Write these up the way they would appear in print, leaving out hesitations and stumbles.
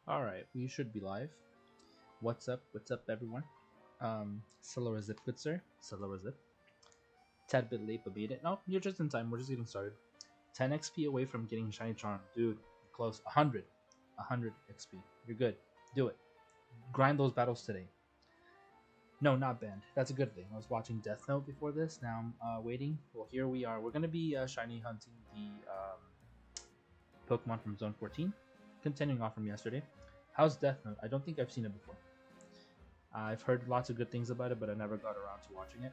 Alright, we should be live. What's up? What's up, everyone? Zip, good sir. Zip. Tad bit late, but beat it. No, you're just in time. We're just getting started. 10 XP away from getting Shiny Charm. Dude, close. 100. 100 XP. You're good. Do it. Grind those battles today. No, not banned. That's a good thing. I was watching Death Note before this. Now I'm waiting. Well, here we are. We're going to be shiny hunting the Pokemon from Zone 14. Continuing on from yesterday. How's Death Note? I don't think I've seen it before. I've heard lots of good things about it, but I never got around to watching it.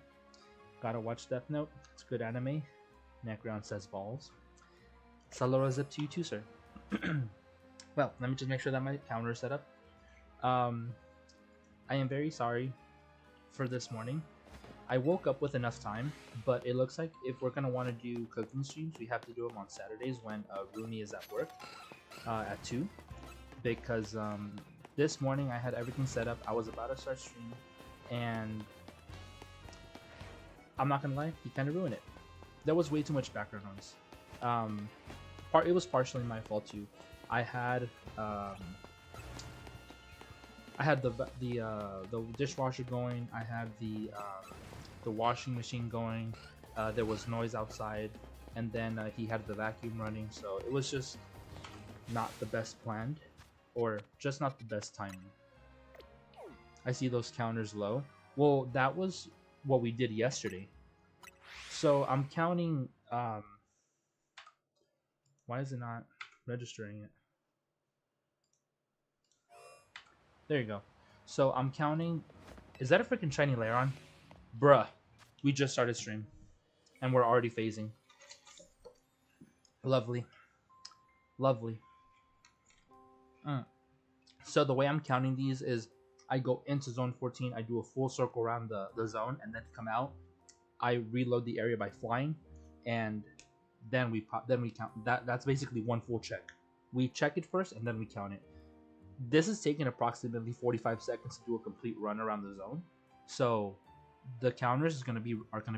Gotta watch Death Note. It's good anime. Necron says balls. Zip to you too, sir. Well, let me just make sure that my counter is set up. I am very sorry for this morning. I woke up with enough time, but it looks like if we're gonna want to do cooking streams, we have to do them on Saturdays when Rooney is at work at 2. Because this morning I had everything set up. I was about to start streaming, and I'm not gonna lie, he kind of ruined it. There was way too much background noise. It was partially my fault too. I had the dishwasher going. I had the washing machine going. There was noise outside, and then he had the vacuum running. So it was just not the best planned, or just not the best timing. I see those counters low. Well, that was what we did yesterday. So I'm counting. Why is it not registering it? There you go. So I'm counting. Is that a freaking shiny Lairon? Bruh. We just started stream. And we're already phasing. Lovely. Lovely. So the way I'm counting these is I go into zone 14, I do a full circle around the zone, and then come out. I reload the area by flying, and then we count. That's basically one full check. We check it first, and then we count it. This is taking approximately 45 seconds to do a complete run around the zone. So the counters are gonna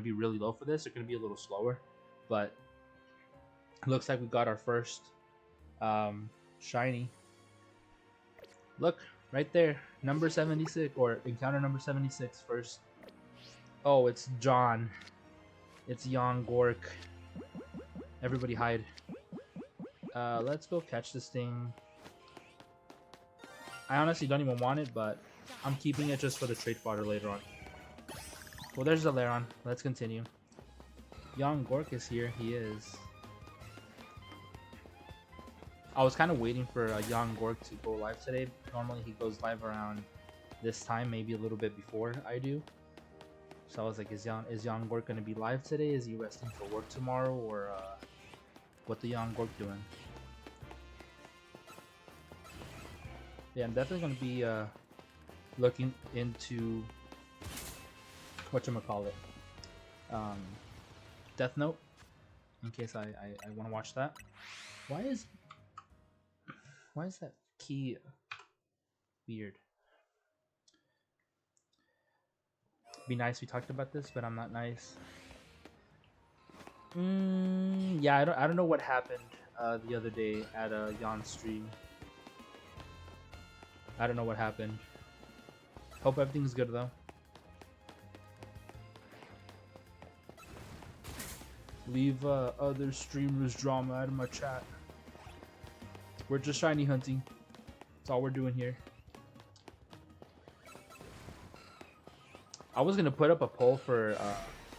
be really low for this. They're gonna be a little slower, but it looks like we got our first shiny. Look, right there, number 76, or encounter number 76 first. Oh, it's John. It's Jan Gork. Everybody hide. Let's go catch this thing. I honestly don't even want it, but I'm keeping it just for the trade fodder later on. Well, there's the Lairon. Let's continue. Jan Gork is here. He is. I was kind of waiting for Jan Gork to go live today. Normally he goes live around this time, maybe a little bit before I do. So I was like, is Jan Gork going to be live today? Is he resting for work tomorrow? Or what the Jan Gork doing? Yeah, I'm definitely going to be looking into whatchamacallit, Death Note, in case I want to watch that. Why is that key weird? Be nice, we talked about this, but I'm not nice. Yeah, I don't know what happened the other day at Jan's stream. I don't know what happened. Hope everything's good though. Leave other streamers' drama out of my chat. We're just shiny hunting. That's all we're doing here. I was gonna put up a poll for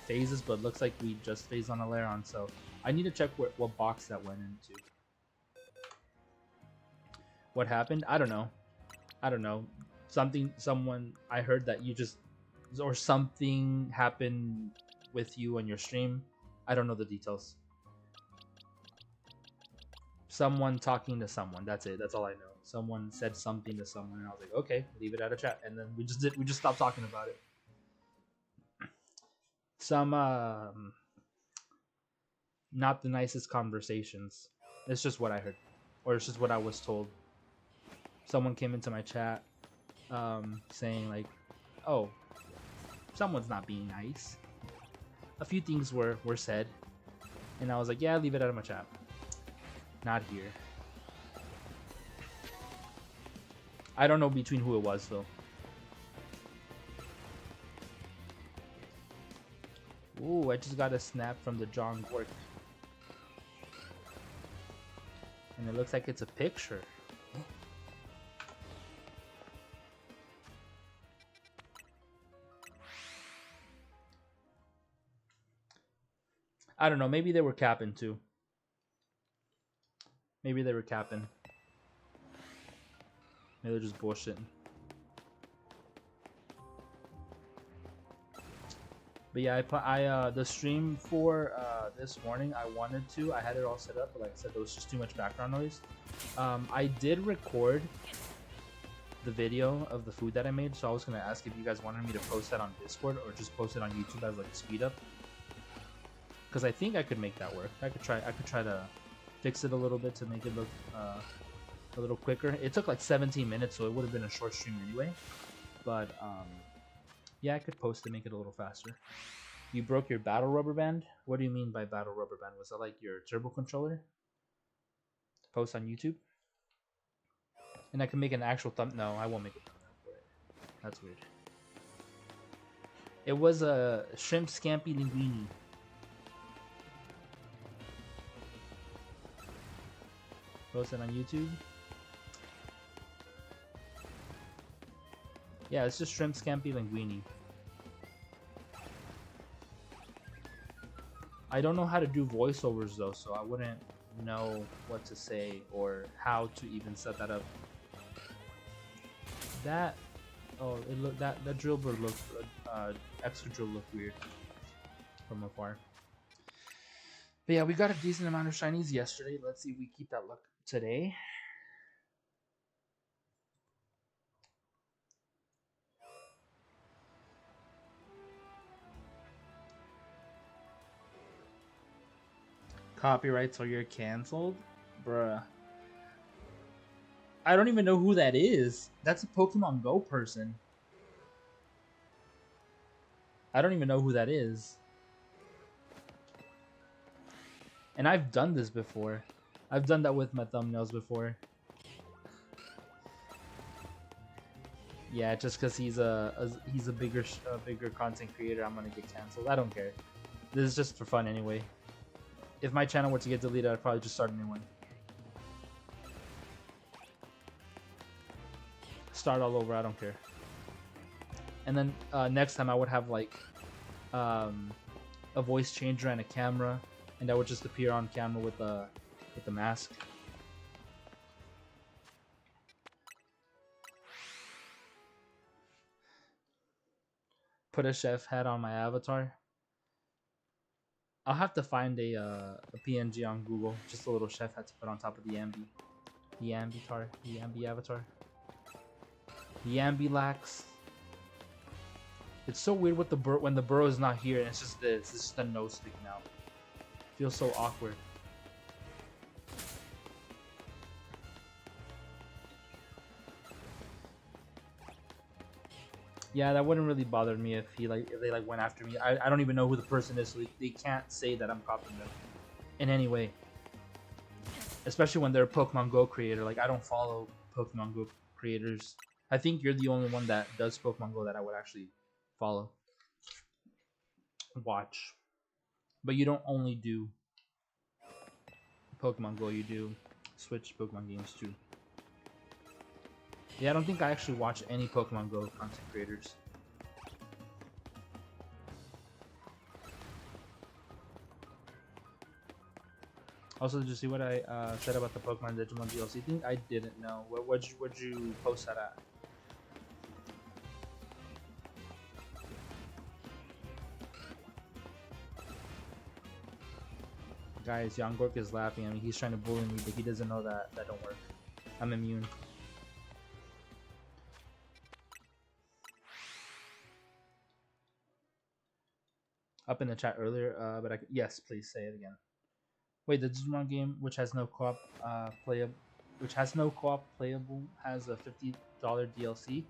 phases, but looks like we just phased on a Lairon, so I need to check what box that went into. What happened? I don't know. I don't know. Someone, I heard that you just, or something happened with you on your stream. I don't know the details. Someone talking to someone. That's it. That's all I know. Someone said something to someone, and I was like, okay, leave it out of chat. And then we just stopped talking about it. Some not the nicest conversations. It's just what I heard, or it's just what I was told. Someone came into my chat saying like, oh, someone's not being nice. A few things were said, and I was like, yeah, leave it out of my chat. Not here. I don't know between who it was though. Ooh, I just got a snap from the John Gork. And it looks like it's a picture. I don't know, maybe they were capping too. Maybe they were capping. Maybe they're just bullshitting. But yeah, the stream for this morning, I had it all set up, but like I said, there was just too much background noise. I did record the video of the food that I made, so I was gonna ask if you guys wanted me to post that on Discord or just post it on YouTube as like a speed up. Because I think I could make that work. I could try to fix it a little bit to make it look a little quicker. It took like 17 minutes, so it would have been a short stream anyway. But yeah, I could post it, make it a little faster. You broke your battle rubber band? What do you mean by battle rubber band? Was that like your turbo controller? Post on YouTube? And I can make an actual thumb. No, I won't make a thumbnail for it. That's weird. It was a shrimp scampi linguine. Post it on YouTube. Yeah, it's just shrimp scampi linguine. I don't know how to do voiceovers though, so I wouldn't know what to say or how to even set that up. That it looked that drill bird looked extra drill looked weird from afar. But yeah, we got a decent amount of shinies yesterday. Let's see if we keep that luck today. Copyrights or you're canceled? Bruh. I don't even know who that is. That's a Pokemon Go person. I don't even know who that is. And I've done this before. I've done that with my thumbnails before. Yeah, just because he's a bigger content creator, I'm gonna get canceled. I don't care. This is just for fun anyway. If my channel were to get deleted, I'd probably just start a new one. Start all over, I don't care. And then next time I would have like a voice changer and a camera, and that would just appear on camera with the mask. Put a chef hat on my avatar. I'll have to find a PNG on Google, just a little chef hat to put on top of the Ambi avatar. The Ambilax. It's so weird with the when the burrow is not here and it's just this. It's just the nose sticking out. Feels so awkward. Yeah, that wouldn't really bother me if they went after me. I don't even know who the person is, so they can't say that I'm copying them in any way. Especially when they're a Pokemon Go creator. Like, I don't follow Pokemon Go creators. I think you're the only one that does Pokemon Go that I would actually follow. Watch. But you don't only do Pokemon Go, you do Switch Pokemon games too. Yeah, I don't think I actually watch any Pokemon Go content creators. Also, did you see what I said about the Pokemon Digimon DLC thing? I didn't know. What'd you post that at? Guys, Young Gork is laughing at me. He's trying to bully me, but he doesn't know that don't work. I'm immune. Up in the chat earlier, but yes, please say it again. Wait, the Digimon game, which has no co-op playable, has a $50 DLC.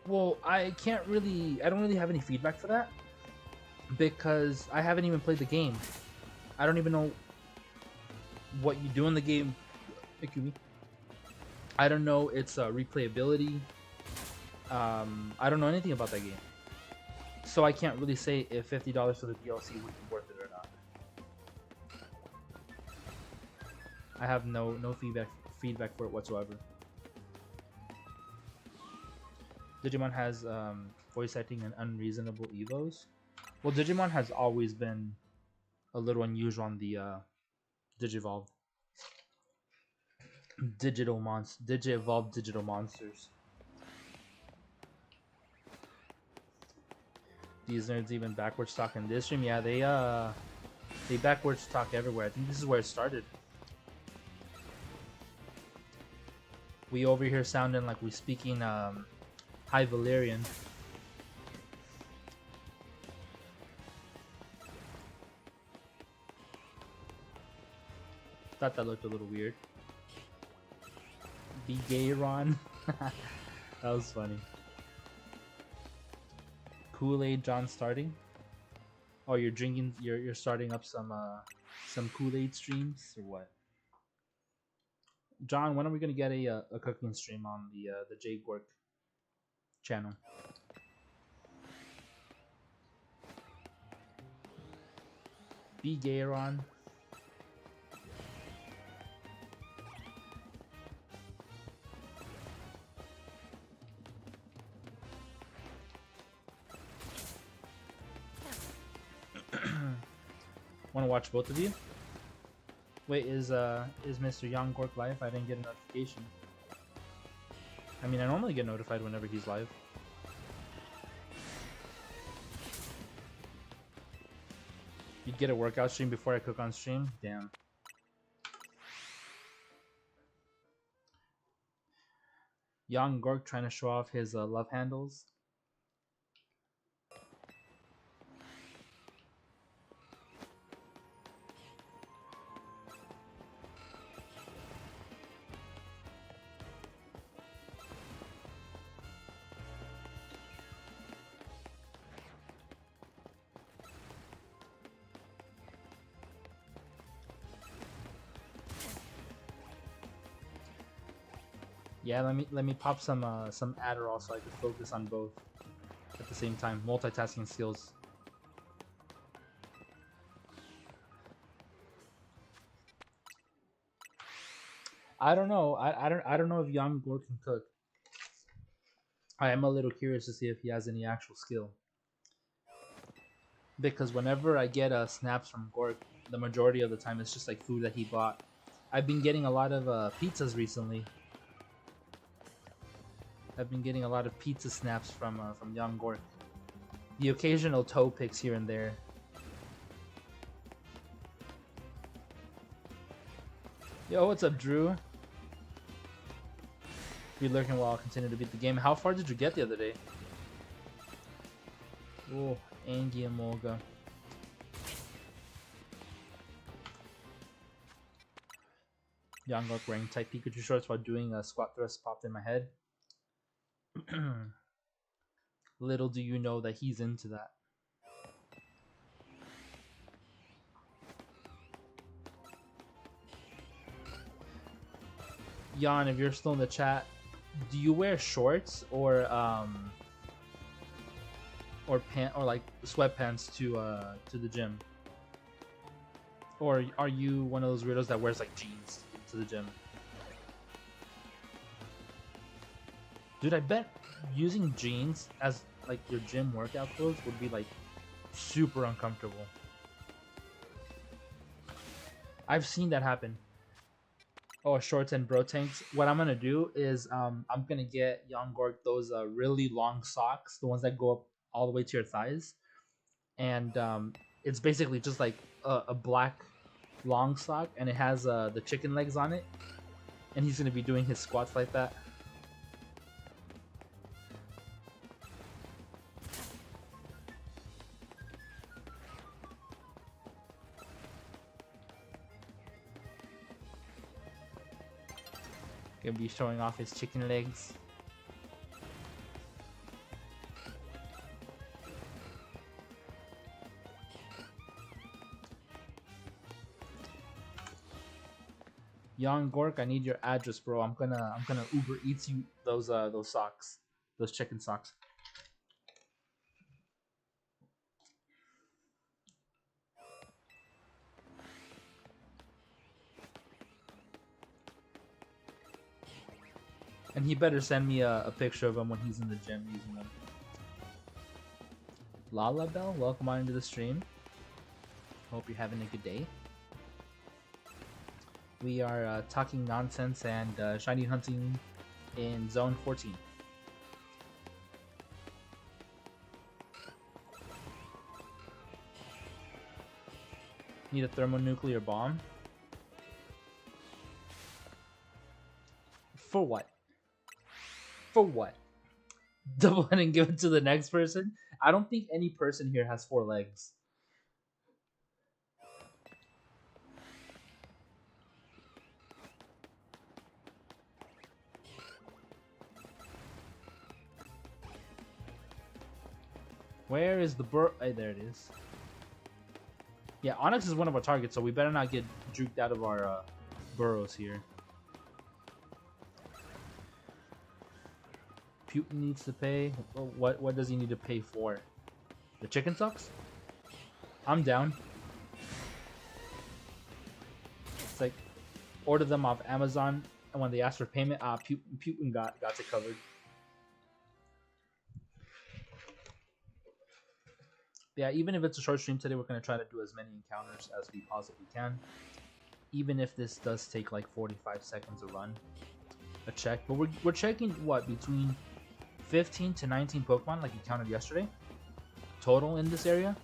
Well, I don't really have any feedback for that because I haven't even played the game. I don't even know what you do in the game. I don't know its replayability. I don't know anything about that game, so I can't really say if $50 for the DLC would be worth it or not. I have no feedback for it whatsoever. Digimon has voice acting and unreasonable evos. Well, Digimon has always been a little unusual on the Digivolve. Digivolve digital monsters. These nerds even backwards talk in this stream. Yeah, they backwards talk everywhere. I think this is where it started. We over here sounding like we speaking High Valyrian. Thought that looked a little weird. Be gay, Ron. That was funny. Kool-Aid John starting. Oh, you're drinking. You're starting up some Kool-Aid streams or what? John, when are we gonna get a cooking stream on the J Gork channel? Be gay, Ron. Want to watch both of you? Wait, is Mr. Young Gork live? I didn't get a notification. I mean, I normally get notified whenever he's live. You'd get a workout stream before I cook on stream? Damn. Young Gork trying to show off his love handles. Yeah, let me pop some Adderall so I can focus on both at the same time. Multitasking skills. I don't know. I don't know if Young Gork can cook. I am a little curious to see if he has any actual skill. Because whenever I get snaps from Gork, the majority of the time it's just like food that he bought. I've been getting a lot of pizzas recently. I've been getting a lot of pizza snaps from Young Gork. The occasional toe picks here and there. Yo, what's up, Drew? Be lurking while I'll continue to beat the game. How far did you get the other day? Oh, Angie and Molga. Young Gork wearing tight Pikachu shorts while doing a squat thrust popped in my head. Little do you know that he's into that. Jan, if you're still in the chat, do you wear shorts or like sweatpants to the gym? Or are you one of those weirdos that wears like jeans to the gym? Dude, I bet using jeans as like your gym workout clothes would be like super uncomfortable. I've seen that happen. Oh, shorts and bro tanks. What I'm gonna do is I'm gonna get Young Gork those really long socks, the ones that go up all the way to your thighs, and it's basically just like a black long sock, and it has the chicken legs on it, and he's gonna be doing his squats like that. Gonna be showing off his chicken legs. Young Gork, I need your address, bro. I'm gonna Uber Eats you those socks, those chicken socks. And he better send me a picture of him when he's in the gym using them. Lala Bell, welcome on into the stream. Hope you're having a good day. We are talking nonsense and shiny hunting in Zone 14. Need a thermonuclear bomb? For what? For what? Double it and give it to the next person? I don't think any person here has 4 legs. Where is the Hey, there it is. Yeah, Onyx is one of our targets, so we better not get juked out of our burrows here. Putin needs to pay. What does he need to pay for? The chicken socks? I'm down. It's like order them off Amazon, and when they ask for payment, Putin got it covered. Yeah, even if it's a short stream today, we're gonna try to do as many encounters as we possibly can. Even if this does take like 45 seconds to run a check, but we're checking what, between 15 to 19 Pokemon like we counted yesterday total in this area,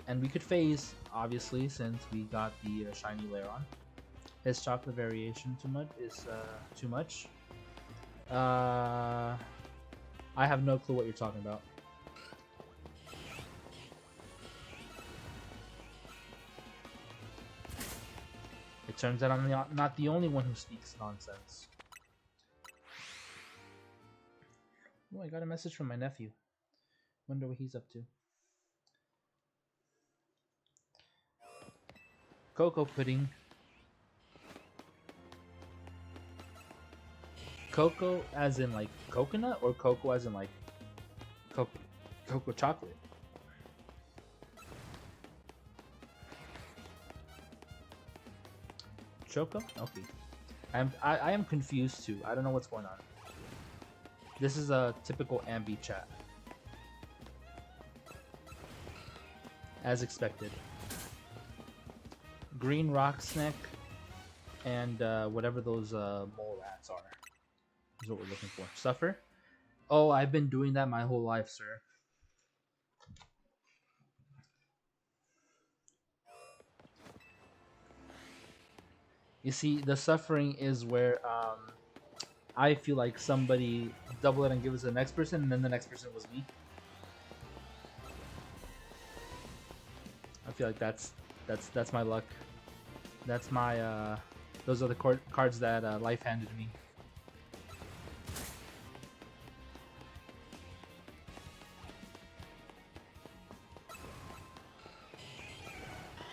and we could phase obviously since we got the shiny Lairon. His chocolate variation too much is too much. I have no clue what you're talking about. It turns out I'm not the only one who speaks nonsense. Oh, I got a message from my nephew. Wonder what he's up to. Cocoa pudding. Cocoa as in like coconut, or cocoa as in like cocoa chocolate? Choco? Okay. I am confused too. I don't know what's going on. This is a typical Ambi chat. As expected. Green rock snack and whatever those mole rats are is what we're looking for. Suffer? Oh, I've been doing that my whole life, sir. You see, the suffering is where I feel like somebody double it and give it to the next person, and then the next person was me. I feel like that's my luck. That's my those are the cards that life handed me.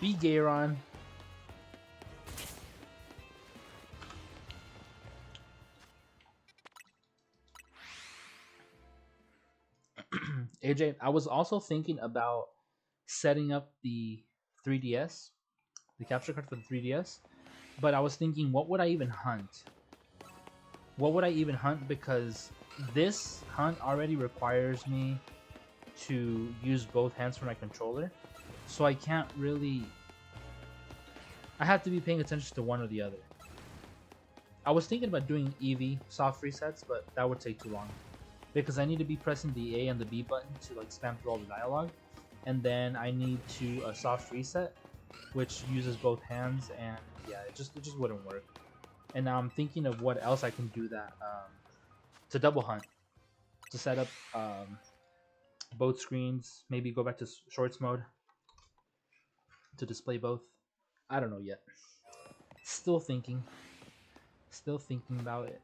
Be Gayron. AJ, I was also thinking about setting up the 3DS, the capture card for the 3DS, but I was thinking, what would I even hunt? What would I even hunt? Because this hunt already requires me to use both hands for my controller, so I can't really... I have to be paying attention to one or the other. I was thinking about doing Eevee soft resets, but that would take too long, because I need to be pressing the A and the B button to like spam through all the dialogue, and then I need to soft reset, which uses both hands, and yeah, it just wouldn't work. And now I'm thinking of what else I can do that to double hunt, to set up both screens, maybe go back to shorts mode to display both. I don't know yet. Still thinking about it.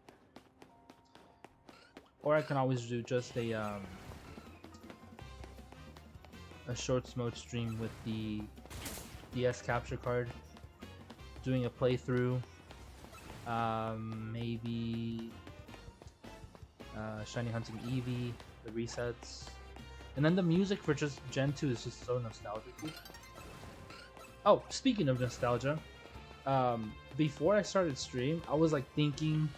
Or I can always do just a shorts mode stream with the DS capture card, doing a playthrough Maybe Shiny Hunting Eevee, the resets. And then the music for just Gen 2 is just so nostalgic. Oh, speaking of nostalgia, before I started stream, I was like thinking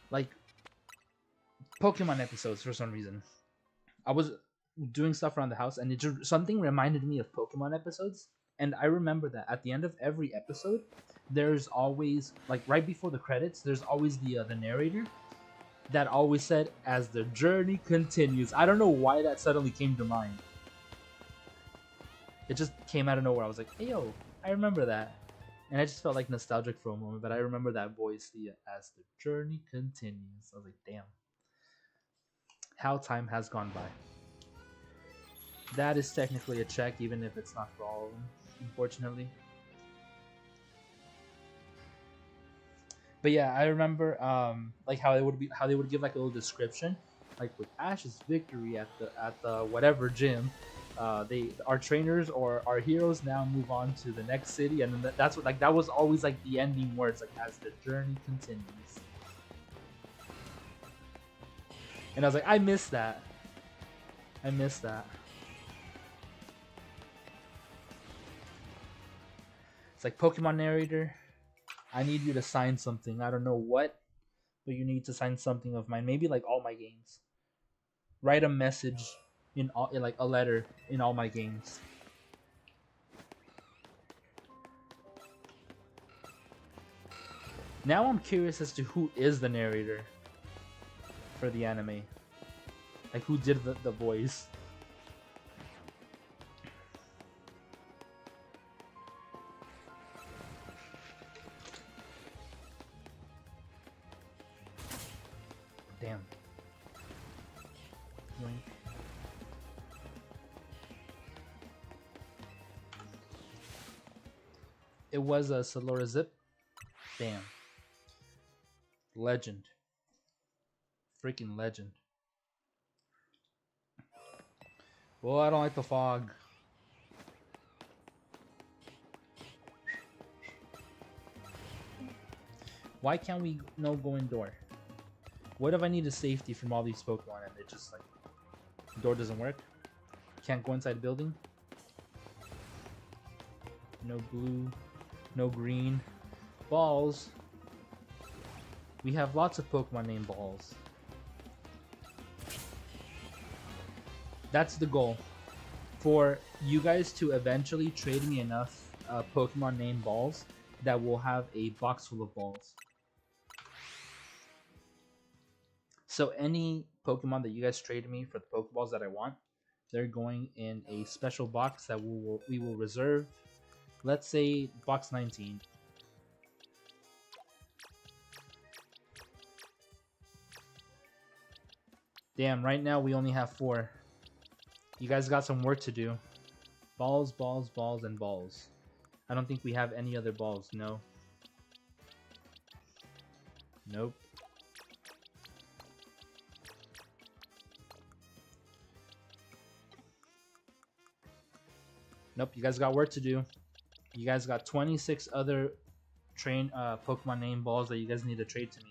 like Pokemon episodes for some reason. I was doing stuff around the house and something reminded me of Pokemon episodes. And I remember that at the end of every episode, there's always like right before the credits, there's always the narrator that always said, "As the journey continues." I don't know why that suddenly came to mind. It just came out of nowhere. I was like, "Hey yo, I remember that," and I just felt like nostalgic for a moment. But I remember that voice, the "As the journey continues." I was like, "Damn, how time has gone by." That is technically a check, even if it's not for all of them, unfortunately. But yeah, I remember like how they would give like a little description, like with Ash's victory at the whatever gym. Our trainers or our heroes now move on to the next city, and then that's what like that was always like the ending words, like as the journey continues. And I was like, I miss that. I miss that. It's like Pokemon narrator. I need you to sign something. I don't know what, but you need to sign something of mine. Maybe like all my games. Write a message in like a letter in all my games. Now I'm curious as to who is the narrator for the anime. Like who did the voice. Damn. It was a Salora Zip. Damn. Legend. Freaking legend. Well, I don't like the fog. Why can't we no go indoor? What if I need a safety from all these Pokemon and it just like the door doesn't work? Can't go inside the building? No blue, no green. Balls. We have lots of Pokemon named Balls. That's the goal. For you guys to eventually trade me enough Pokemon named Balls that will have a box full of balls. So any Pokemon that you guys trade me for the Pokeballs that I want, they're going in a special box that we will reserve. Let's say box 19. Damn, right now we only have 4. You guys got some work to do. Balls, balls, balls, and balls. I don't think we have any other balls, no. Nope. Nope, you guys got work to do. You guys got 26 other Pokemon name balls that you guys need to trade to me.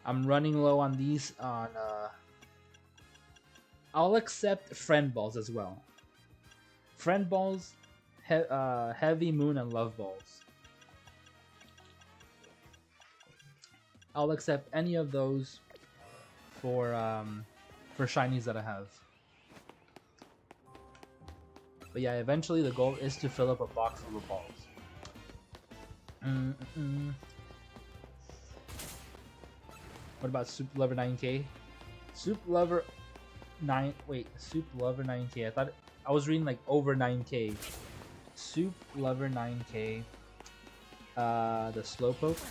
I'm running low on these I'll accept friend balls as well. Friend balls, heavy moon, and love balls. I'll accept any of those for shinies that I have. But yeah, eventually the goal is to fill up a box full of balls. What about Soup Lover 9K? Soup Lover 9. Wait, Soup Lover 9K. I thought I was reading like over 9K. Soup Lover 9K. The Slowpoke.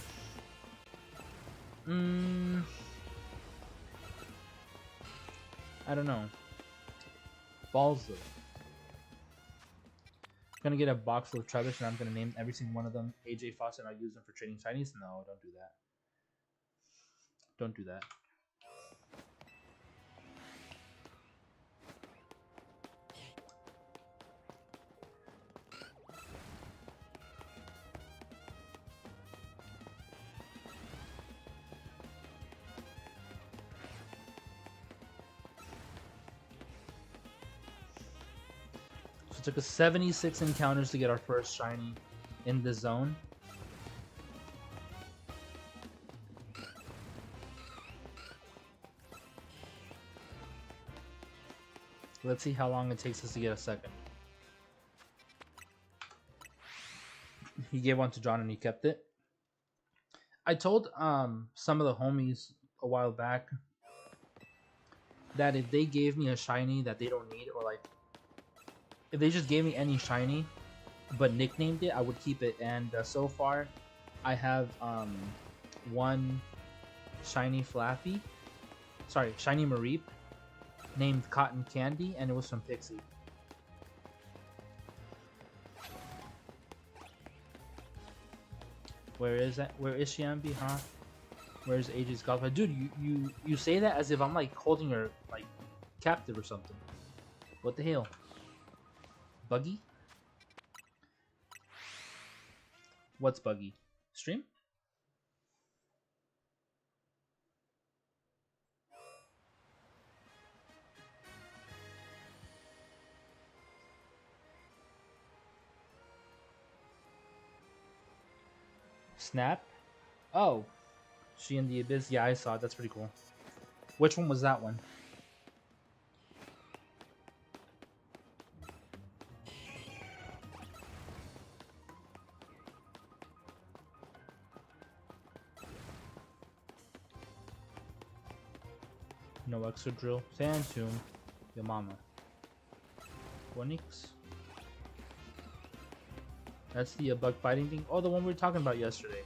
I don't know. Balls though. I'm gonna get a box full of Trubbish and I'm gonna name every single one of them AJ Fawcett and I'll use them for trading shinies. No, don't do that. Don't do that. took us 76 encounters to get our first shiny in the zone. Let's see how long it takes us to get a second. He gave one to John and he kept it. I told some of the homies a while back that if they gave me a shiny that they don't need, or like if they just gave me any shiny but nicknamed it, I would keep it. And so far I have one shiny Flappy, sorry, shiny Mareep named Cotton Candy, and it was from Pixie. Where is that? Where is Shiambi, huh? Where's AJ's golf? Dude, you say that as if I'm like holding her like captive or something. What the hell? Buggy? What's Buggy? Stream? Snap? Oh. She in the Abyss? Yeah, I saw it. That's pretty cool. Which one was that one? No extra drill. Sand tomb. Your mama. Quinix? That's the bug fighting thing. Oh, the one we were talking about yesterday.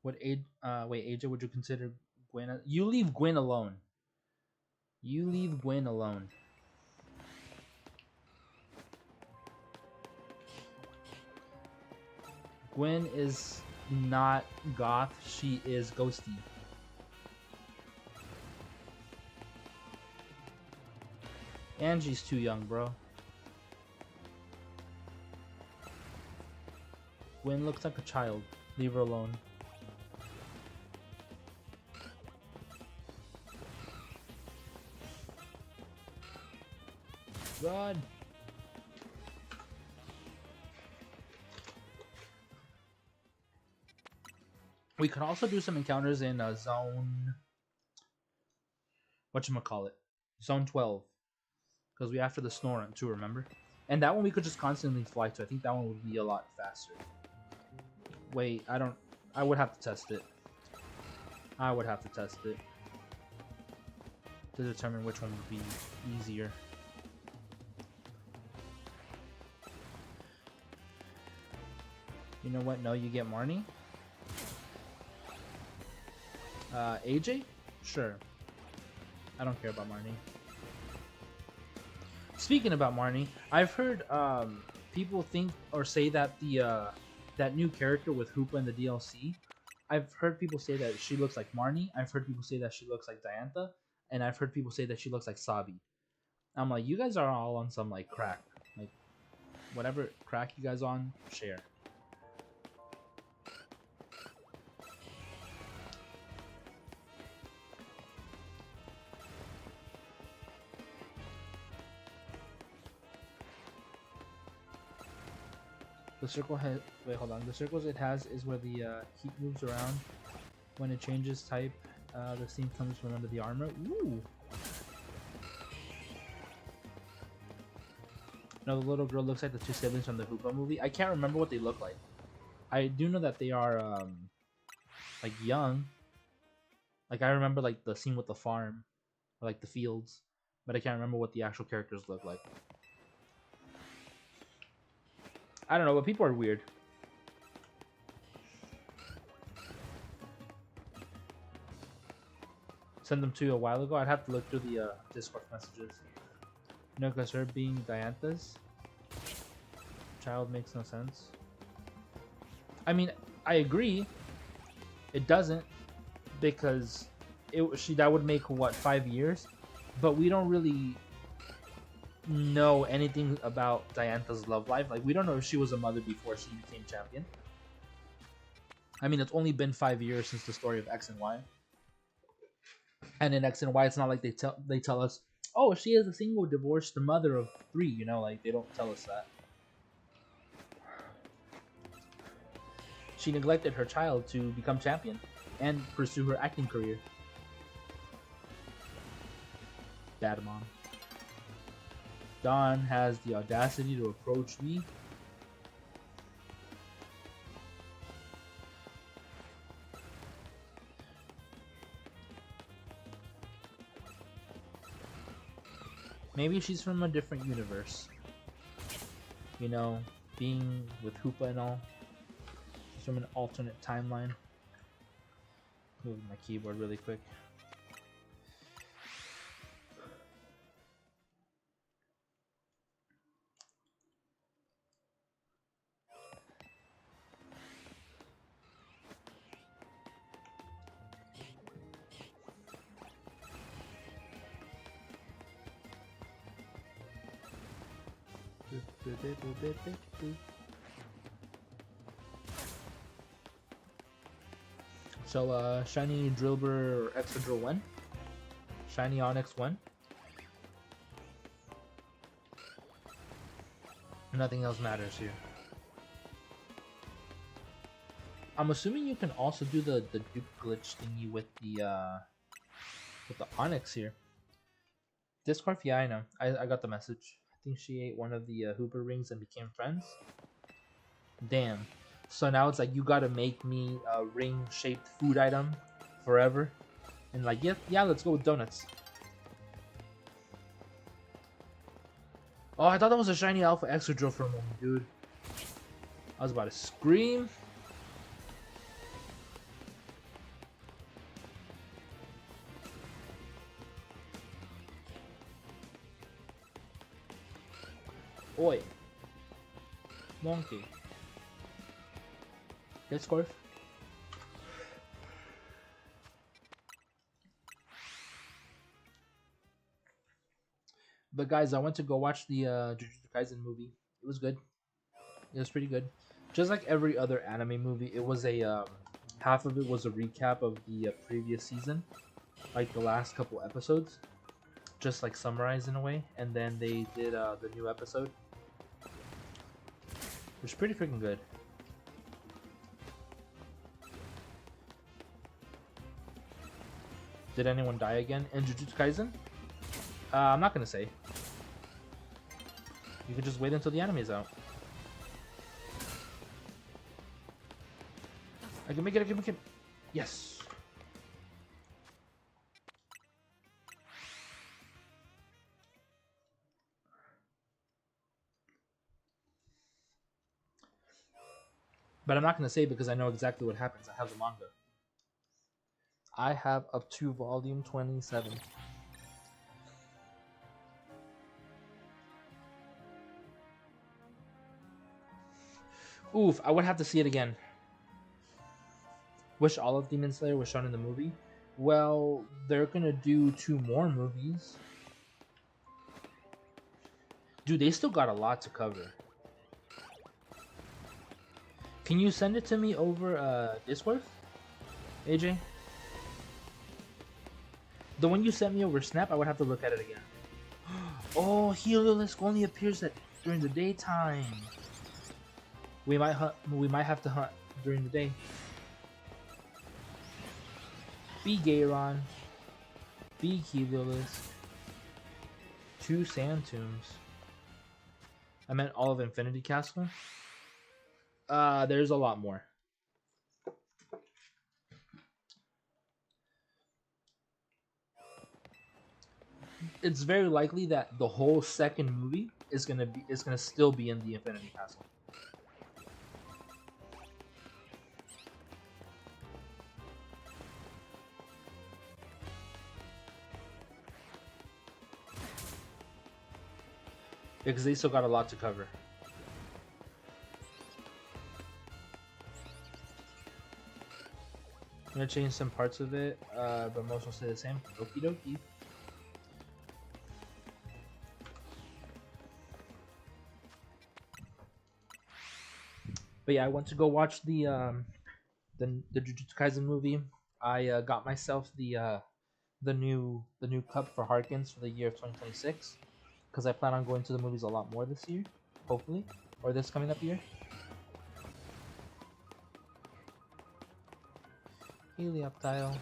What age? Wait, AJ, would you consider Gwen? You leave Gwen alone. You leave Gwen alone. Gwen is not goth. She is ghosty. Angie's too young, bro. Gwen looks like a child. Leave her alone. God. We could also do some encounters in zone. Whatchamacallit? Zone 12. Because we after the Snorunt too, remember? And that one we could just constantly fly to. I think that one would be a lot faster. Wait, I would have to test it. I would have to test it to determine which one would be easier. You know what? No, you get Marnie. AJ? Sure. I don't care about Marnie. Speaking about Marnie, I've heard people think or say that the that new character with Hoopa in the DLC, I've heard people say that she looks like Marnie. I've heard people say that she looks like Diantha, and I've heard people say that she looks like Sabi. I'm like, you guys are all on some like crack, like whatever crack you guys on, share. The circle has. Wait, hold on. The circles it has is where the heat moves around. When it changes type, the steam comes from under the armor. Ooh. No, the little girl looks like the two siblings from the Hoopa movie. I can't remember what they look like. I do know that they are like young. Like I remember like the scene with the farm, or like the fields, but I can't remember what the actual characters look like. I don't know, but people are weird. Send them to you a while ago. I'd have to look through the Discord messages. No, because her being Diantha's child makes no sense. I mean, I agree. It doesn't, because that would make what, 5 years, but we don't really know anything about Diantha's love life. Like, we don't know if she was a mother before she became champion. I mean, it's only been 5 years since the story of X and Y. And in X and Y, it's not like they tell us, oh, she is a single divorced mother of 3. You know, like they don't tell us that. She neglected her child to become champion and pursue her acting career. Bad mom. Dawn has the audacity to approach me. Maybe she's from a different universe. You know, being with Hoopa and all. She's from an alternate timeline. Move my keyboard really quick. So, Shiny Drillbur Extra Drill 1. Shiny Onyx 1. Nothing else matters here. I'm assuming you can also do the dupe glitch thingy with the Onyx here. Discord, yeah, I know. I got the message. I think she ate one of the Hooper rings and became friends. Damn. So now it's like you gotta make me a ring-shaped food item forever. And like, yeah, let's go with donuts. Oh, I thought that was a shiny alpha extra drill for a moment, dude. I was about to scream. Oi. Monkey. Get scarf. But guys, I went to go watch the Jujutsu Kaisen movie. It was good. It was pretty good. Just like every other anime movie, it was a half of it was a recap of the previous season, like the last couple episodes, just like summarized in a way, and then they did the new episode, which is pretty freaking good. Did anyone die again in Jujutsu Kaisen? I'm not gonna say. You can just wait until the anime is out. I can make it, I can make it. Yes. But I'm not gonna say because I know exactly what happens. I have the manga. I have up to volume 27. Oof, I would have to see it again. Wish all of Demon Slayer was shown in the movie. Well, they're gonna do 2 more movies. Dude, they still got a lot to cover. Can you send it to me over Discord, AJ? The one you sent me over Snap, I would have to look at it again. Oh, Heliolisk only appears during the daytime. We might have to hunt during the day. Be Gayron. Be Heliolisk. 2 sand tombs. I meant all of Infinity Castle. There's a lot more. It's very likely that the whole second movie is gonna still be in the Infinity Castle. Because they still got a lot to cover. I'm gonna change some parts of it, but most will stay the same. Okie dokie. But yeah, I went to go watch the Jujutsu Kaisen movie. I got myself the new cup for Harkins for the year of 2026 because I plan on going to the movies a lot more this year, hopefully, or this coming up year. Helioptile.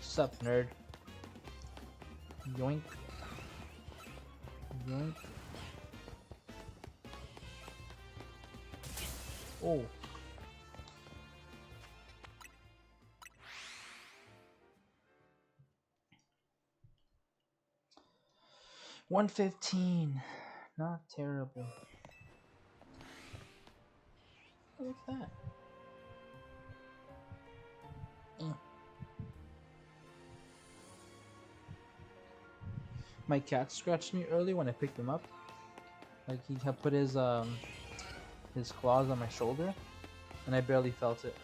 Sup, nerd? Yoink. Yoink. Oh. $115. Not terrible. What's that? My cat scratched me earlier when I picked him up. Like he had put his claws on my shoulder, and I barely felt it.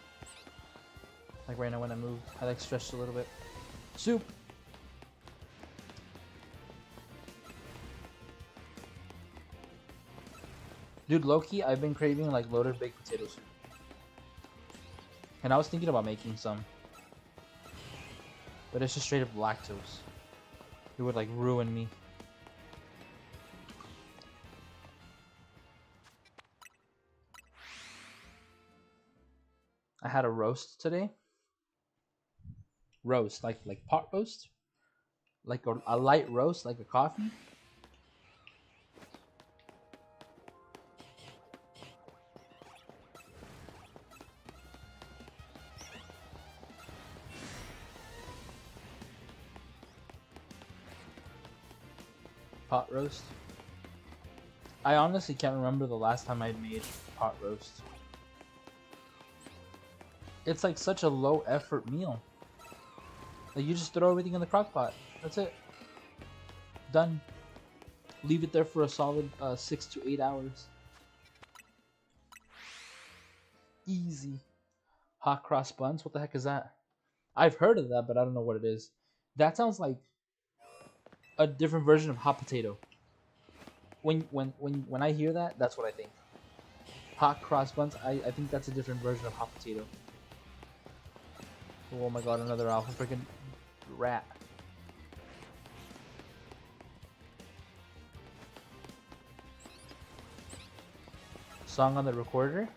Like right now when I moved, I like stretched a little bit. Soup. Dude, low-key, I've been craving like loaded baked potato soup. And I was thinking about making some. But it's just straight up lactose. It would like ruin me. I had a roast today. Roast, like pot roast. Like a light roast, like a coffee. Pot roast. I honestly can't remember the last time I made pot roast. It's like such a low effort meal. Like you just throw everything in the crock pot. That's it. Done. Leave it there for a solid 6 to 8 hours. Easy. Hot cross buns? What the heck is that? I've heard of that, but I don't know what it is. That sounds like a different version of hot potato. When I hear that, that's what I think. Hot cross buns, I think that's a different version of hot potato. Oh my god, another alpha freaking rat. Song on the recorder?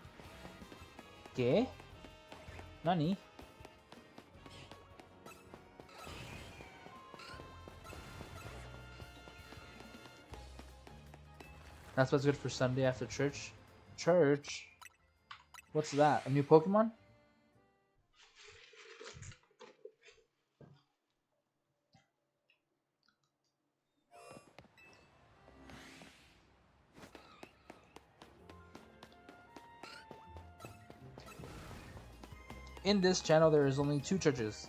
¿Qué? Nani? That's what's good for Sunday after church. Church? What's that? A new Pokemon? In this channel, there is only two churches.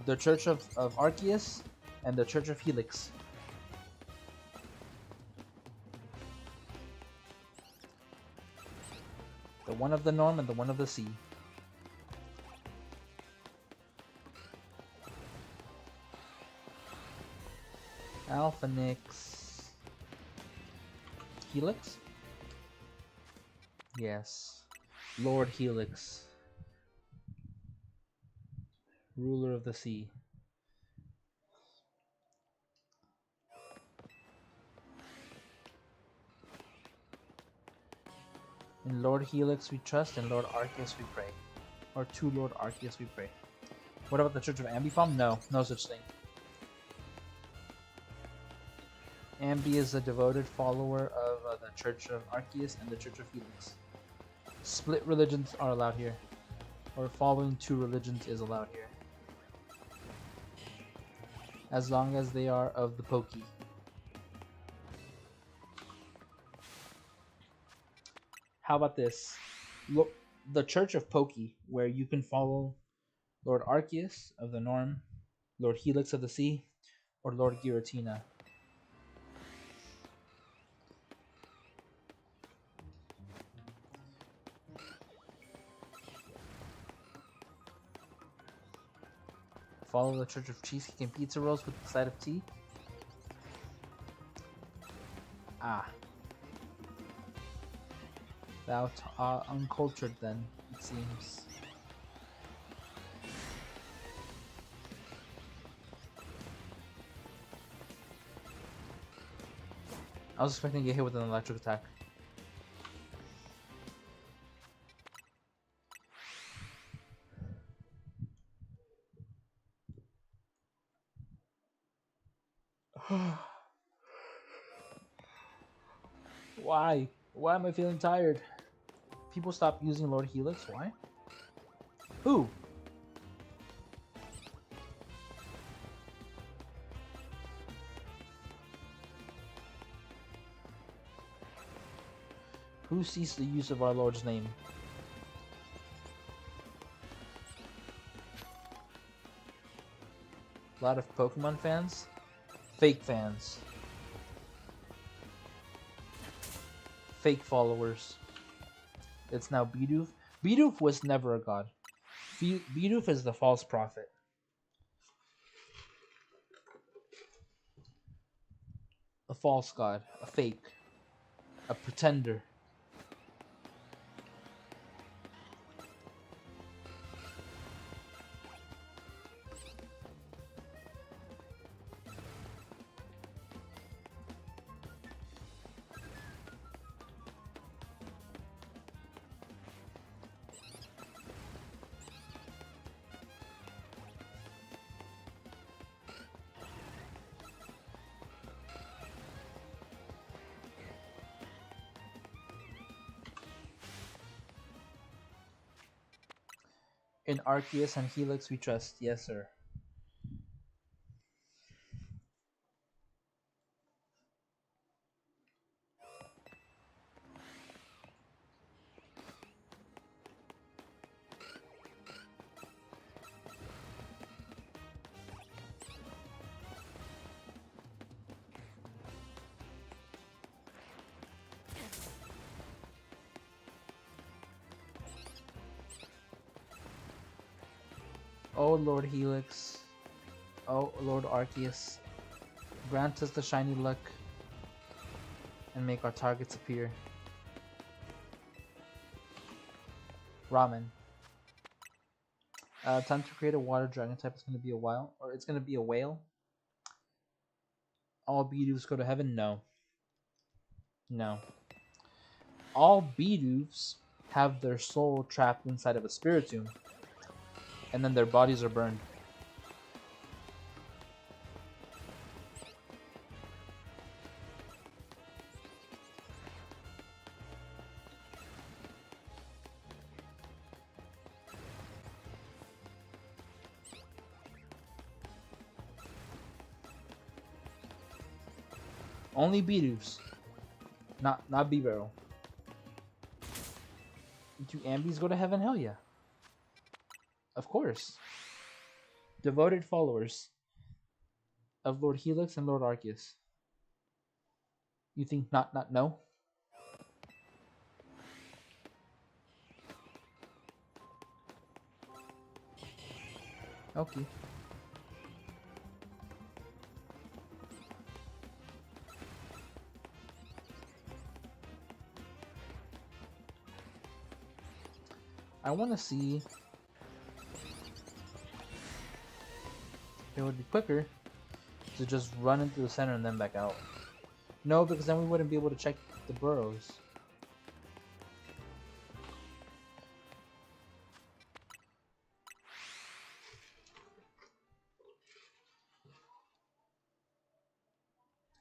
The Church of Arceus and the Church of Helix. The one of the Norm and the one of the Sea. Alphanix. Helix? Yes. Lord Helix. Ruler of the sea. In Lord Helix we trust, and Lord Arceus we pray. Or to Lord Arceus we pray. What about the Church of Ambipom? No, no such thing. Ambi is a devoted follower of the Church of Arceus and the Church of Helix. Split religions are allowed here. Or following two religions is allowed here. As long as they are of the Poke. How about this? Look, the Church of Poke, where you can follow Lord Arceus of the Norm, Lord Helix of the Sea, or Lord Giratina. Follow the Church of Cheesecake and Pizza Rolls with the side of tea. Ah. Thou art uncultured then, it seems. I was expecting to get hit with an electric attack. Why? Why am I feeling tired? People stop using Lord Helix. Why? Who? Who ceased the use of our Lord's name? A lot of Pokemon fans? Fake fans. Fake followers. It's now Bidoof. Bidoof was never a god. Bidoof is the false prophet. A false god. A fake. A pretender. In Arceus and Helix we trust. Yes, sir. Oh Lord Helix. Oh Lord Arceus. Grant us the shiny luck and make our targets appear. Ramen. Time to create a water dragon type. It's gonna be a whale, or it's gonna be a whale. All Bidoofs go to heaven? No. No. All Bidoofs have their soul trapped inside of a spiritomb, and then their bodies are burned. Only Bidoofs. Not B-Barrel. Do Ambies go to heaven? Hell yeah. Of course. Devoted followers of Lord Helix and Lord Arceus. You think not no? Okay. I want to see it would be quicker to just run into the center and then back out. No, because then we wouldn't be able to check the burrows.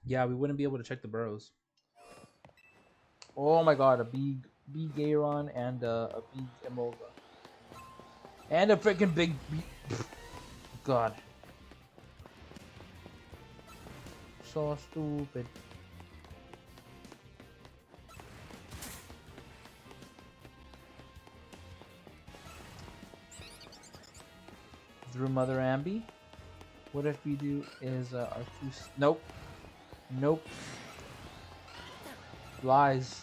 Yeah, we wouldn't be able to check the burrows. Oh my god, a big Gayron and a big Emolga. And a freaking big God. So stupid. Through Mother Ambi. What if we do is Arceus? Nope. Nope. Lies.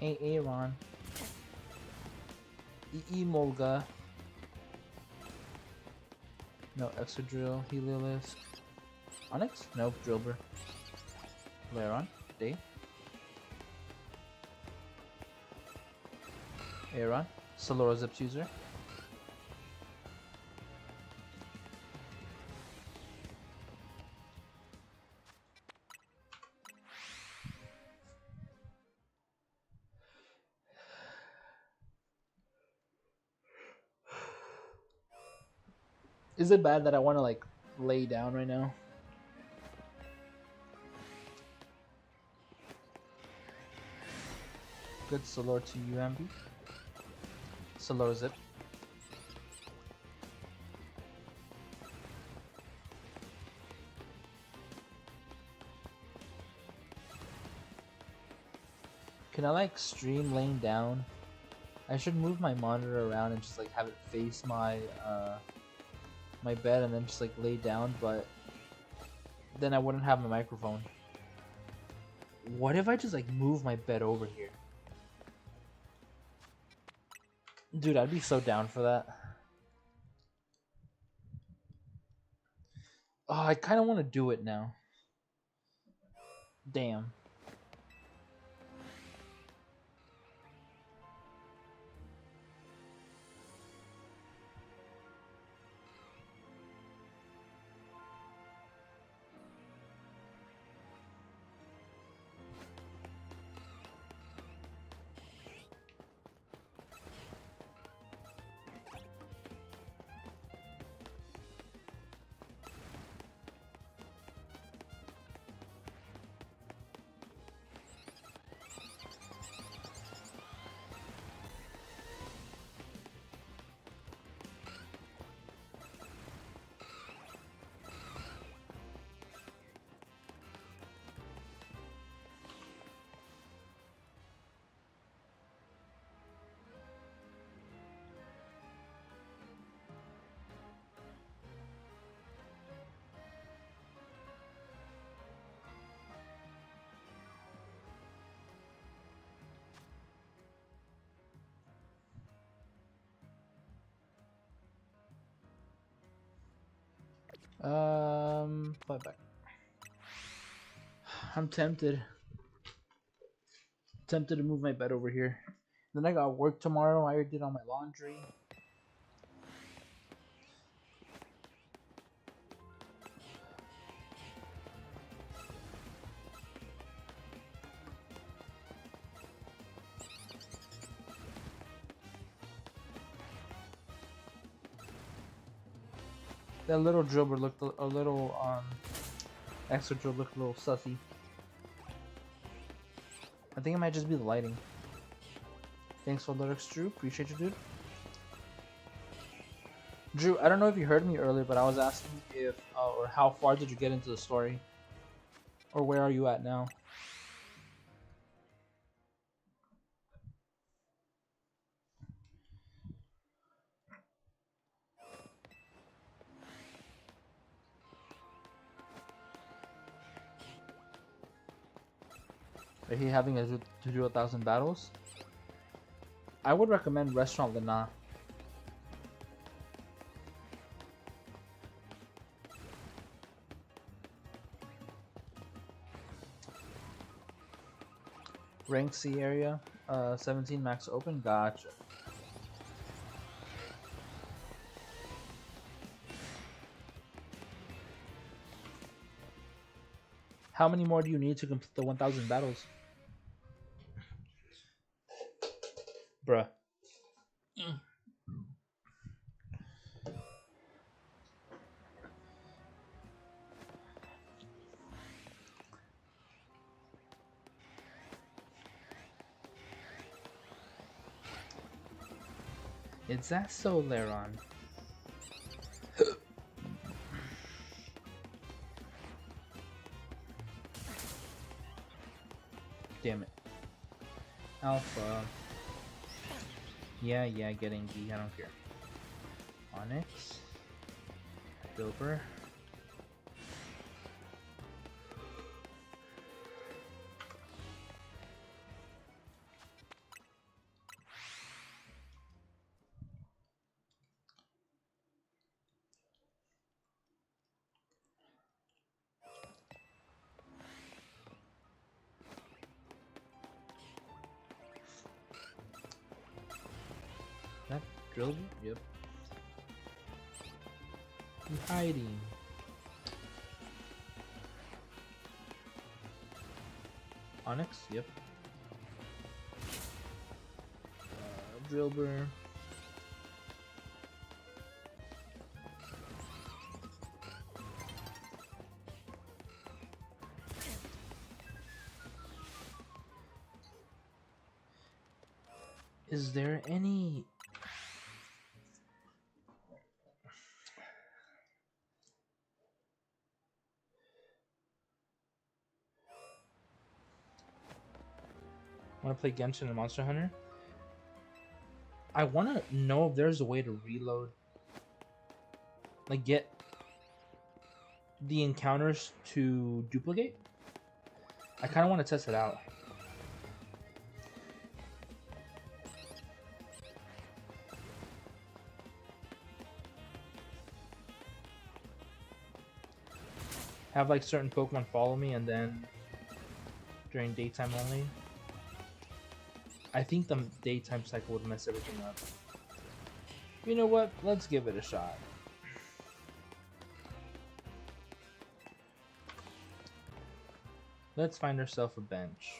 Aaron. Molga. No, Exodrill, Heliolisk. Onyx? Nope, Drillbur. Laron, Day. Aaron, Solora Zips user. Is it bad that I want to like lay down right now? Good Solor to you, Ambi. Solor Zip. Can I like stream laying down? I should move my monitor around and just like have it face my my bed and then just like lay down, but then I wouldn't have my microphone. What if I just like move my bed over here? Dude, I'd be so down for that. Oh, I kind of want to do it now. Damn. Fly back. I'm tempted. Tempted to move my bed over here. Then I got work tomorrow. I already did all my laundry. That little dribber looked a little extra drill looked a little sussy. I think it might just be the lighting. Thanks for lyrics, Drew. Appreciate you, dude. Drew, I don't know if you heard me earlier, but I was asking if or how far did you get into the story, or where are you at now? Are you having to do 1,000 battles? I would recommend Restaurant Lana. Rank C area, 17 max open. Gotcha. How many more do you need to complete the 1,000 battles? Bruh. Is that so, Laron? Damn it. Alpha. Yeah, getting D. I don't care. Onyx. Doper. Drill? Yep. You hiding. Onyx? Yep. Drillbur. Is there any... Want to play Genshin and Monster Hunter? I want to know if there's a way to reload. Like, get the encounters to duplicate. I kind of want to test it out. Have like certain Pokemon follow me and then during daytime only. I think the daytime cycle would mess everything up. You know what? Let's give it a shot. Let's find ourselves a bench.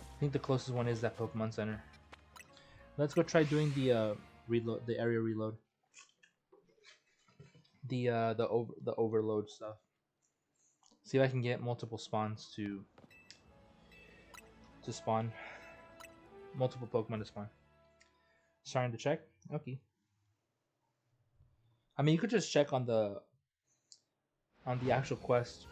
I think the closest one is that Pokemon Center. Let's go try doing the reload, the area reload. The overload stuff. See if I can get multiple spawns to spawn. Multiple Pokemon to spawn. Starting to check? Okay. I mean, you could just check on the actual quest.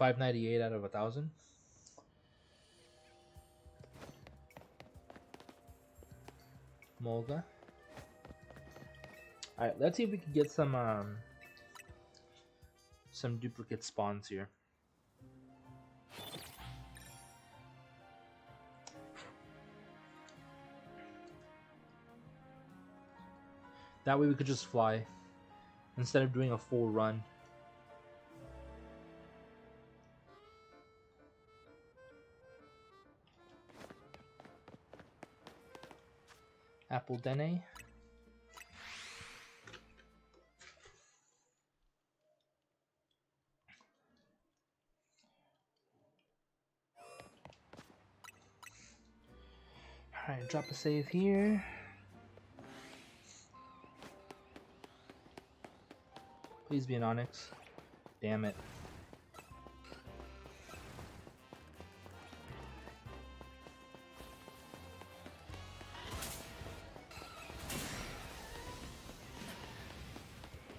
$598 out of 1,000. Molga. Alright, let's see if we can get some duplicate spawns here. That way we could just fly instead of doing a full run. Apple Dene. Alright, drop a save here. Please be an Onyx. Damn it.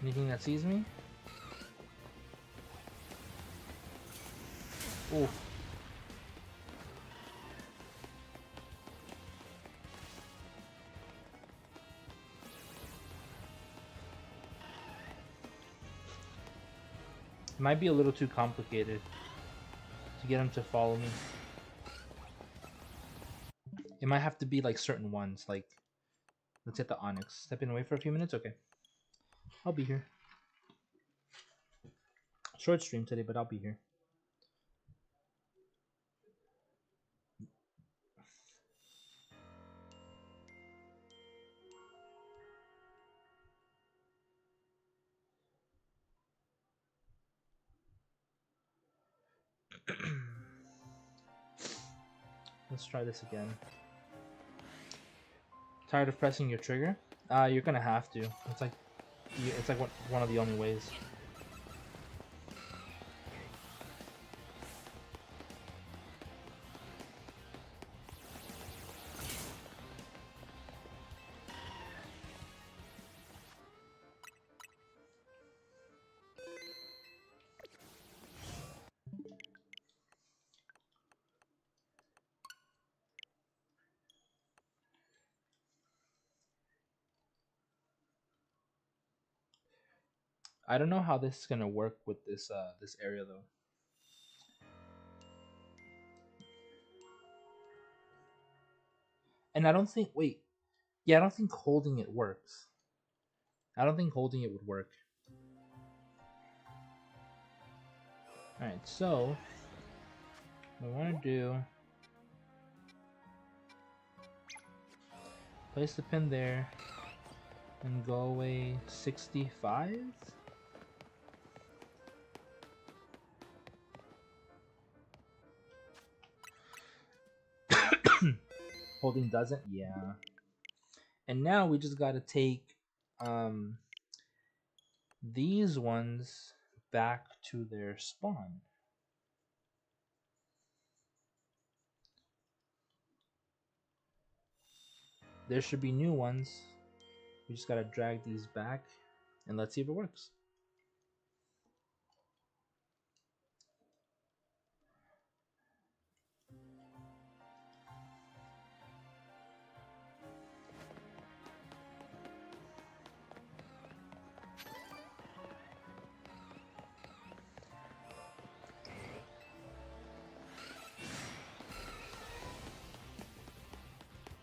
Anything that sees me? Oh. It might be a little too complicated to get him to follow me. It might have to be like certain ones, like let's hit the Onyx. Stepping away for a few minutes? Okay. I'll be here. Short stream today, but I'll be here. Let's try this again. Tired of pressing your trigger? You're gonna have to. It's like one of the only ways. I don't know how this is gonna work with this this area though. And I don't think I don't think holding it works. I don't think holding it would work. Alright, so what I want to do, place the pin there and go away 65. Holding doesn't, yeah. And now we just gotta take these ones back to their spawn. There should be new ones. We just gotta drag these back and let's see if it works.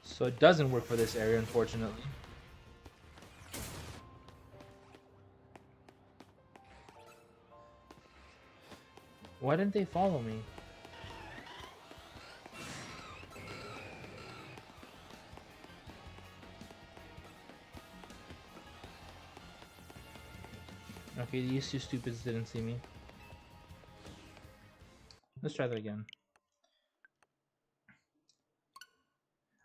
So it doesn't work for this area, unfortunately. Why didn't they follow me? Okay, these two stupids didn't see me. Let's try that again.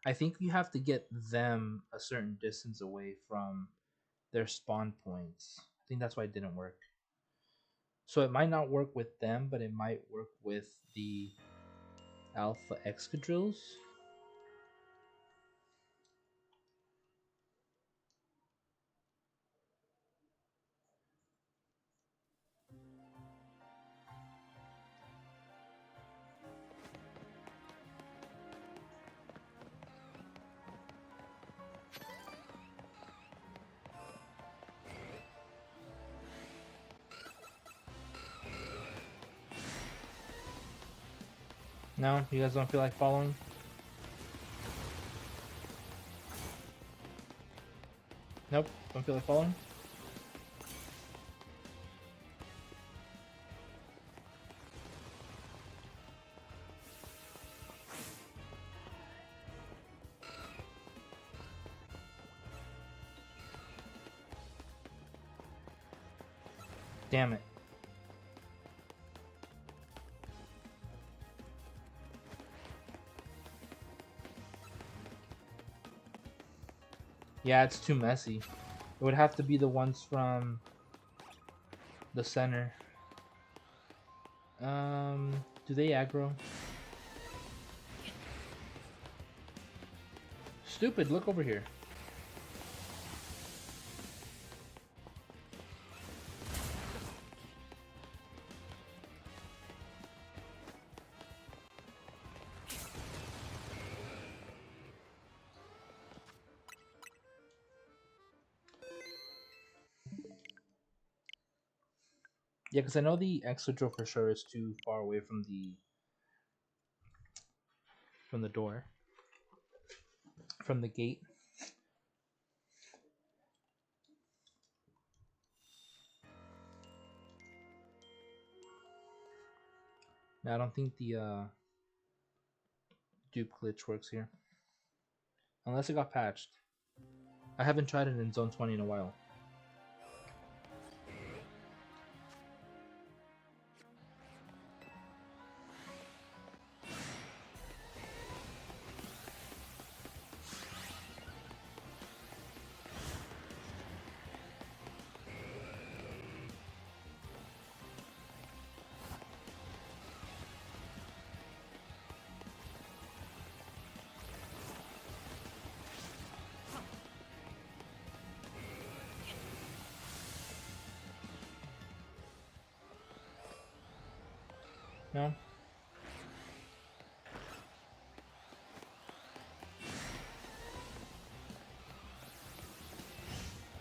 I think you have to get them a certain distance away from their spawn points. I think that's why it didn't work. So it might not work with them, but it might work with the alpha excadrills. No? You guys don't feel like following? Nope, don't feel like following? Damn it. Yeah, it's too messy. It would have to be the ones from the center. Do they aggro? Stupid, look over here. Yeah, because I know the exodrill for sure is too far away from the door. From the gate. Now, I don't think the dupe glitch works here. Unless it got patched. I haven't tried it in Zone 20 in a while. No?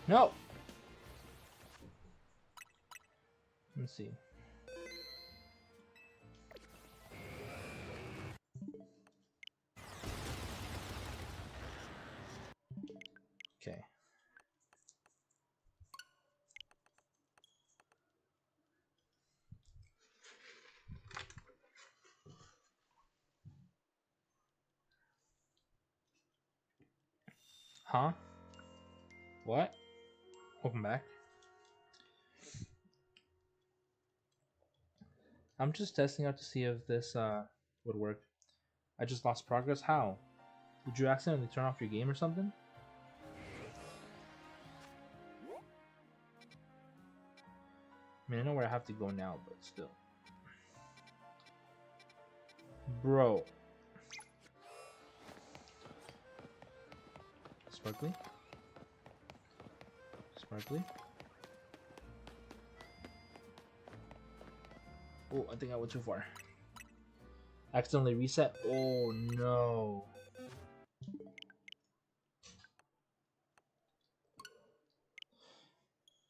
No! Let's see. Okay. Huh? What? Welcome back. I'm just testing out to see if this would work. I just lost progress. How? Did you accidentally turn off your game or something? I mean, I know where I have to go now, but still. Bro. Sparkly? Sparkly? Oh, I think I went too far. Accidentally reset? Oh no.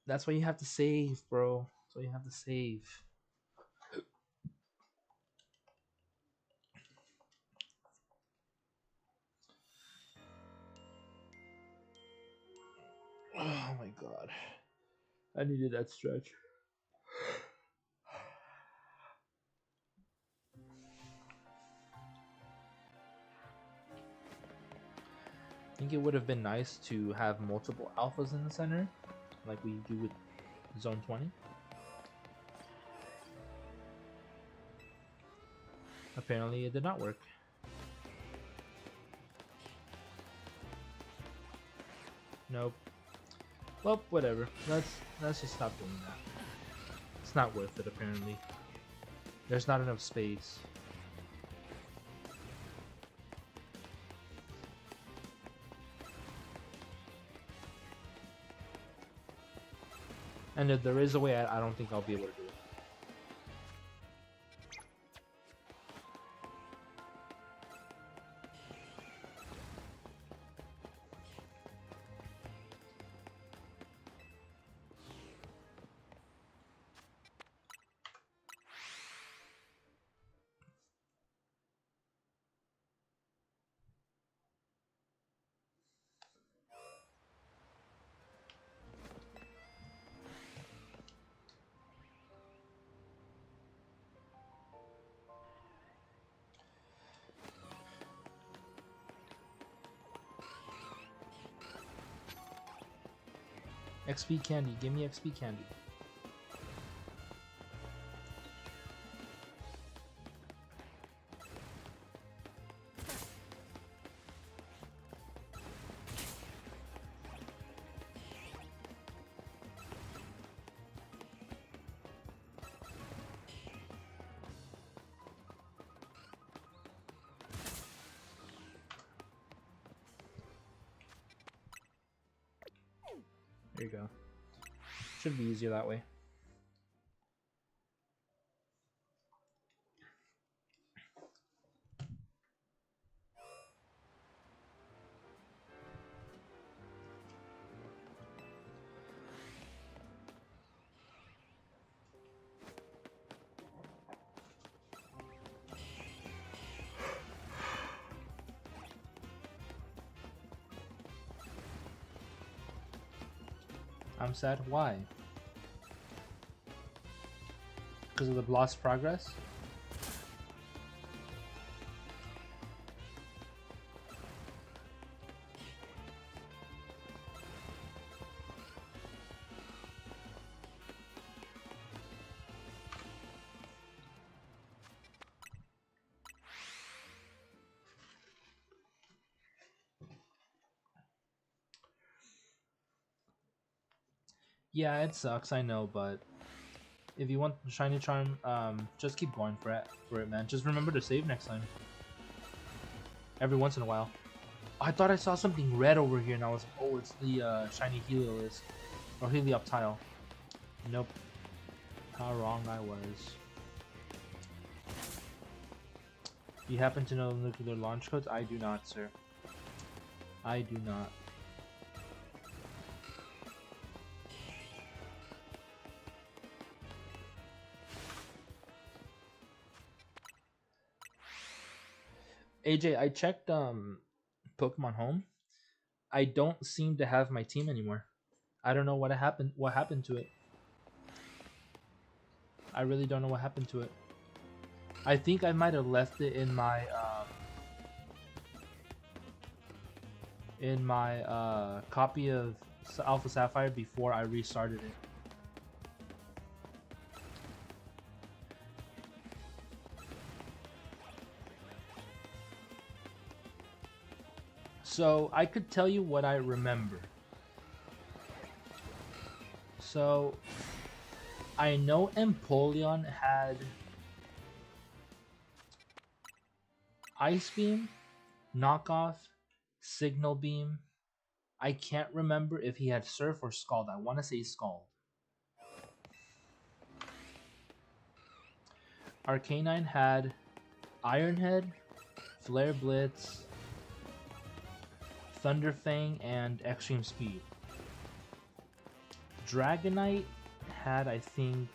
That's why you have to save, bro. That's why you have to save. Oh my god. I needed that stretch. I think it would have been nice to have multiple alphas in the center, like we do with Zone 20. Apparently it did not work. Nope. Well, whatever. Let's just stop doing that. It's not worth it, apparently. There's not enough space. And if there is a way, I don't think I'll be able to do it. XP candy, give me XP candy. There you go. Should be easier that way. I'm sad. Why? Because of the lost progress? Yeah, it sucks, I know, but if you want the shiny charm, just keep going for it, man. Just remember to save next time. Every once in a while. I thought I saw something red over here, and I was like, oh, it's the shiny Heliolisk or Helioptile. Nope. How wrong I was. You happen to know the nuclear launch codes? I do not, sir. I do not. AJ, I checked Pokemon Home. I don't seem to have my team anymore. I don't know what happened to it. I really don't know what happened to it. I think I might have left it in my in my copy of Alpha Sapphire before I restarted it. So I could tell you what I remember. So I know Empoleon had Ice Beam, Knockoff, Signal Beam. I can't remember if he had Surf or Scald. I want to say Scald. Arcanine had Iron Head, Flare Blitz, Thunder Fang, and Extreme Speed. Dragonite had, I think,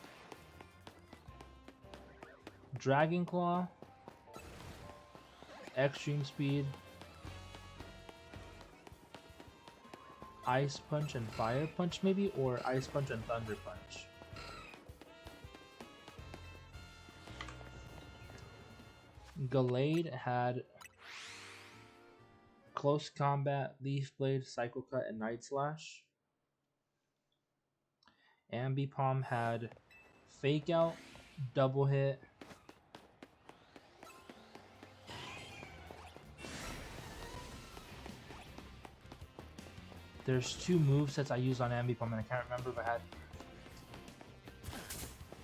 Dragon Claw, Extreme Speed, Ice Punch and Fire Punch maybe, or Ice Punch and Thunder Punch. Gallade had Close Combat, Leaf Blade, Cycle Cut, and Night Slash. Ambipom had Fake Out, Double Hit, there's two movesets I used on Ambipom and I can't remember if I had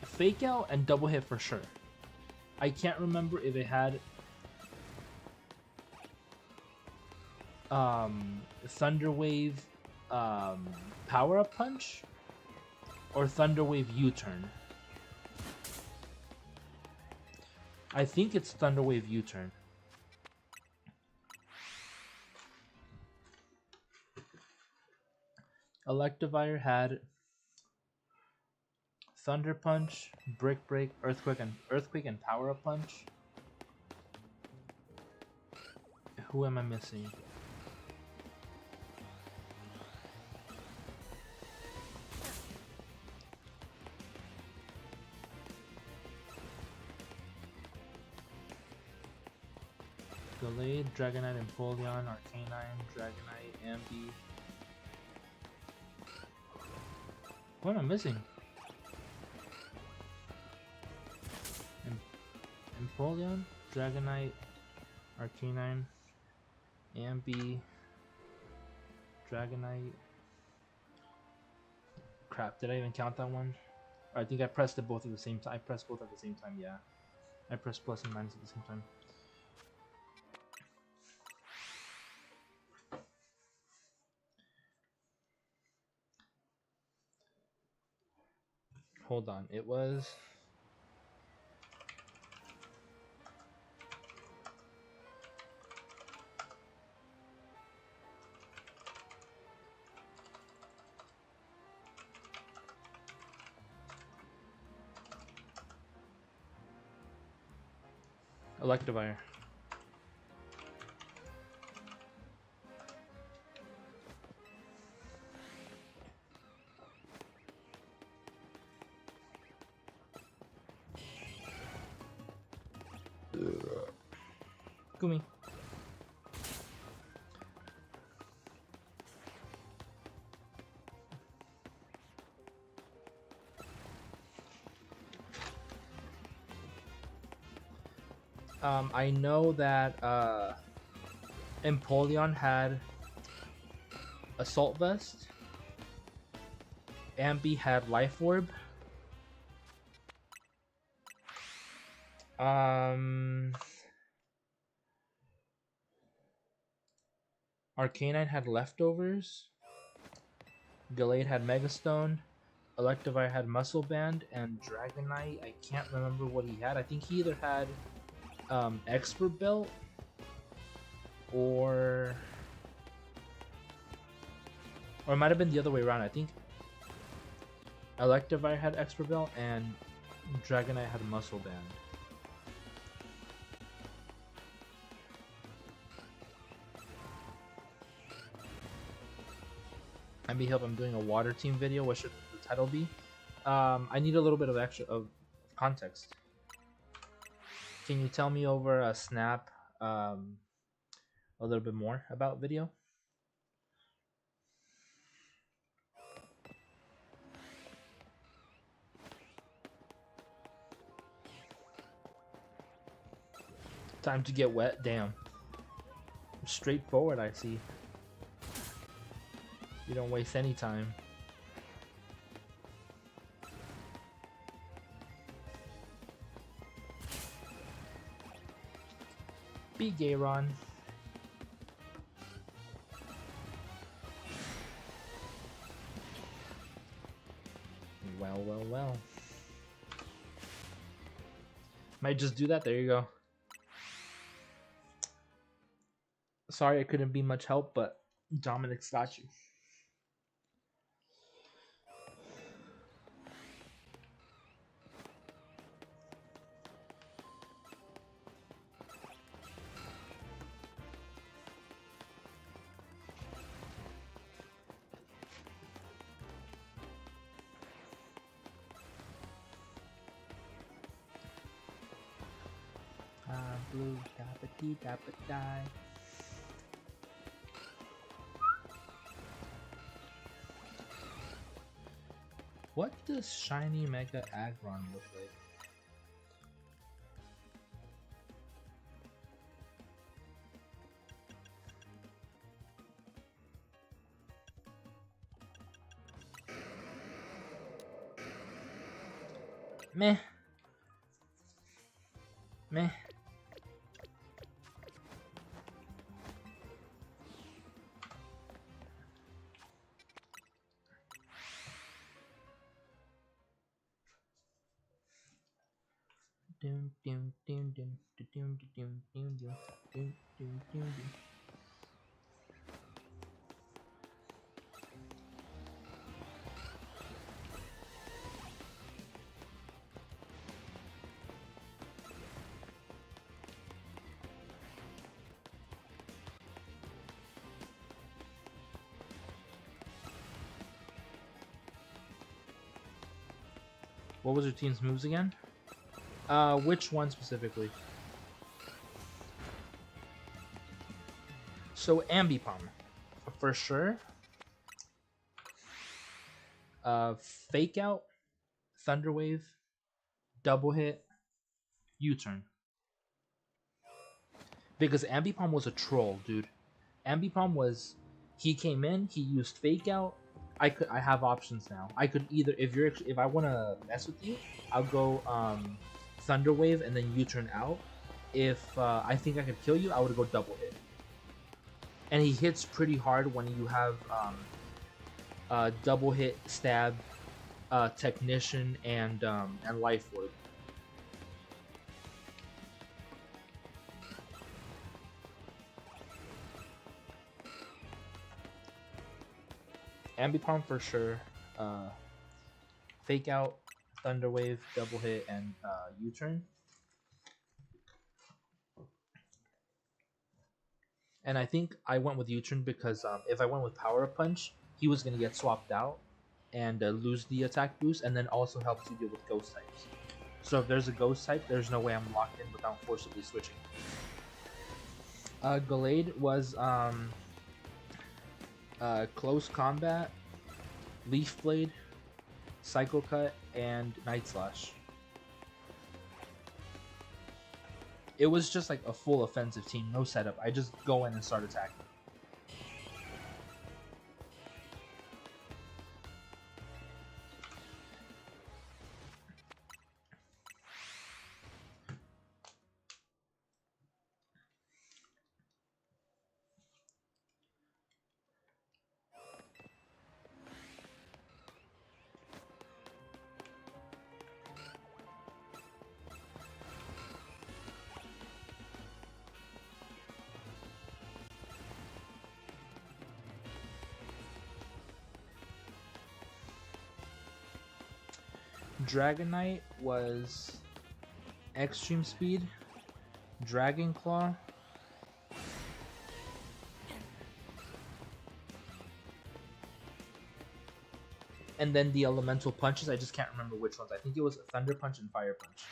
Fake Out and Double Hit for sure. I can't remember if it had Thunder Wave Power Up Punch or Thunder Wave U-Turn. I think it's Thunder Wave U-Turn. Electivire had Thunder Punch, Brick Break, Earthquake, and Power Up Punch. Who am I missing? Gallade, Dragonite, Empoleon, Arcanine, Dragonite, Ambi. What am I missing? Empoleon, Dragonite, Arcanine, Ambi, Dragonite. Crap, did I even count that one? I think I pressed it both at the same time. I pressed both at the same time, yeah. I pressed plus and minus at the same time. Hold on, it was... Electivire. Gumi. I know that Empoleon had Assault Vest. Ambi had Life Orb. Arcanine had Leftovers. Gallade had Megastone. Electivire had Muscle Band, and Dragonite, I can't remember what he had. I think he either had Expert Belt or it might have been the other way around. I think Electivire had Expert Belt and Dragonite had Muscle Band. I may hope I'm doing a water team video. What should the title be? I need a little bit of of context. Can you tell me over a snap a little bit more about video? Time to get wet. Damn. Straightforward, I see. You don't waste any time. Be gay, Ron. Well, well, well. Might just do that. There you go. Sorry I couldn't be much help, but Dominic's got you. Blue, dappa-dee, dappa-die. What does shiny Mega Aggron look like? Meh. Meh. What was your team's moves again? Which one specifically? So Ambipom, for sure. Fake Out, Thunder Wave, Double Hit, U-Turn. Because Ambipom was a troll, dude. Ambipom was, he came in, he used Fake Out. I have options now. I could either, if I want to mess with you, I'll go Thunder Wave and then U-Turn out. If I think I could kill you, I would go Double Hit. And he hits pretty hard when you have Double Hit, Stab, Technician, and Life Orb. Ambipom for sure. Fake Out, Thunder Wave, Double Hit, and U-Turn. And I think I went with U-Turn because if I went with Power Punch, he was going to get swapped out and lose the attack boost, and then also helps you deal with Ghost types. So if there's a Ghost type, there's no way I'm locked in without forcibly switching. Gallade was Close Combat, Leaf Blade, Psycho Cut, and Night Slash. It was just like a full offensive team, no setup. I just go in and start attacking. Dragonite was Extreme Speed, Dragon Claw, and then the elemental punches. I just can't remember which ones. I think it was Thunder Punch and Fire Punch.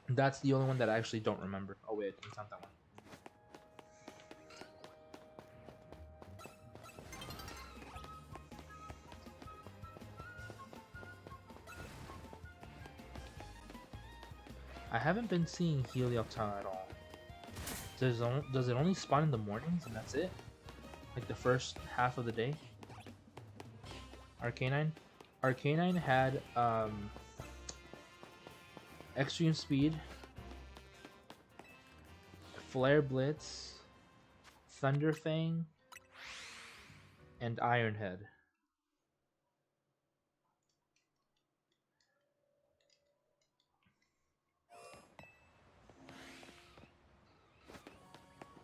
That's the only one that I actually don't remember. Oh wait, it's not that one. I haven't been seeing Helioptile at all. Does it only spawn in the mornings and that's it? Like the first half of the day? Arcanine? Arcanine had Extreme Speed, Flare Blitz, Thunder Fang, and Iron Head.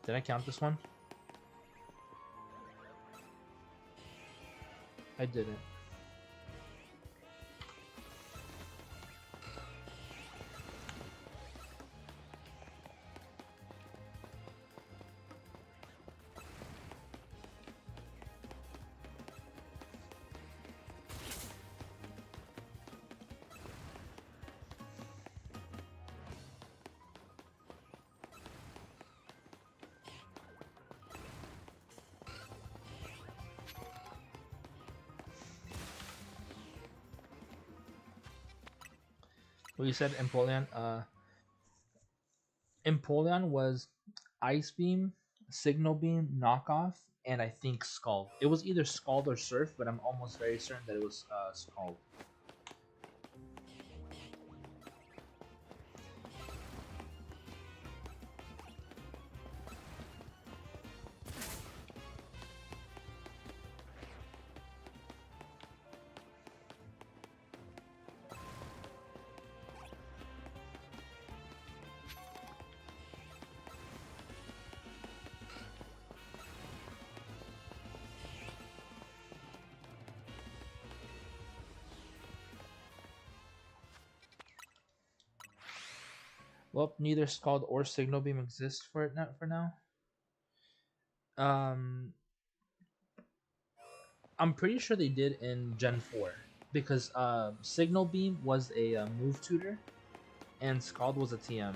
Did I count this one? I didn't. Well, you said Empoleon. Empoleon was Ice Beam, Signal Beam, Knockoff, and I think Scald. It was either Scald or Surf, but I'm almost very certain that it was Scald. Well, neither Scald or Signal Beam exists for it for now. I'm pretty sure they did in Gen 4 because Signal Beam was a move tutor and Scald was a TM.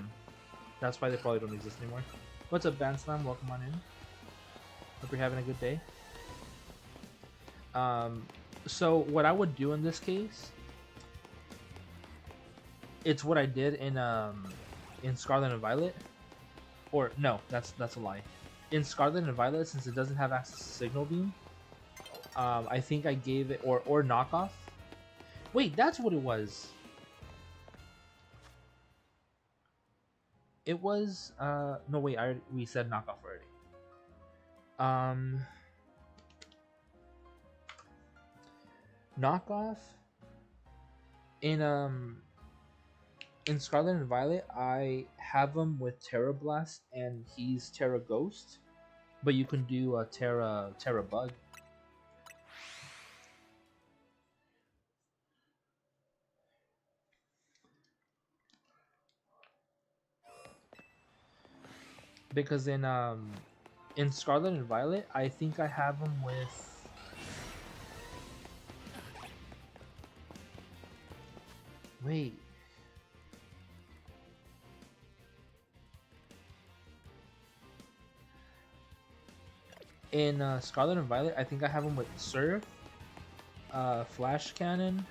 That's why they probably don't exist anymore. What's up, Banslam? Welcome on in. Hope you're having a good day. So what I would do in this case, it's what I did in Scarlet and Violet. Or no, that's a lie. In Scarlet and Violet, since it doesn't have access to Signal Beam, I think I gave it or Knockoff. Wait, that's what it was. It was no wait, we said Knockoff already. Knockoff in Scarlet and Violet, I have him with Terra Blast and he's Terra Ghost, but you can do a Terra Bug. Because in Scarlet and Violet, I think I have him with. Wait. In Scarlet and Violet, I think I have him with Surf, Flash Cannon,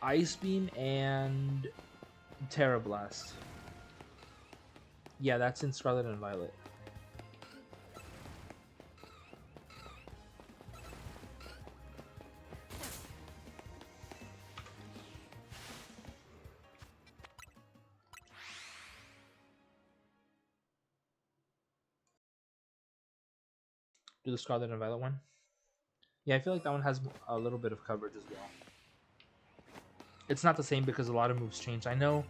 Ice Beam, and Terra Blast. Yeah, that's in Scarlet and Violet. Do the Scarlet and Violet one. Yeah, I feel like that one has a little bit of coverage as well. It's not the same because a lot of moves changed. I know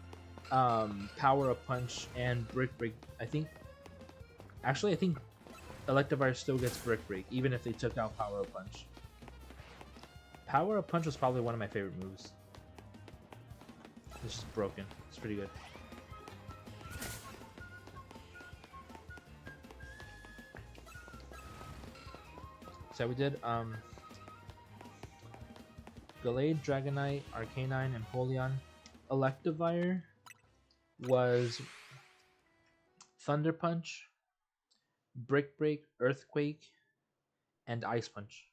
Power Up Punch and Brick Break. I think Electivire still gets Brick Break even if they took out Power Up Punch. Power Up Punch was probably one of my favorite moves. It's just broken. It's pretty good. So we did Gallade, Dragonite, Arcanine, and Empoleon. Electivire was Thunder Punch, Brick Break, Earthquake, and Ice Punch.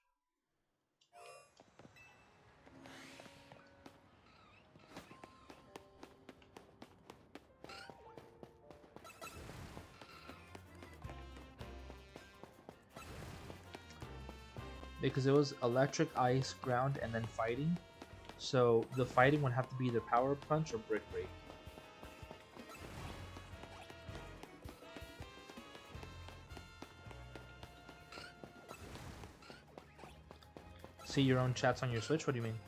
because it was electric, ice, ground, and then fighting. So the fighting would have to be either power punch or brick break. See your own chats on your Switch? What do you mean?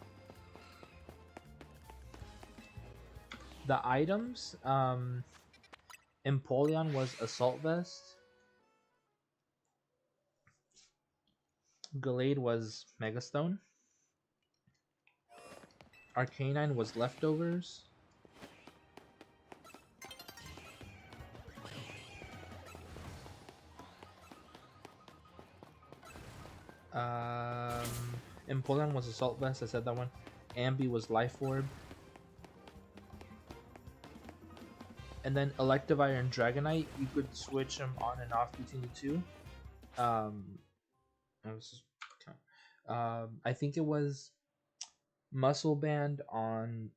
The items, Empoleon was Assault Vest. Gallade was Megastone. Arcanine was Leftovers. Empoleon was Assault Vest, I said that one. Ambi was Life Orb. And then Electivire and Dragonite, you could switch them on and off between the two. I think it was Muscle Band on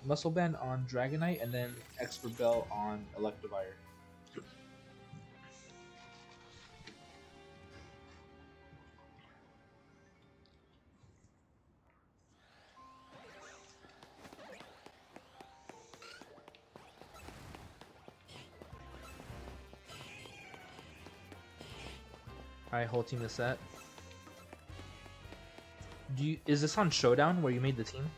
Muscle Band on Dragonite, and then Extra Bell on Electivire. Alright, whole team is set. Is this on Showdown where you made the team?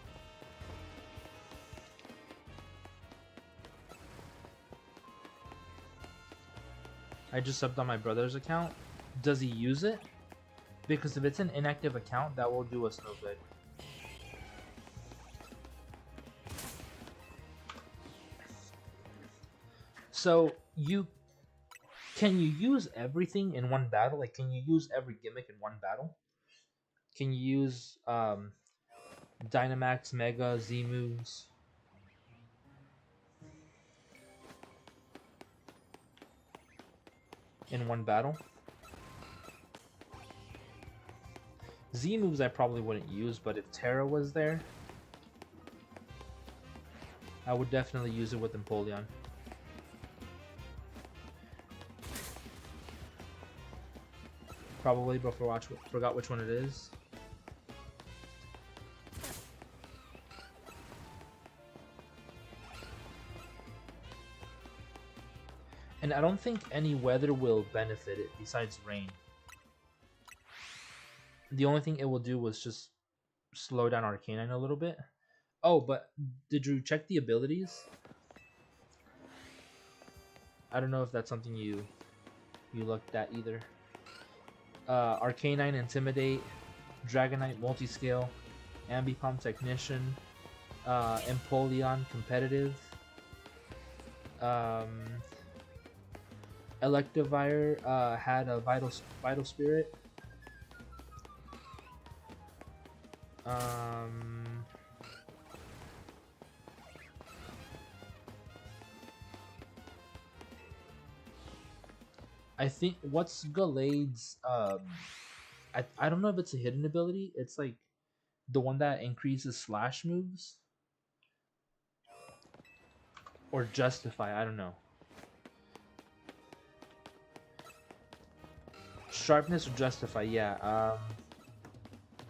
I just subbed on my brother's account. Does he use it? Because if it's an inactive account, that will do us no good. So can you use everything in one battle? Like, can you use every gimmick in one battle? Can you use Dynamax, Mega, Z moves? In one battle? Z moves I probably wouldn't use, but if Terra was there, I would definitely use it with Empoleon. Probably, but forgot which one it is. And I don't think any weather will benefit it besides rain. The only thing it will do was just slow down Arcanine a little bit. Oh, but did you check the abilities? I don't know if that's something you looked at either. Arcanine, Intimidate, Dragonite, Multiscale, Ambipom, Technician, Empoleon, Competitive, Electivire had a Vital Spirit. I think what's Gallade's I don't know if it's a hidden ability. It's like the one that increases slash moves or Justify, I don't know. Sharpness or Justify, yeah.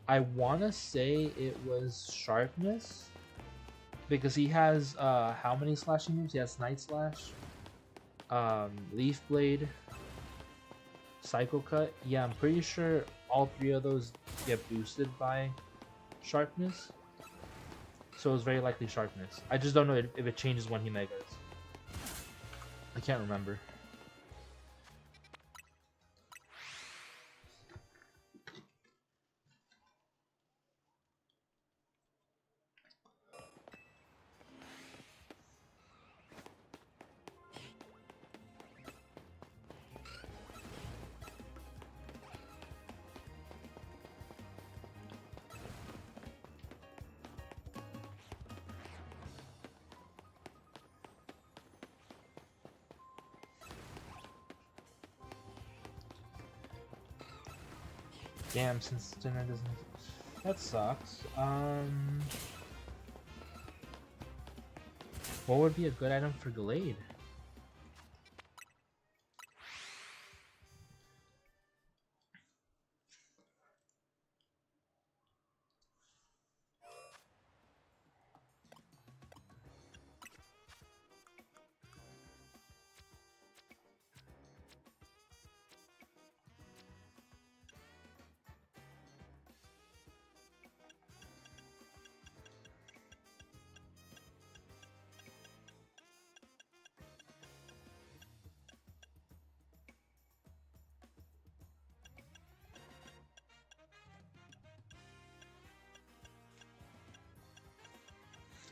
I wanna say it was Sharpness because he has how many slashing moves? He has Night Slash, Leaf Blade, Psycho Cut. Yeah, I'm pretty sure all three of those get boosted by Sharpness. So it's very likely Sharpness. I just don't know if it changes when he Megas. I can't remember. Damn, since dinner doesn't... That sucks. What would be a good item for Gallade?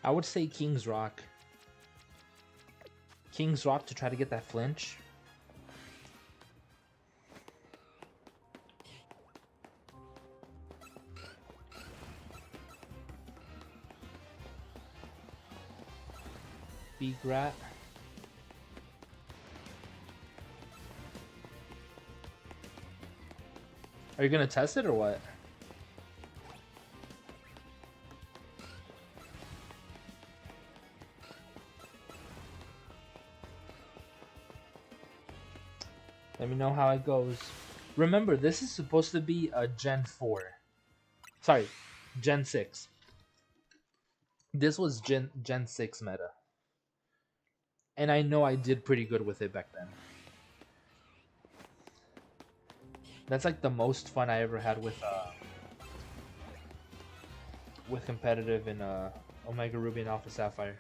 I would say King's Rock. King's Rock to try to get that flinch. Big Rat. Are you gonna test it or what? Let me know how it goes. Remember, this is supposed to be a Gen 4. Sorry, Gen 6. This was Gen 6 meta. And I know I did pretty good with it back then. That's like the most fun I ever had with competitive in Omega Ruby and Alpha Sapphire.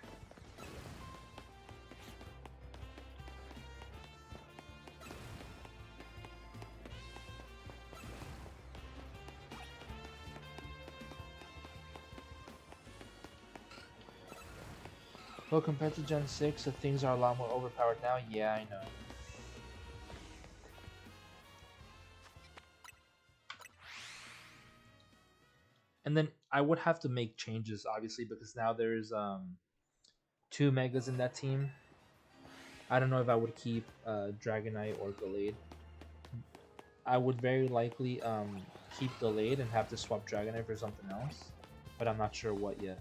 Well, compared to Gen 6, the things are a lot more overpowered now. Yeah, I know. And then I would have to make changes, obviously, because now there's 2 Megas in that team. I don't know if I would keep Dragonite or Gallade. I would very likely keep Gallade and have to swap Dragonite for something else. But I'm not sure what yet.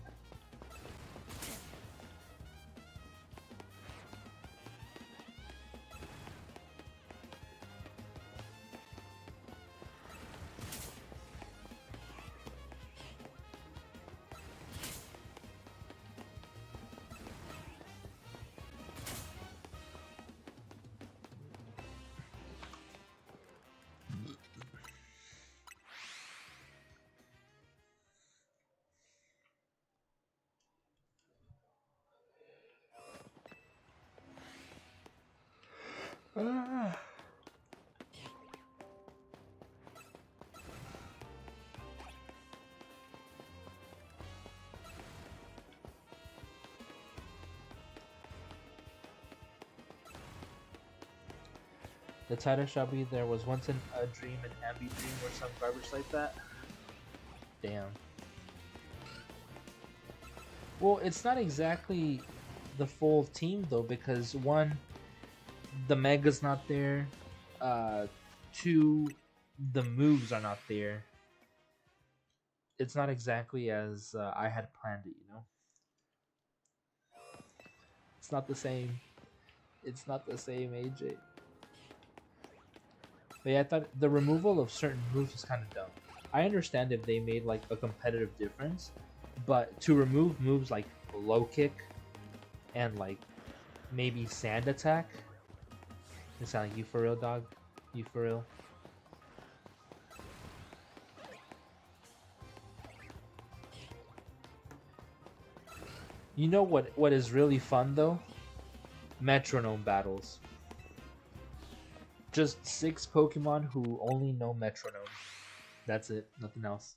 The title shall be There Was Once a Dream, an Ambi Dream, or some garbage like that. Damn. Well, it's not exactly the full team though, because 1, the Mega's not there. 2, the moves are not there. It's not exactly as I had planned it, you know? It's not the same. It's not the same, AJ. But yeah, I thought the removal of certain moves was kind of dumb. I understand if they made like a competitive difference, but to remove moves like low kick and like maybe sand attack, it sound like you for real, dog? You for real? You know what is really fun though? Metronome battles. Just 6 Pokemon who only know Metronome. That's it, nothing else.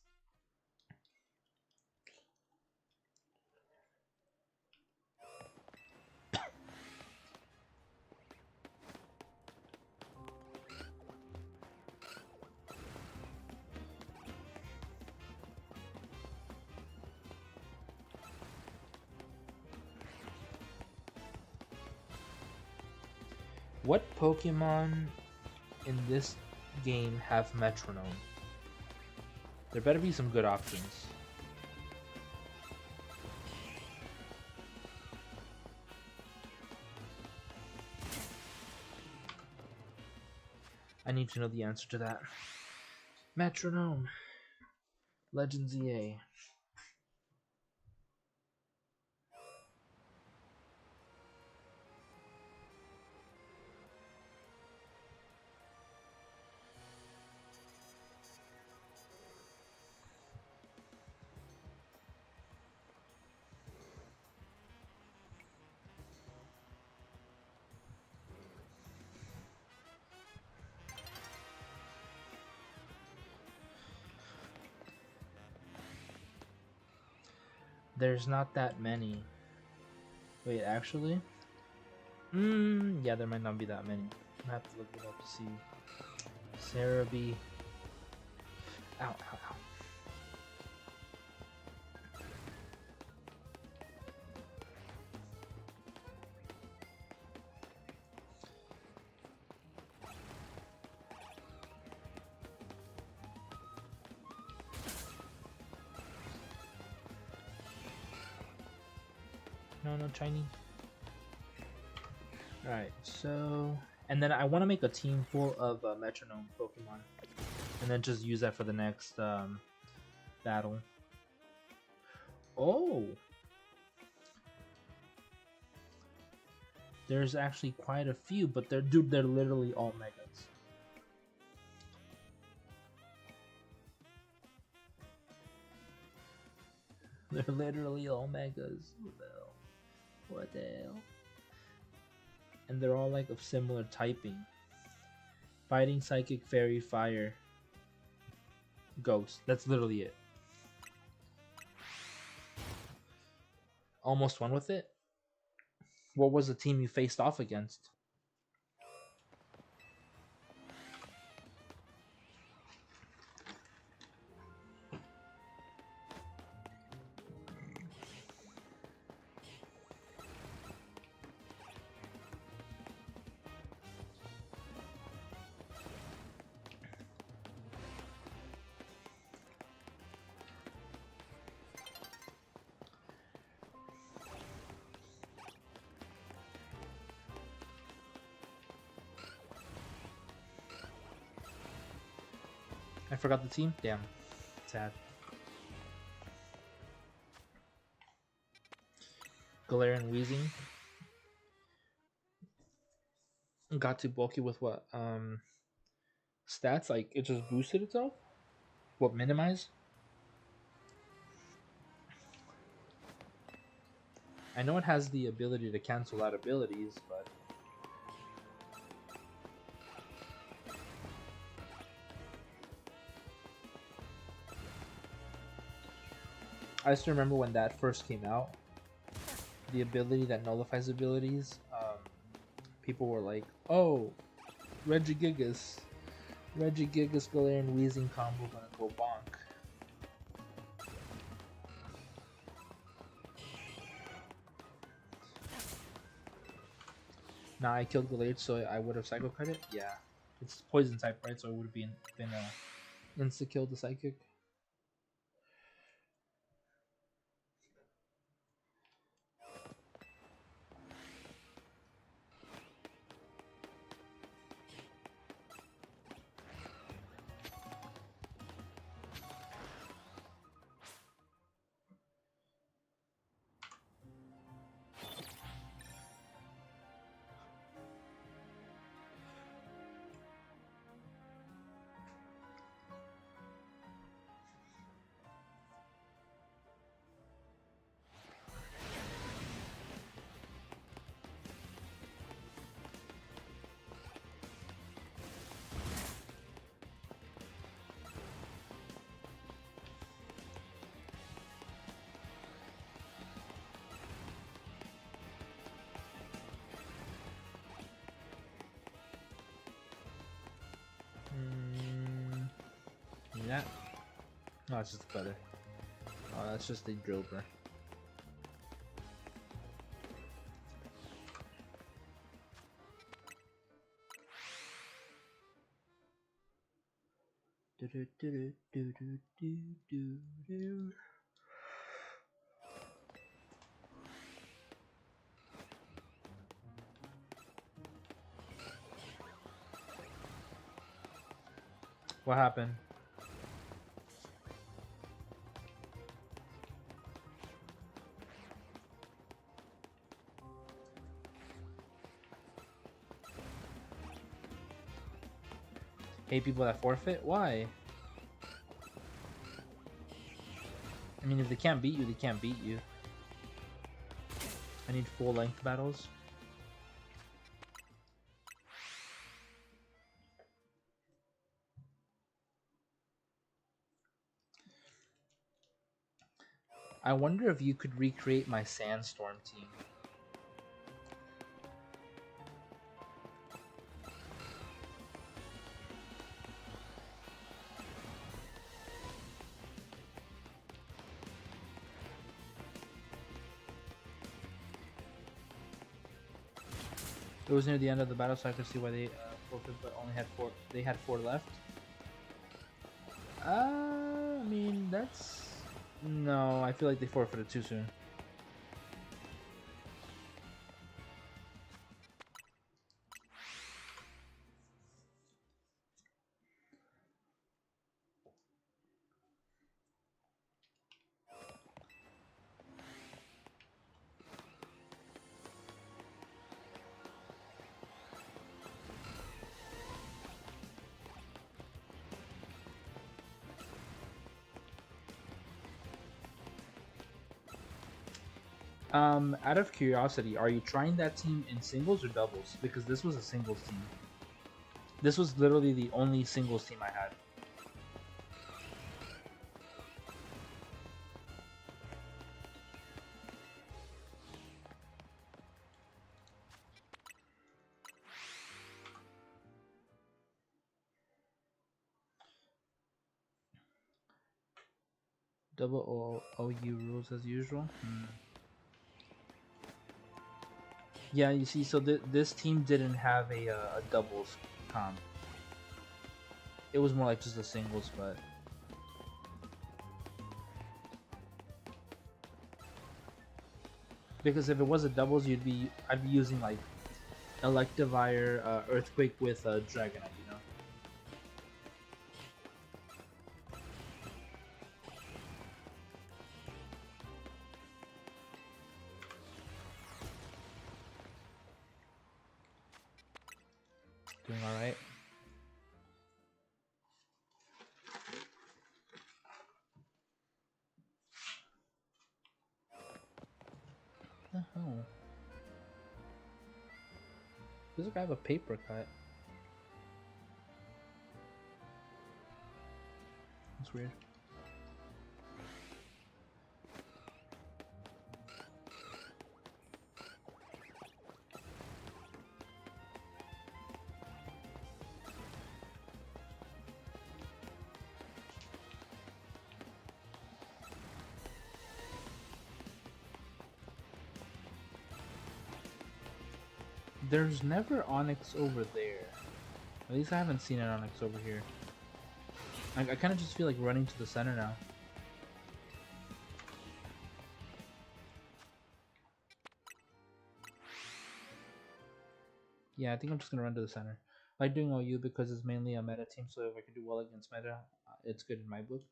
What Pokemon in this game have Metronome? There better be some good options. I need to know the answer to that. Metronome. Legends EA. There's not that many. Wait, actually? Yeah, there might not be that many. I have to look it up to see. Sarah B. Ow, ow, ow. No, Chinese. Alright, so... And then I want to make a team full of metronome Pokemon. And then just use that for the next battle. Oh! There's actually quite a few, but they're literally all megas. They're literally all megas. What the hell? What the hell? And they're all like of similar typing. Fighting, Psychic, Fairy, Fire, Ghost. That's literally it. Almost won with it? What was the team you faced off against? I forgot the team? Damn. Sad. Galarian Wheezing. Got too bulky with what? Stats? Like, it just boosted itself? What, minimize? I know it has the ability to cancel out abilities, but... I just remember when that first came out, the ability that nullifies abilities, people were like, oh, Regigigas Galarian Wheezing combo gonna go bonk. Nah, I killed Galarian, so I would have Psycho Cut it? Yeah. It's poison type, right? So it would have been insta-kill the Psychic. Yeah. Oh, it's just better. Oh, that's just a Drover. What happened? Hate people that forfeit? Why? I mean, if they can't beat you, they can't beat you. I need full length battles. I wonder if you could recreate my Sandstorm team. It was near the end of the battle, so I could see why they forfeited, but only had 4. They had 4 left. I mean, that's... No, I feel like they forfeited too soon. Out of curiosity, are you trying that team in singles or doubles? Because this was a singles team. This was literally the only singles team I had. Double OU rules as usual. Yeah, you see, so this team didn't have a doubles comp. It was more like just a singles, but because if it was a doubles, I'd be using like Electivire, Earthquake with Dragonite, you know. Doing all right. What the hell? Does this guy have a paper cut? That's weird. There's never Onyx over there. At least I haven't seen an Onyx over here. I kind of just feel like running to the center now. Yeah, I think I'm just gonna run to the center. I like doing OU because it's mainly a meta team, so if I can do well against meta, it's good in my book.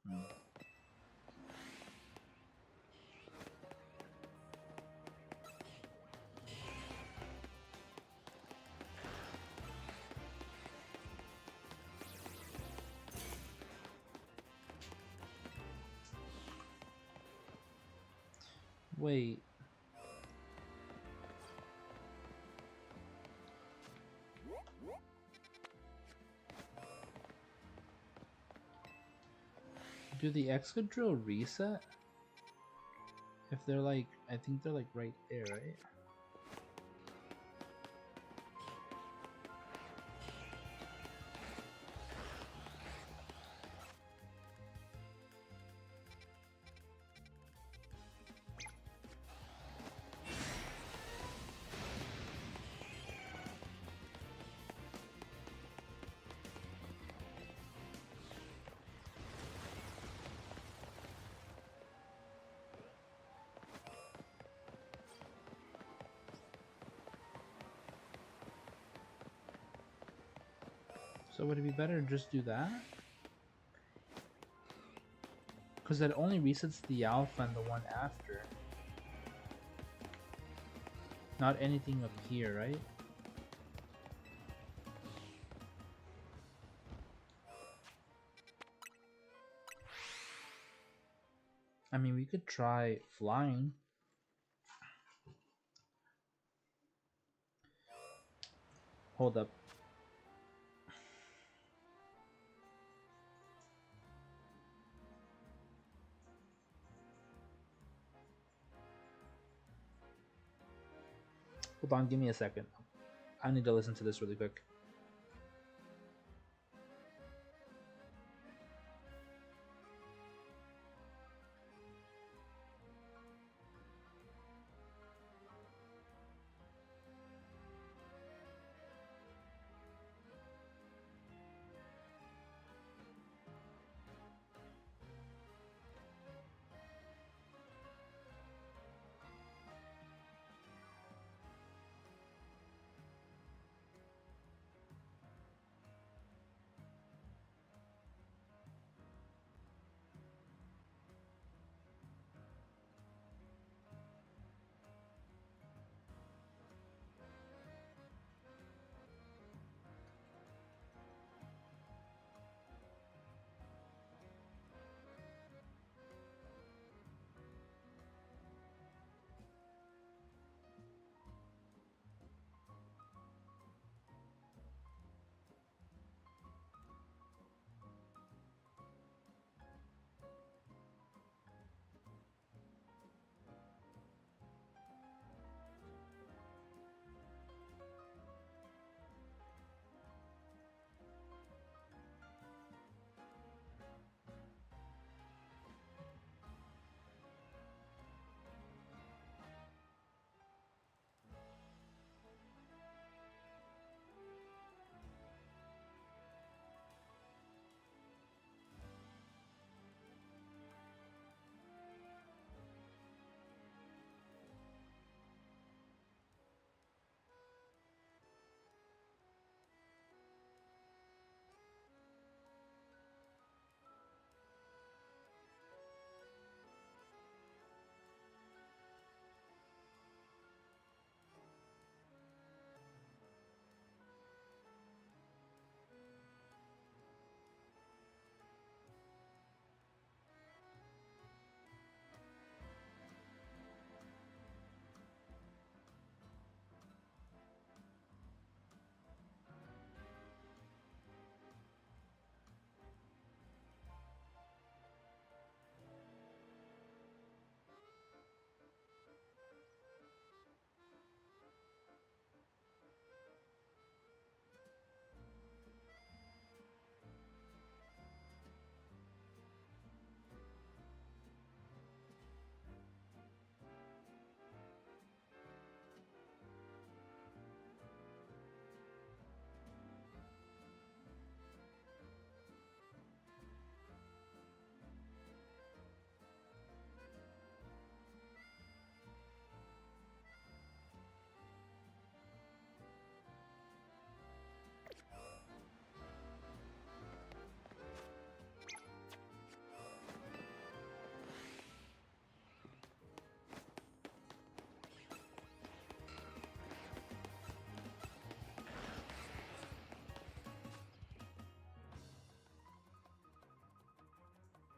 Wait. Do the Excadrill reset? If they're like, I think they're like right there, right? So would it be better to just do that? Because that only resets the alpha and the one after. Not anything up here, right? I mean, we could try flying. Hold up. Hold on, give me a second. I need to listen to this really quick.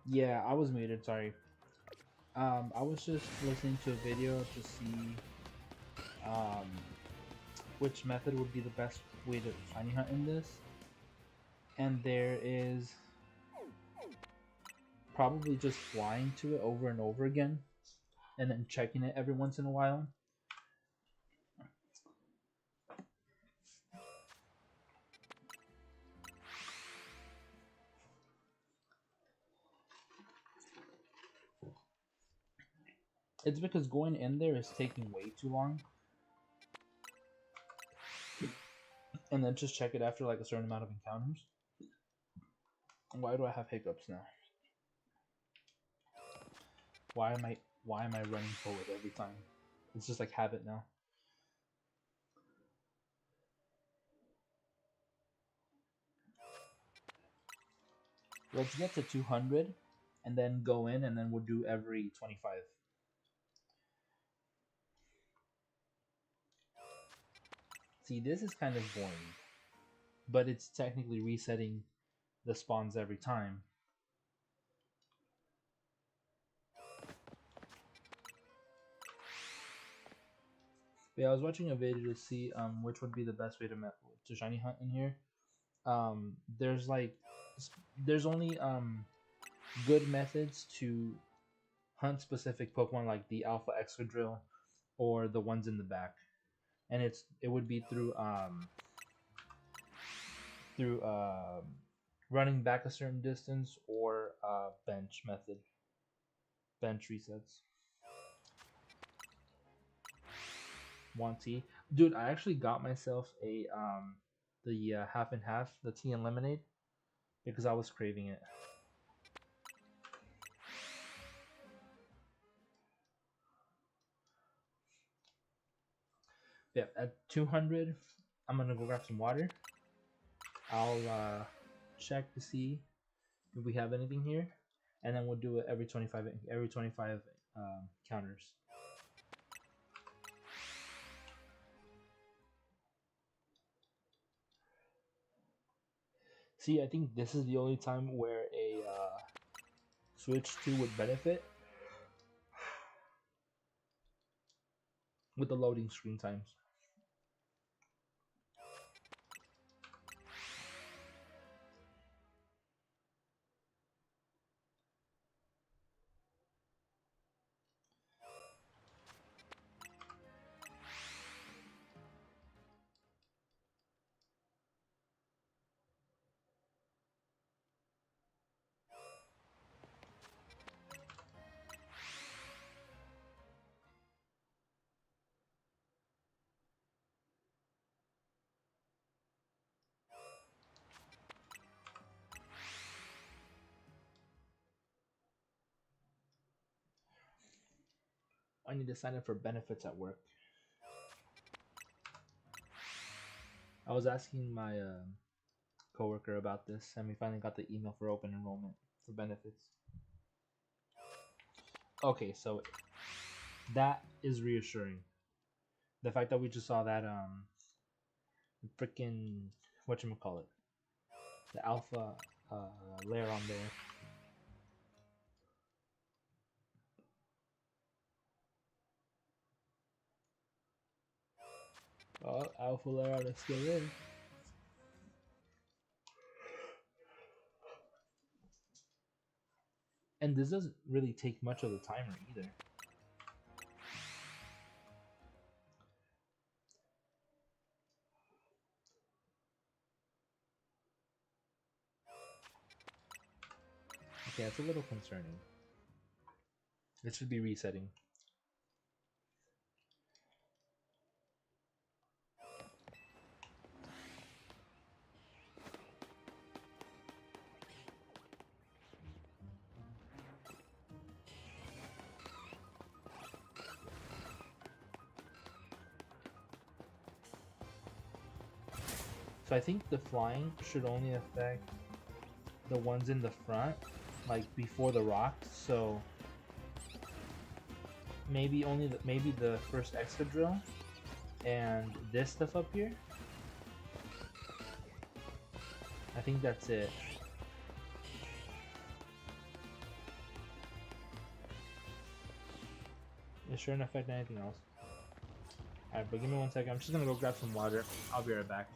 Yeah, I was muted. Sorry. I was just listening to a video to see um which method would be the best way to shiny hunt in this, and there is probably just flying to it over and over again, and then checking it every once in a while. It's because going in there is taking way too long, and then just check it after like a certain amount of encounters. Why do I have hiccups now? Why am I running forward every time? It's just like habit now. Let's get to 200 and then go in, and then we'll do every 25. See, this is kind of boring, but it's technically resetting the spawns every time. Yeah, I was watching a video to see which would be the best way to shiny hunt in here. There's like there's only good methods to hunt specific Pokemon like the Alpha Excadrill or the ones in the back. and it would be through running back a certain distance or bench method, bench resets. 1T, dude. I actually got myself a the half and half, the tea and lemonade, because I was craving it. Yeah, at 200, I'm gonna go grab some water. I'll check to see if we have anything here, and then we'll do it every 25 counters. See, I think this is the only time where a Switch 2 would benefit with the loading screen times. I need to sign up for benefits at work. I was asking my coworker about this, and we finally got the email for open enrollment for benefits. Okay, so that is reassuring. The fact that we just saw that freaking whatchamacallit, the alpha layer on there. Oh, alpha layer is still there. And this doesn't really take much of the timer either. Okay, that's a little concerning. It should be resetting. So I think the flying should only affect the ones in the front, like before the rocks. So maybe maybe the first Excadrill and this stuff up here. I think that's it. It shouldn't affect anything else. Alright, but give me 1 second. I'm just gonna go grab some water. I'll be right back.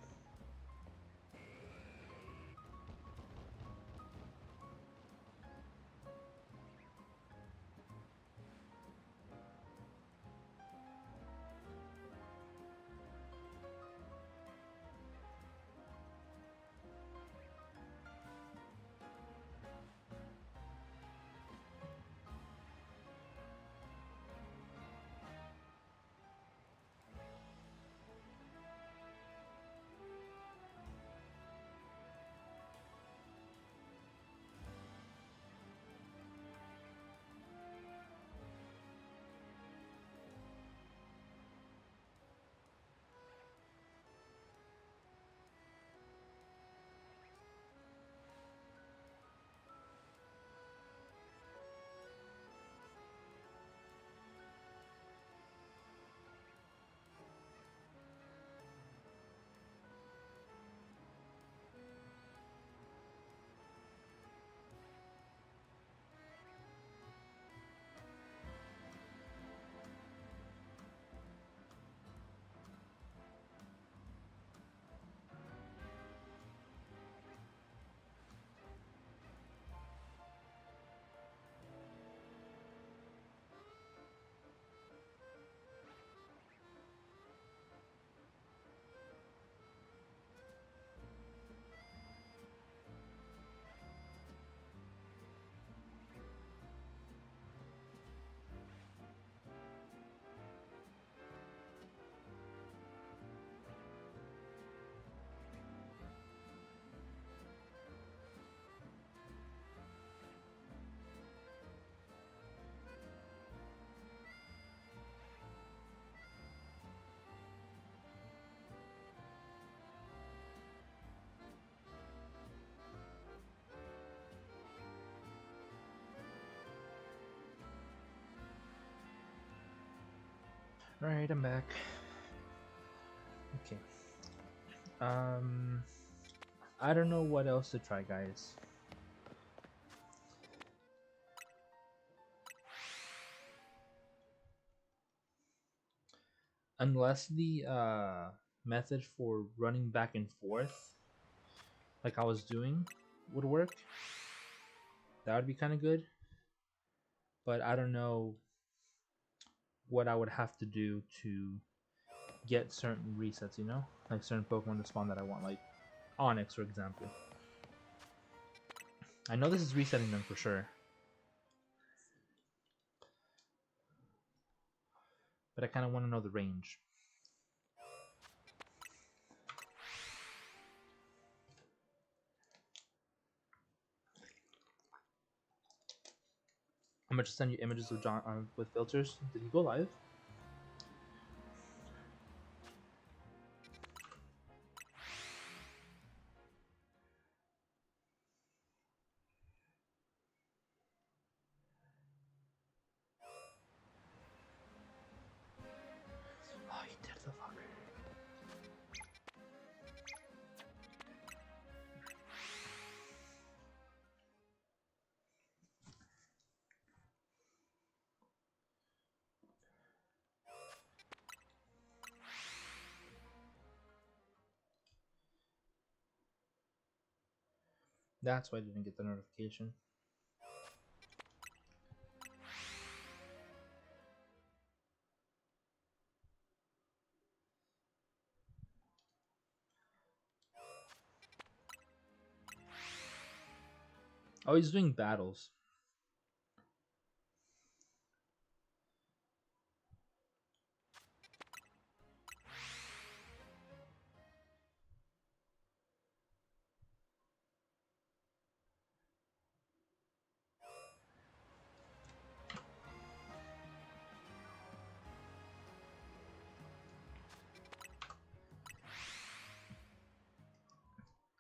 Alright, I'm back. Okay. I don't know what else to try, guys. Unless the method for running back and forth, like I was doing, would work. That would be kind of good. But I don't know what I would have to do to get certain resets, you know? Like certain Pokemon to spawn that I want, like Onyx, for example. I know this is resetting them for sure. But I kind of want to know the range. I'm gonna just send you images of John with filters. Did he go live? Oh, he did, the fucker. That's why I didn't get the notification. Oh, he's doing battles.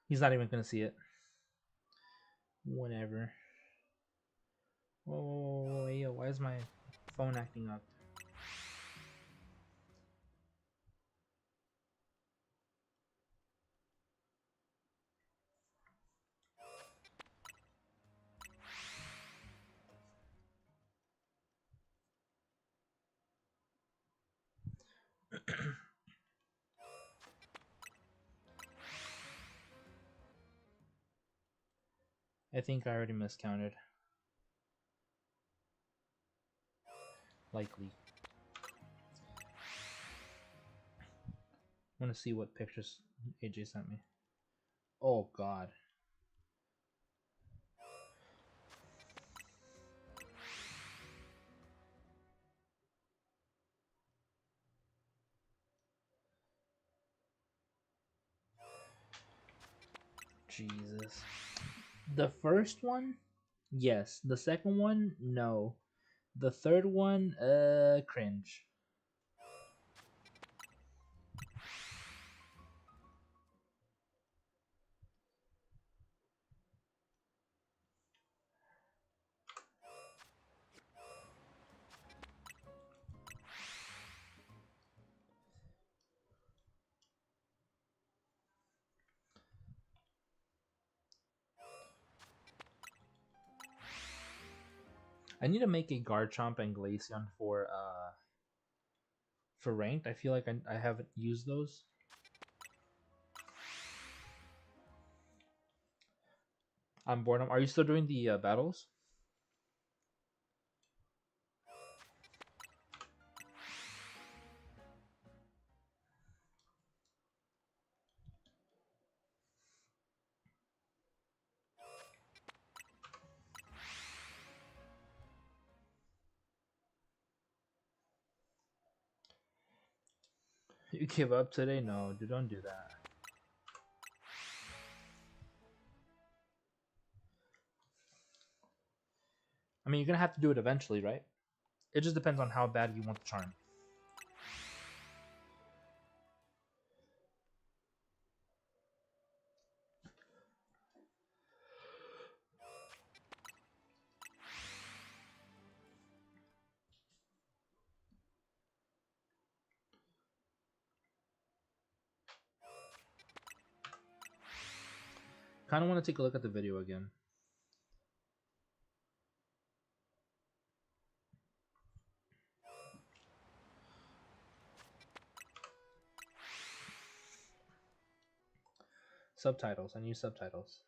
He's not even gonna see it. Whatever. Oh, yo, why is my phone acting up? I think I already miscounted. Likely. I want to see what pictures AJ sent me. Oh god. Jesus. The first one? Yes. The second one? No. The third one? Cringe. I need to make a Garchomp and Glaceon for ranked. I feel like I haven't used those. I'm bored. Are you still doing the battles? You give up today? No, dude, don't do that. I mean, you're gonna have to do it eventually, right? It just depends on how bad you want the charm. Kind of want to take a look at the video again. Subtitles. I need subtitles.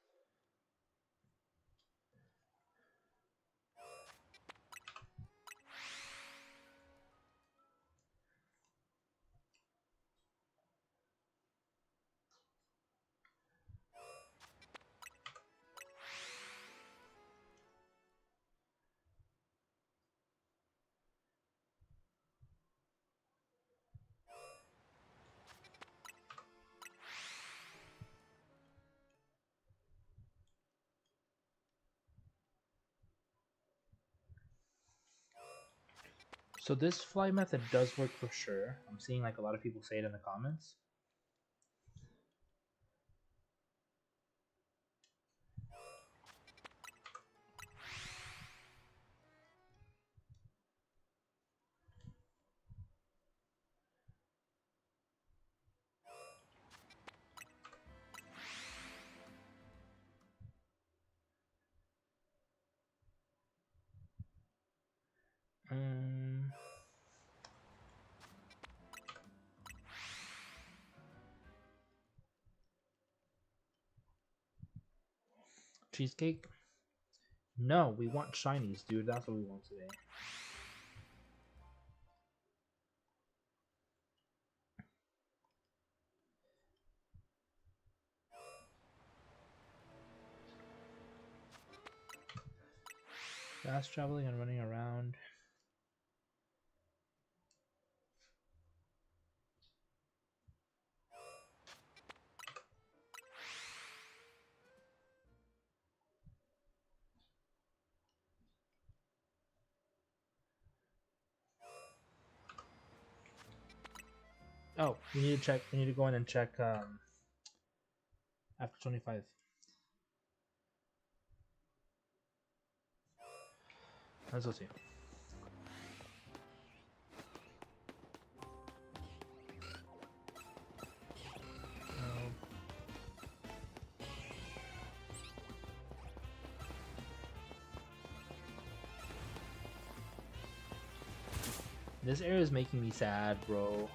So this fly method does work for sure. I'm seeing like a lot of people say it in the comments. Cheesecake? No, we want shinies, dude. That's what we want today. Fast traveling and running around. Oh, we need to check. We need to go in and check after 25. Let's go see. This area is making me sad, bro.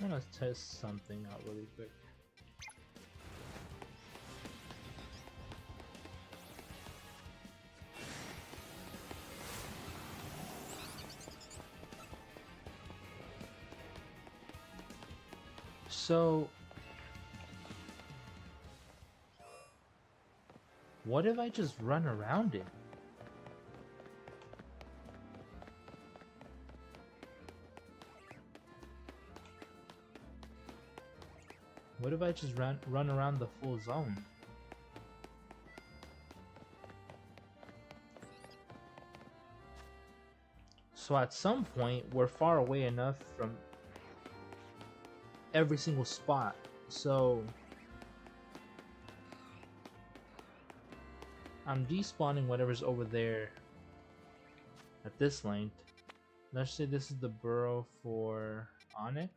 I want to test something out really quick. So, what if I just run around it? What if I just run around the full zone? So at some point, we're far away enough from every single spot. So I'm despawning whatever's over there at this length. Let's say this is the burrow for Onyx.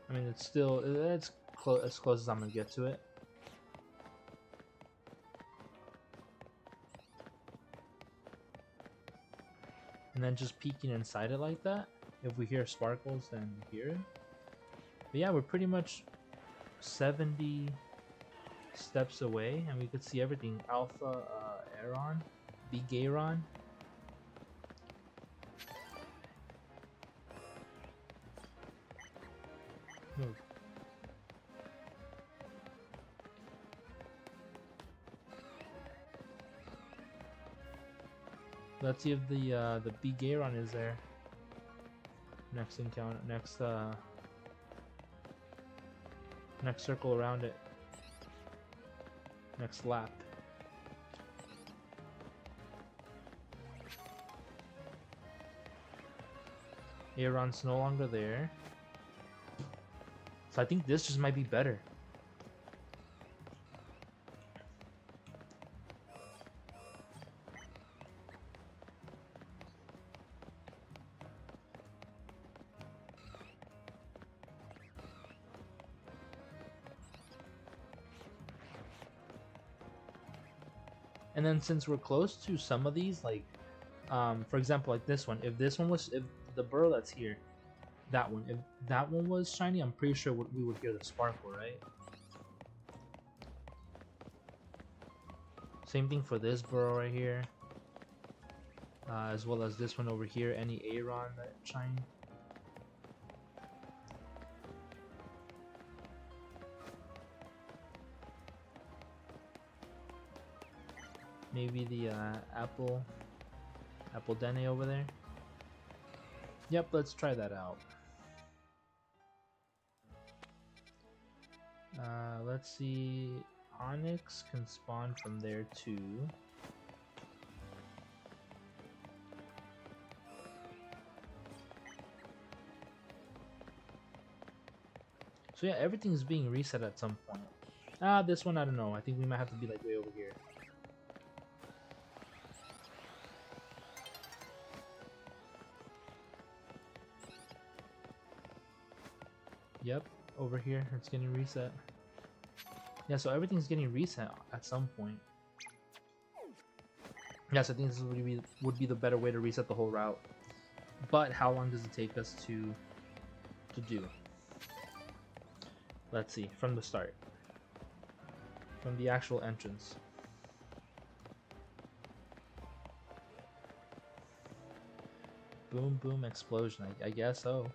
I mean, it's still, it's as close as I'm gonna get to it. And then just peeking inside it like that. If we hear sparkles, then we hear it. But yeah, we're pretty much 70 steps away, and we could see everything. Alpha Aeron, Bigaron. Move. Let's see if the Bigaron is there. Next encounter, next circle around it. Next lap. Aeron's no longer there. So I think this just might be better. And then since we're close to some of these, like for example, like this one, if the burrow that's here, that one, if that one was shiny, I'm pretty sure we would hear the sparkle, right? Same thing for this burrow right here, as well as this one over here, any Aeron that shine. Maybe the apple dene over there. Yep, let's try that out. Let's see. Onyx can spawn from there too. So yeah, everything's being reset at some point. This one I don't know. I think we might have to be like way over here. Yep, over here it's getting reset. Yeah, so everything's getting reset at some point. Yes, I think this would be the better way to reset the whole route. But how long does it take us to do? Let's see, from the start. From the actual entrance. Boom, boom, explosion. I guess so.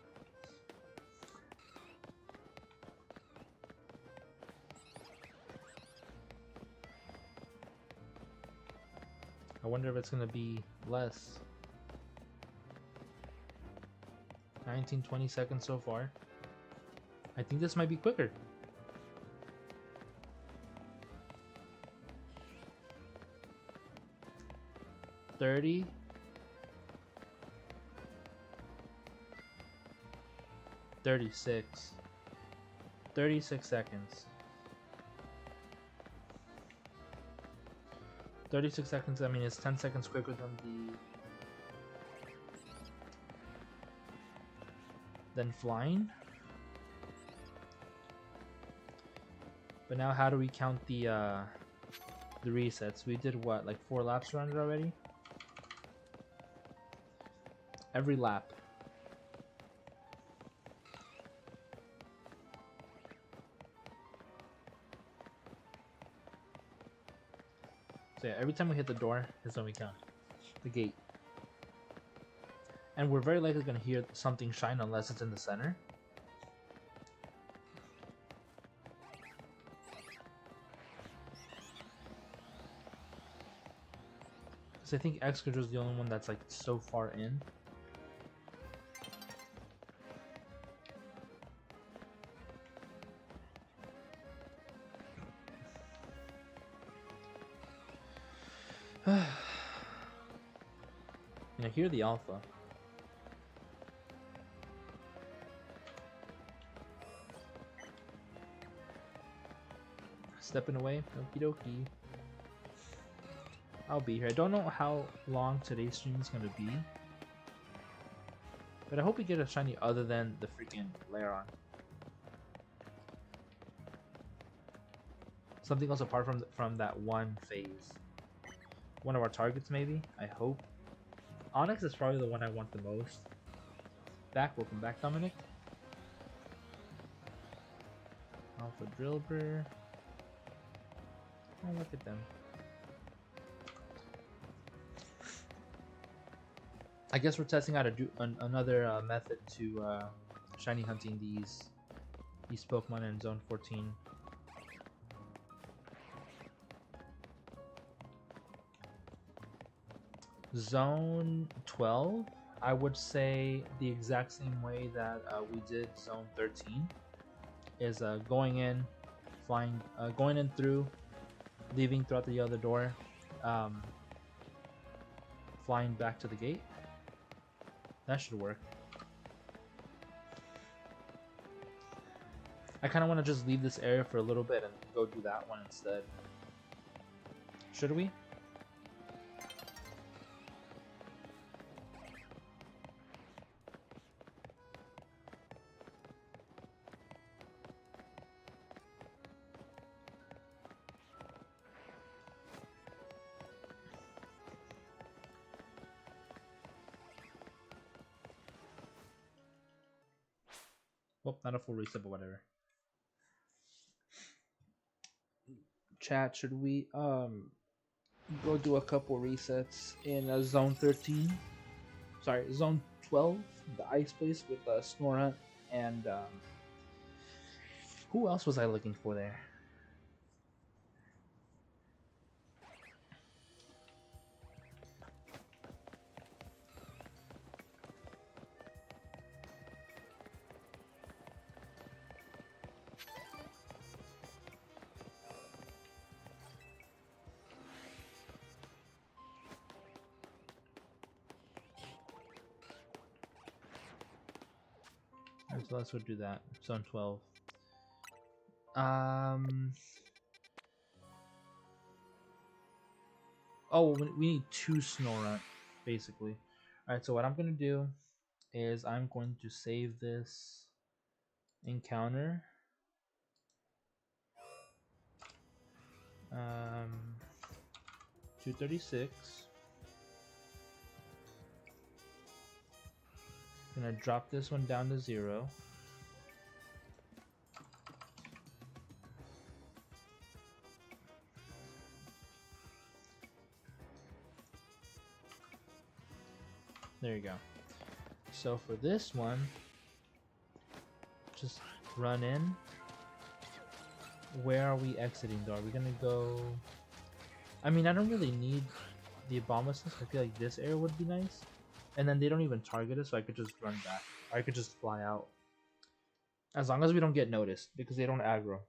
I wonder if it's gonna be less. 19-20 seconds so far. I think this might be quicker. $30. 36. 36 seconds. 36 seconds, I mean, it's 10 seconds quicker than flying. But now how do we count the resets? We did what, like 4 laps around it already? Every lap. So yeah, every time we hit the door is when we count. The gate. And we're very likely going to hear something shine unless it's in the center. Because I think Excadrill is the only one that's like so far in. And I hear the alpha. Stepping away, okie dokie. I'll be here. I don't know how long today's stream is gonna be, but I hope we get a shiny other than the freaking Lairon. Something else apart from that one phase. One of our targets, maybe. I hope. Onyx is probably the one I want the most. Welcome back, Dominic. Alpha Drillbur. Oh, look at them. I guess we're testing out another method to shiny hunting these Pokemon in Zone 14. Zone 12, I would say the exact same way that we did Zone 13, is going in, flying, going in through, leaving throughout the other door, flying back to the gate. That should work. I kind of want to just leave this area for a little bit and go do that one instead. Should we? Well, not a full reset, but whatever. Chat, should we go do a couple resets in zone 13? Sorry, zone 12, the ice place with Snorunt and who else was I looking for there? Alright, so let's go do that. Zone 12. Oh, we need 2 Snorunt, basically. Alright, so what I'm gonna do is I'm going to save this encounter. 236. Gonna drop this one down to 0. There you go. So for this one, just run in. Where are we exiting though? Are we gonna go... I mean, I don't really need the Abomasons. I feel like this area would be nice. And then they don't even target us, so I could just run back. Or I could just fly out. As long as we don't get noticed, because they don't aggro.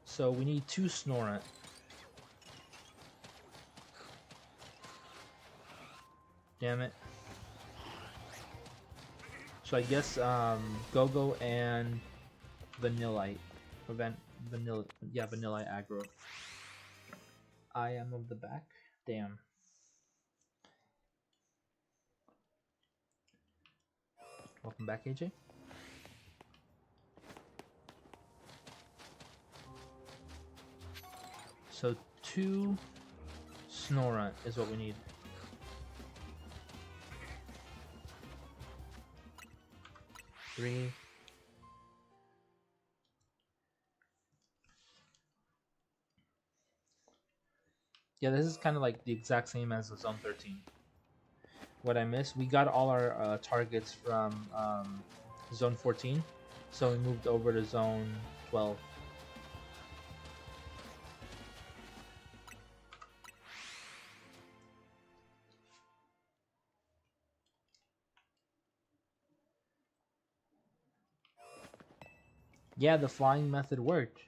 So we need 2 Snorunt. Damn it. So I guess Go-Go and Vanillite. Prevent Vanilla, yeah, Vanillite aggro. I am of the back. Damn. Welcome back, AJ. So 2 Snorunt is what we need. Three. Yeah, this is kind of like the exact same as the Zone 13. What I missed, we got all our targets from Zone 14, so we moved over to Zone 12. Yeah, the flying method worked.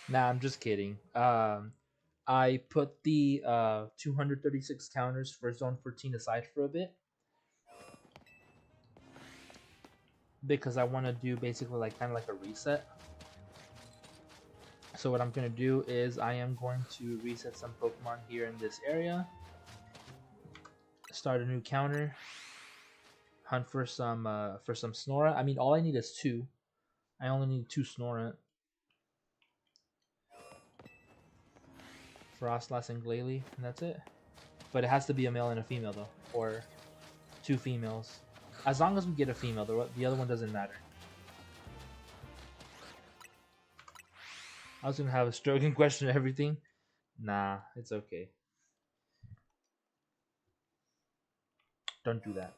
Nah, I'm just kidding. I put the 236 counters for Zone 14 aside for a bit because I want to do basically like kind of like a reset. So what I'm going to do is I am going to reset some Pokemon here in this area, start a new counter, hunt for some Snorunt. I mean, all I need is 2. I only need 2 Snorunt. Frostlass and Glalie, and that's it. But it has to be a male and a female though, or 2 females. As long as we get a female, the other one doesn't matter. I was gonna have a stroke and question everything. Nah, it's okay. Don't do that.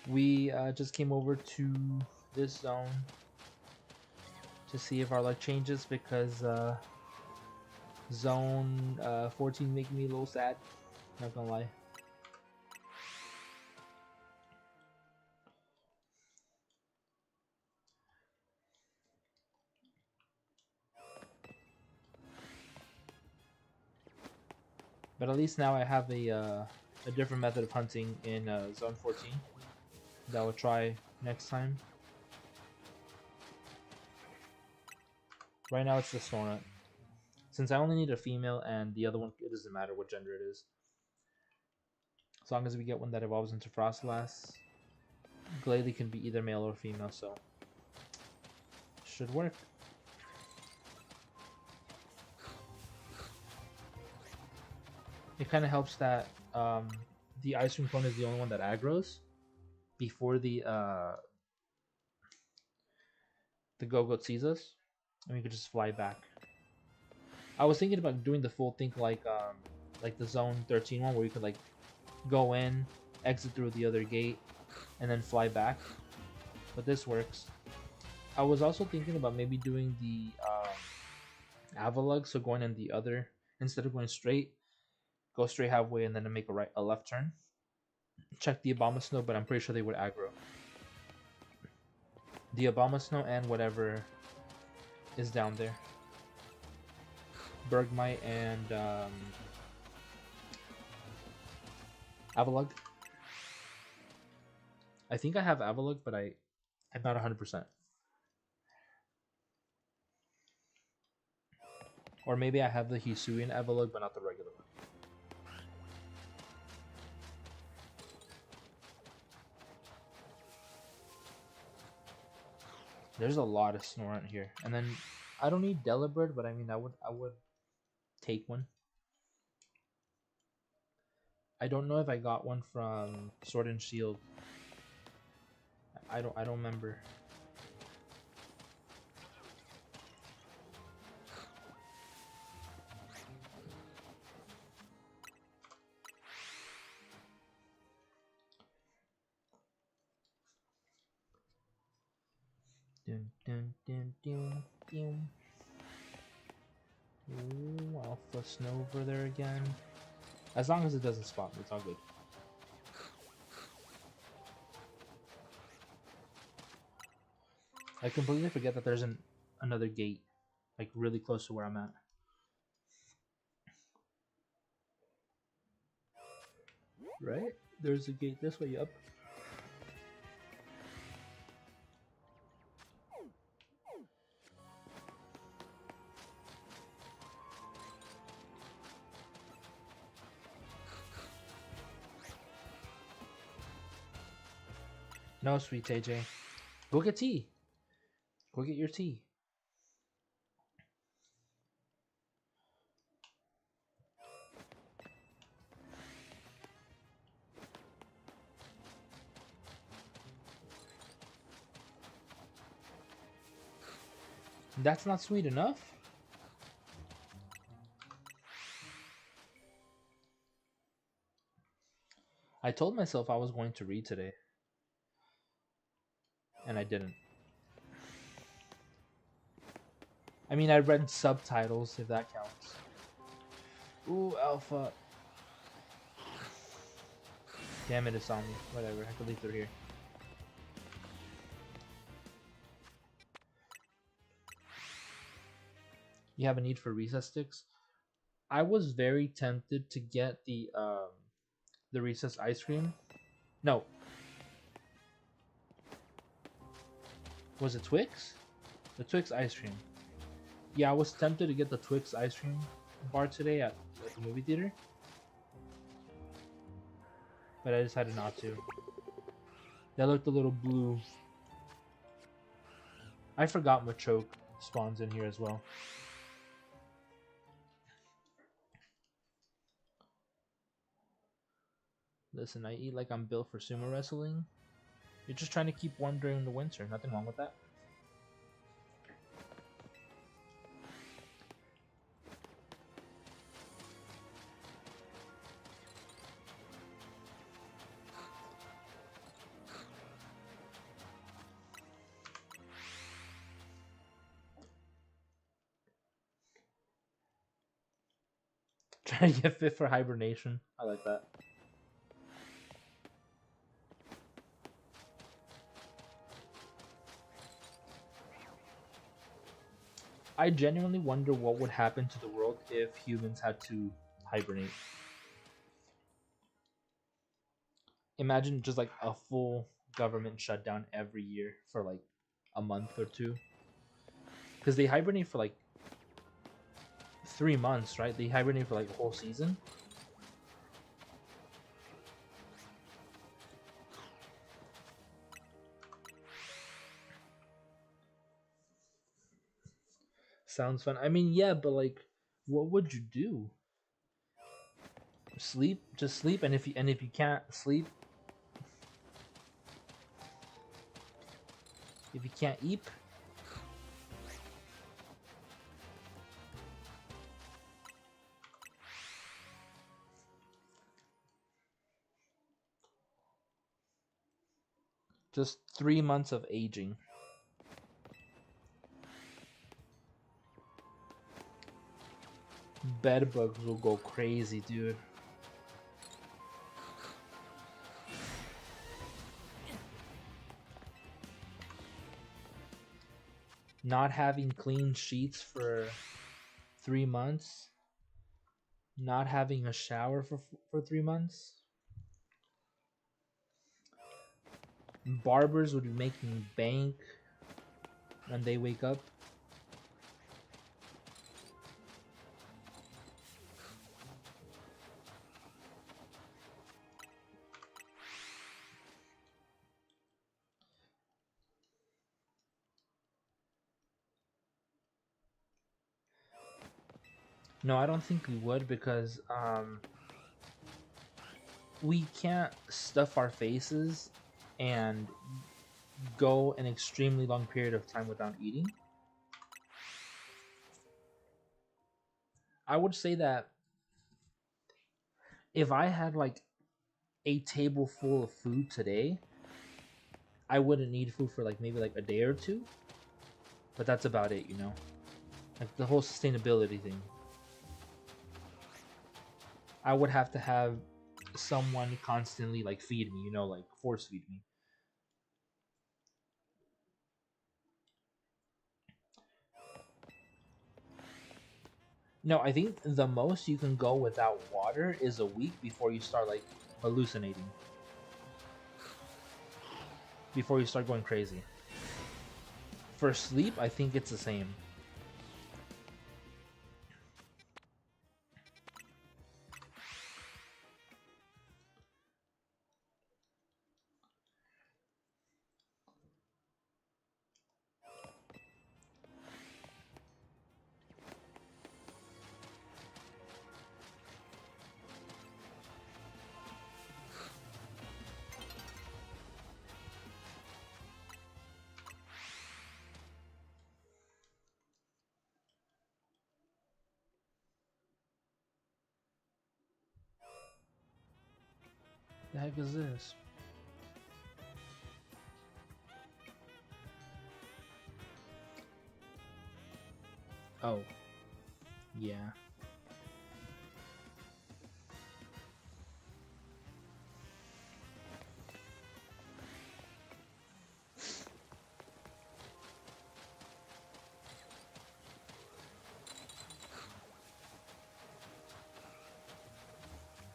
We just came over to this zone to see if our luck changes because zone 14 making me a little sad. Not gonna lie. But at least now I have a different method of hunting in zone 14 that I'll try next time. Right now it's the Snorunt. Since I only need a female and the other one, it doesn't matter what gender it is. As long as we get one that evolves into Frostlass. Glalie can be either male or female, so should work. It kind of helps that the Ice Cream Cone is the only one that aggroes before the Go-Goat sees us, and we could just fly back. I was thinking about doing the full thing like the Zone 13 one, where you could like go in, exit through the other gate, and then fly back. But this works. I was also thinking about maybe doing the Avalug, so going in the other, instead of going straight, go straight halfway and then make a left turn. Check the Abomasnow, but I'm pretty sure they would aggro. The Abomasnow and whatever is down there. Bergmite and Avalug. I think I have Avalug, but I'm not 100%. Or maybe I have the Hisuian Avalug, but not the regular one. There's a lot of Snorunt here. And then I don't need Delibird, but I mean I would take one. I don't know if I got one from Sword and Shield. I don't remember. Dun, dun, dun, dun, dun. Ooh, Alpha Snover there again. As long as it doesn't spot me, it's all good. I completely forget that there's another gate, like really close to where I'm at. Right? There's a gate this way up. No, sweet AJ. Go get tea. Go get your tea. That's not sweet enough? I told myself I was going to read today. And I didn't. I mean, I read subtitles, if that counts. Ooh, Alpha. Damn it, it's on me. Whatever, I can leave through here. You have a need for recess sticks? I was very tempted to get the recess ice cream. No. Was it Twix? The Twix ice cream. Yeah, I was tempted to get the Twix ice cream bar today at the movie theater. But I decided not to. That looked a little blue. I forgot Machoke spawns in here as well. Listen, I eat like I'm built for sumo wrestling. You're just trying to keep warm during the winter. Nothing wrong with that. Trying to get fit for hibernation. I like that. I genuinely wonder what would happen to the world if humans had to hibernate. Imagine just like a full government shutdown every year for like a month or two. Because they hibernate for like 3 months, right? They hibernate for like a whole season. Sounds fun. I mean, yeah, but like, what would you do? Sleep? Just sleep, and if you can't sleep, if you can't eat, just 3 months of aging. Bed bugs will go crazy, dude. Not having clean sheets for 3 months. Not having a shower for 3 months. Barbers would be making bank when they wake up. No, I don't think we would because we can't stuff our faces and go an extremely long period of time without eating. I would say that if I had like a table full of food today, I wouldn't need food for like maybe like a day or two. But that's about it, you know? Like the whole sustainability thing. I would have to have someone constantly like feed me, you know, like force feed me. No, I think the most you can go without water is a week before you start like hallucinating. Before you start going crazy. For sleep, I think it's the same. The heck is this? Oh, yeah.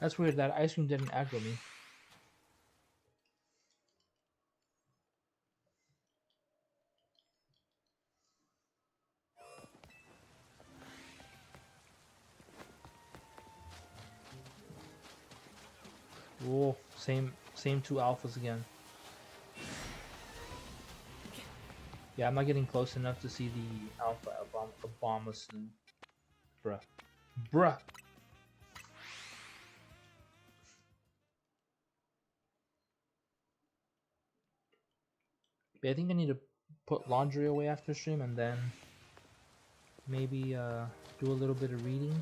That's weird. That ice cream didn't aggro me. Oh, same two alphas again. Yeah, I'm not getting close enough to see the alpha Obama Snoop. Bruh. Bruh! But I think I need to put laundry away after stream and then maybe do a little bit of reading.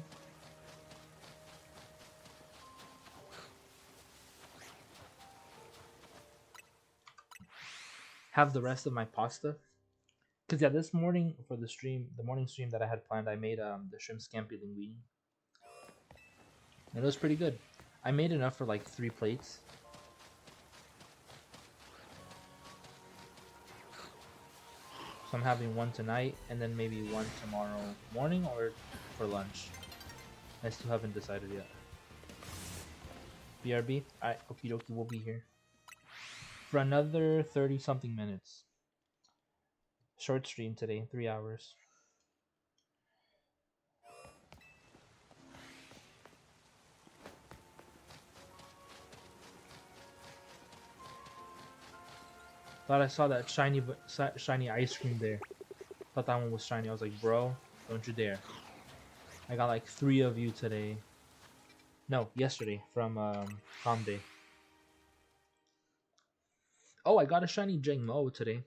Have the rest of my pasta. Cause yeah, this morning for the stream, the morning stream that I had planned, I made the shrimp scampi linguine. And it was pretty good. I made enough for like 3 plates. So I'm having one tonight and then maybe one tomorrow morning or for lunch. I still haven't decided yet. BRB? Alright, okie dokie, we'll be here. For another 30 something minutes. Short stream today, 3 hours. Thought I saw that shiny ice cream there. Thought that one was shiny. I was like, bro, Don't you dare. I got like 3 of you today. No, yesterday from Prom Day. Oh, I got a shiny Mo today.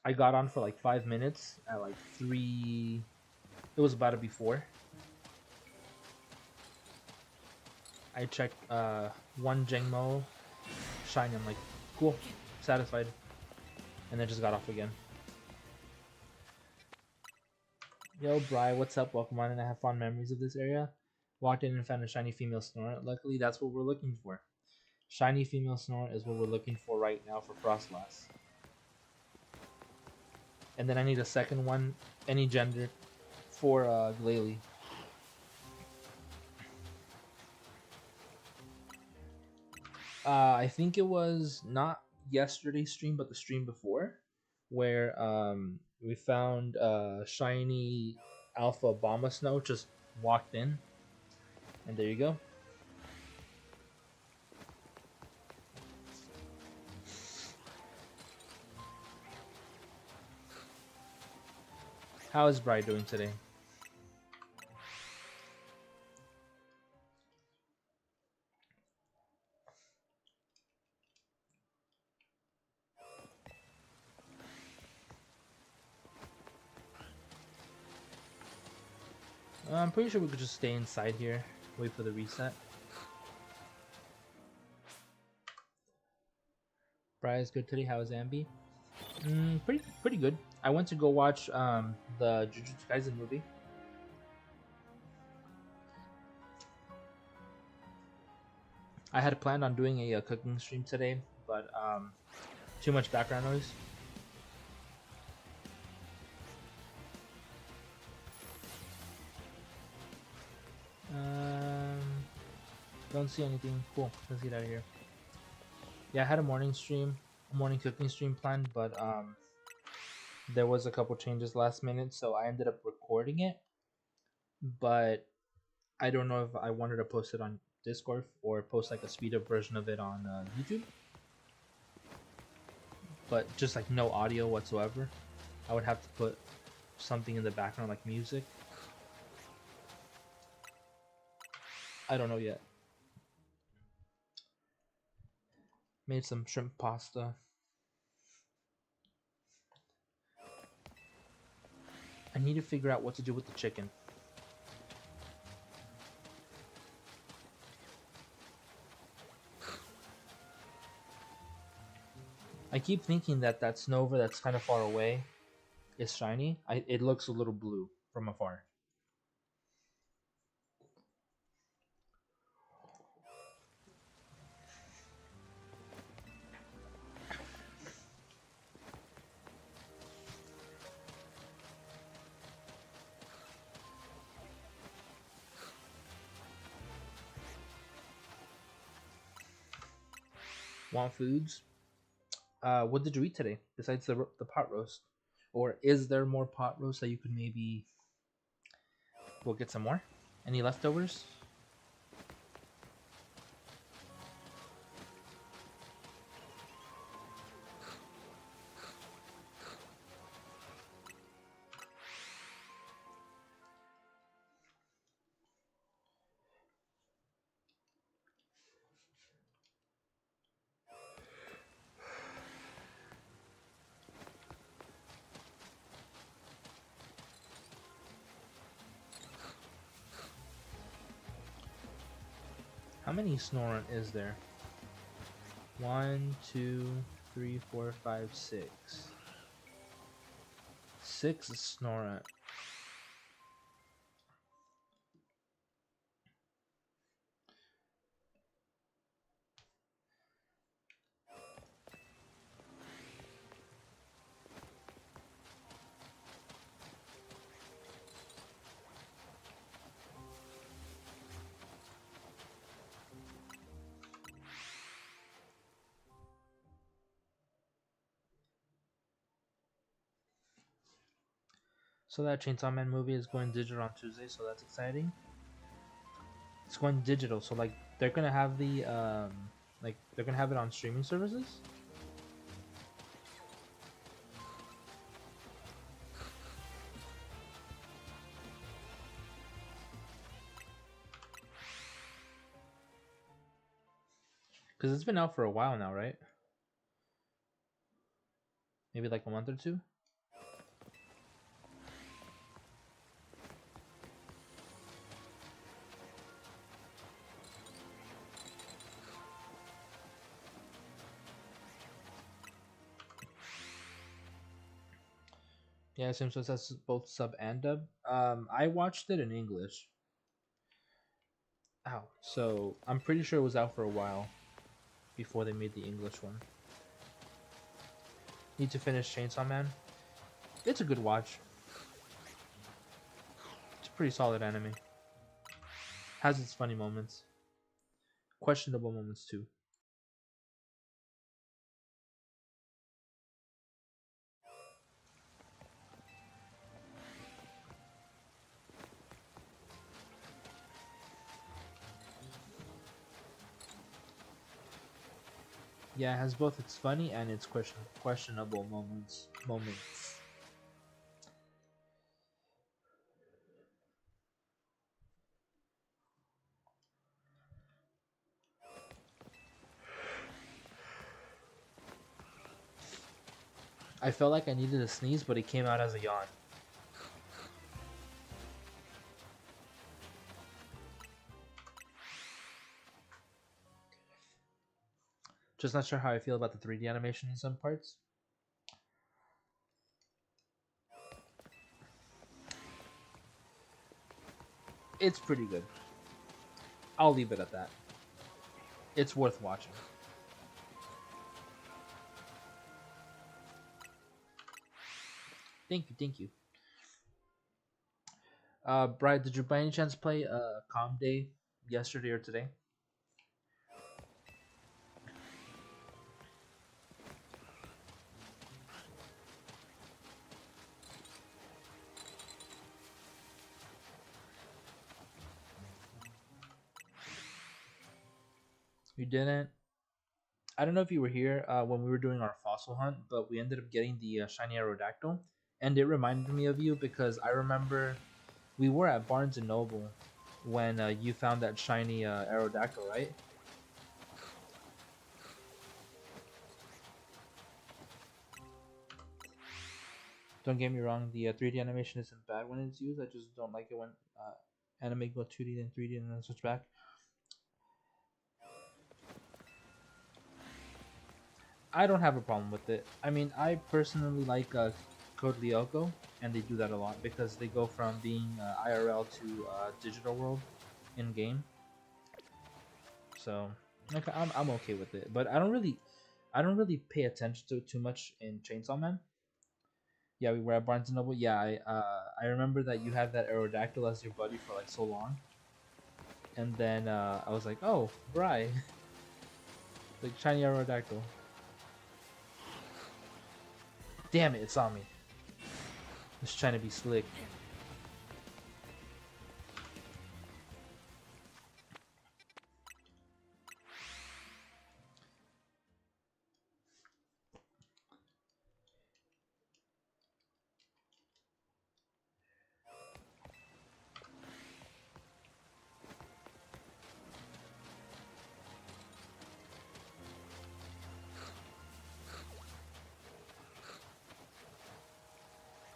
I got on for like 5 minutes at like 3. It was about to be 4. I checked one Mo shiny. I'm like, cool, satisfied, and then just got off again. Yo, Bri, what's up? Welcome on, and I have fond memories of this area. Walked in and found a shiny female Snorunt. Luckily, that's what we're looking for. Shiny female Snorunt is what we're looking for right now for Frostlass. And then I need a second one, any gender, for Glalie. I think it was not yesterday's stream, but the stream before, where we found shiny Alpha Bomba Snow. Just walked in, and there you go. How is Bri doing today? I'm pretty sure we could just stay inside here, wait for the reset. Bri is good today. How is Ambi? Pretty good. I went to go watch the Jujutsu Kaisen movie. I had planned on doing a cooking stream today, but too much background noise. Don't see anything. Cool. Let's get out of here. Yeah, I had a morning cooking stream planned, but there was a couple changes last minute, so I ended up recording it. But I don't know if I wanted to post it on Discord or post like a speed up version of it on YouTube. But just like no audio whatsoever. I would have to put something in the background like music. I don't know yet. Made some shrimp pasta. I need to figure out what to do with the chicken. I keep thinking that Snova that's kind of far away is shiny. It looks a little blue from afar. Want foods? What did you eat today besides the pot roast? Or is there more pot roast that you could maybe go get some more? Any leftovers? How many Snorunt is there? 1, 2, 3, 4, 5, 6. 6 Snorunt. So that Chainsaw Man movie is going digital on Tuesday, so that's exciting. It's going digital, so like they're gonna have the they're gonna have it on streaming services. Because it's been out for a while now, right? Maybe like a month or two. Yeah, it seems so. It says both sub and dub. I watched it in English. Ow. So I'm pretty sure it was out for a while before they made the English one. Need to finish Chainsaw Man. It's a good watch. It's a pretty solid anime. Has its funny moments. Questionable moments too. Yeah, it has both its funny and its questionable moments. I felt like I needed a sneeze, but it came out as a yawn. Just not sure how I feel about the 3D animation in some parts. It's pretty good. I'll leave it at that. It's worth watching. Thank you, thank you. Brian, did you by any chance play Calm Day yesterday or today? You didn't? I don't know if you were here when we were doing our fossil hunt, but we ended up getting the shiny Aerodactyl, and it reminded me of you because I remember we were at Barnes and Noble when you found that shiny Aerodactyl, right? Don't get me wrong, the 3D animation isn't bad when it's used. I just don't like it when anime go 2D then 3D and then switch back. I don't have a problem with it. I mean, I personally like Code Lyoko, and they do that a lot because they go from being IRL to digital world in game. So, like, I'm okay with it, but I don't really pay attention to it too much in Chainsaw Man. Yeah, we were at Barnes and Noble. Yeah, I remember that you had that Aerodactyl as your buddy for like so long, and then I was like, oh, Bry, like shiny Aerodactyl. Damn it, it saw me. Just trying to be slick.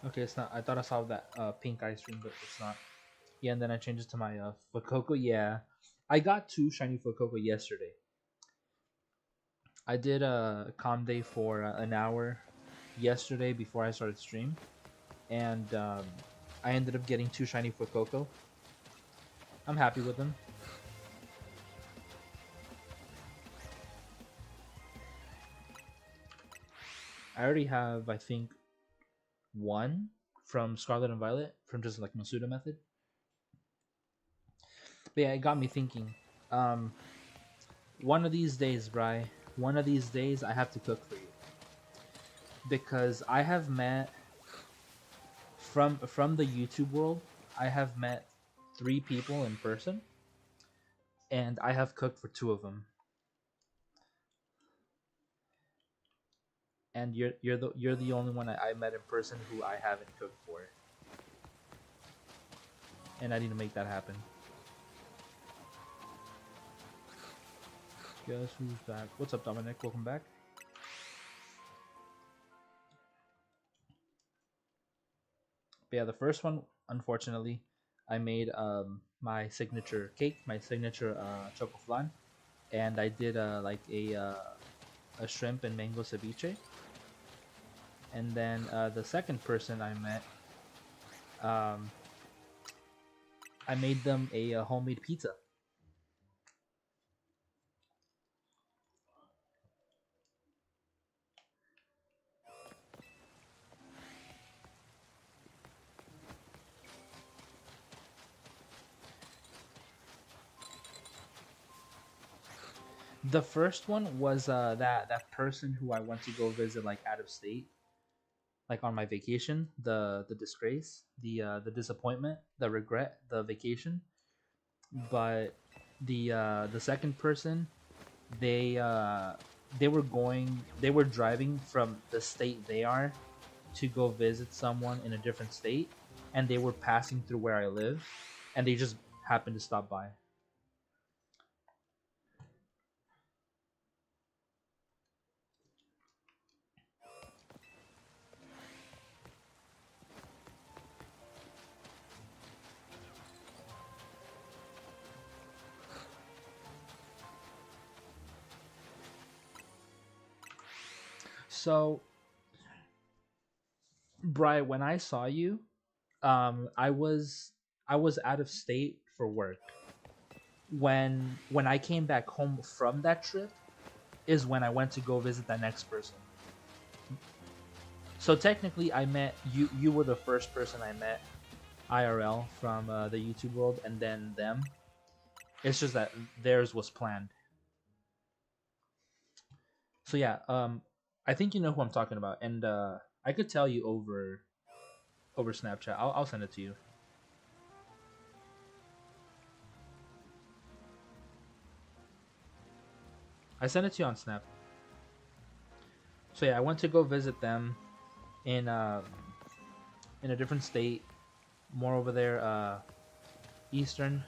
Okay, it's not. I thought I saw that pink ice cream, but it's not. Yeah, and then I changed it to my Fuecoco. Yeah, I got two shiny Fuecoco yesterday. I did a calm day for an hour yesterday before I started stream, and I ended up getting two shiny Fuecoco. I'm happy with them. I already have, I think, one from Scarlet and Violet from just like Masuda method. But yeah, it got me thinking. Um, one of these days, Bry, one of these days, I have to cook for you because I have met from the YouTube world. I have met three people in person, and I have cooked for two of them. And you're the only one I met in person who I haven't cooked for, and I need to make that happen. Guess who's back? What's up, Dominic? Welcome back. But yeah, the first one, unfortunately, I made my signature cake, my signature choco flan, and I did a shrimp and mango ceviche. And then the second person I met, um, I made them a homemade pizza. The first one was that person who I went to go visit like out of state, like on my vacation. The disgrace, the disappointment, the regret, the vacation. But the second person, they uh they were driving from the state they are to go visit someone in a different state, and they were passing through where I live, and they just happened to stop by. So, Bry, when I saw you, I was out of state for work. When I came back home from that trip is when I went to go visit that next person. So technically, I met you. You were the first person I met IRL from the YouTube world, and then them. It's just that theirs was planned. So yeah, I think you know who I'm talking about, and I could tell you over Snapchat. I'll send it to you. I sent it to you on Snap. So yeah, I went to go visit them in in a different state, more over there, Eastern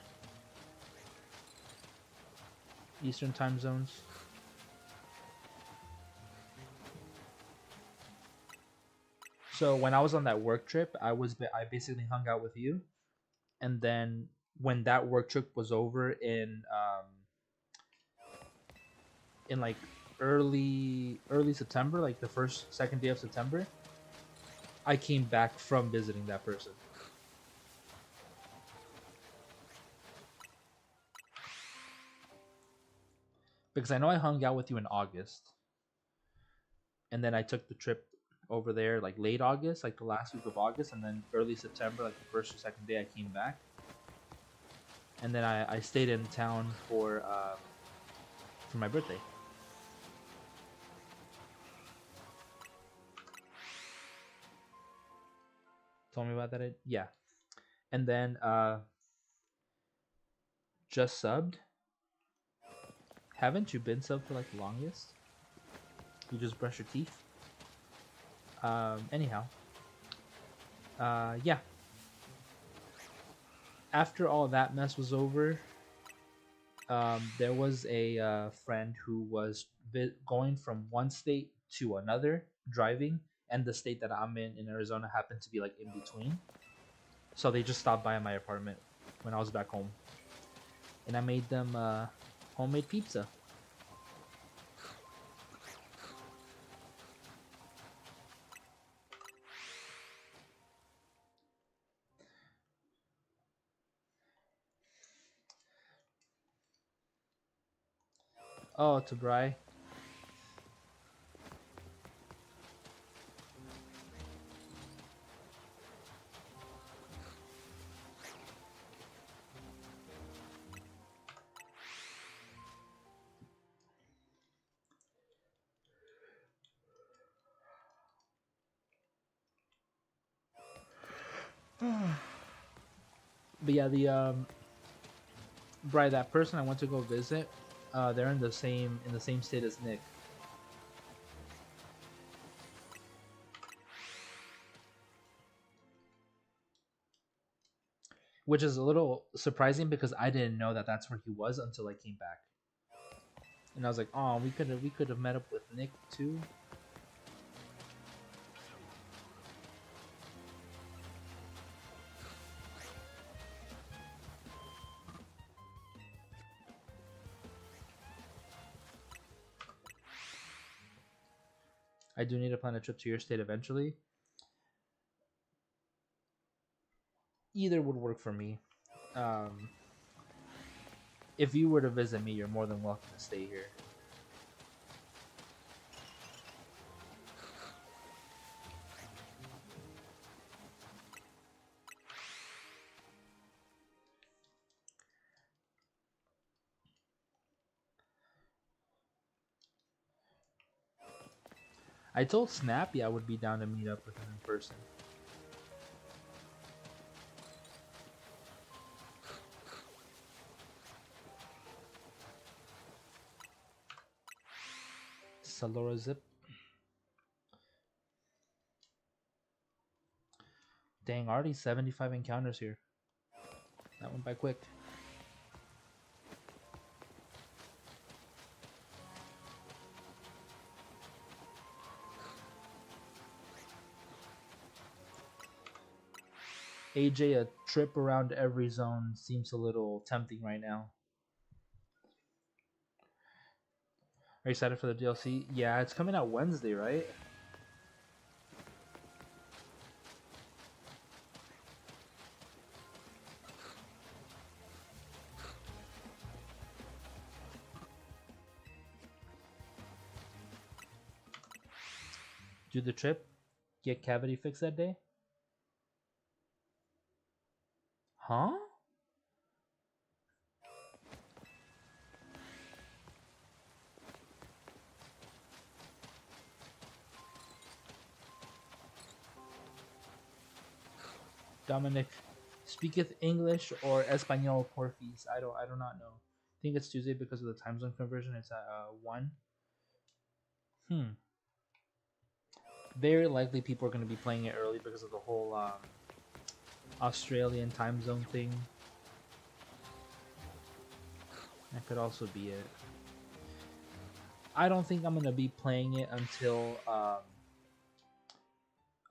Eastern time zones. So when I was on that work trip, I basically hung out with you, and then when that work trip was over in like early September, like the first second day of September, I came back from visiting that person because I know I hung out with you in August, and then I took the trip over there like late August, like the last week of August, and then early September, like the first or second day I came back, and then I stayed in town for my birthday. Told me about that. Yeah, and then just subbed. Haven't you been subbed for like the longest? You just brush your teeth. Anyhow, yeah. After all that mess was over, there was a friend who was going from one state to another driving, and the state that I'm in Arizona happened to be like in between. So they just stopped by my apartment when I was back home, and I made them homemade pizza. Oh, to Bry. But yeah, the Bry, that person I went to go visit, they're in the same state as Nick, which is a little surprising because I didn't know that that's where he was until I came back. And I was like, oh, we could have met up with Nick too. I do need to plan a trip to your state eventually. Either would work for me. Um, if you were to visit me, you're more than welcome to stay here. I told Snappy I would be down to meet up with him in person. Salora Zip. Dang, already 75 encounters here. That went by quick. AJ, a trip around every zone seems a little tempting right now. Are you excited for the DLC? Yeah, it's coming out Wednesday, right? Do the trip, get cavity fixed that day? Huh? Dominic speaketh English or Espanol Porfis. I do not know. I think it's Tuesday because of the time zone conversion. It's at 1. Hmm. Very likely people are going to be playing it early because of the whole Australian time zone thing. That could also be it. I don't think I'm going to be playing it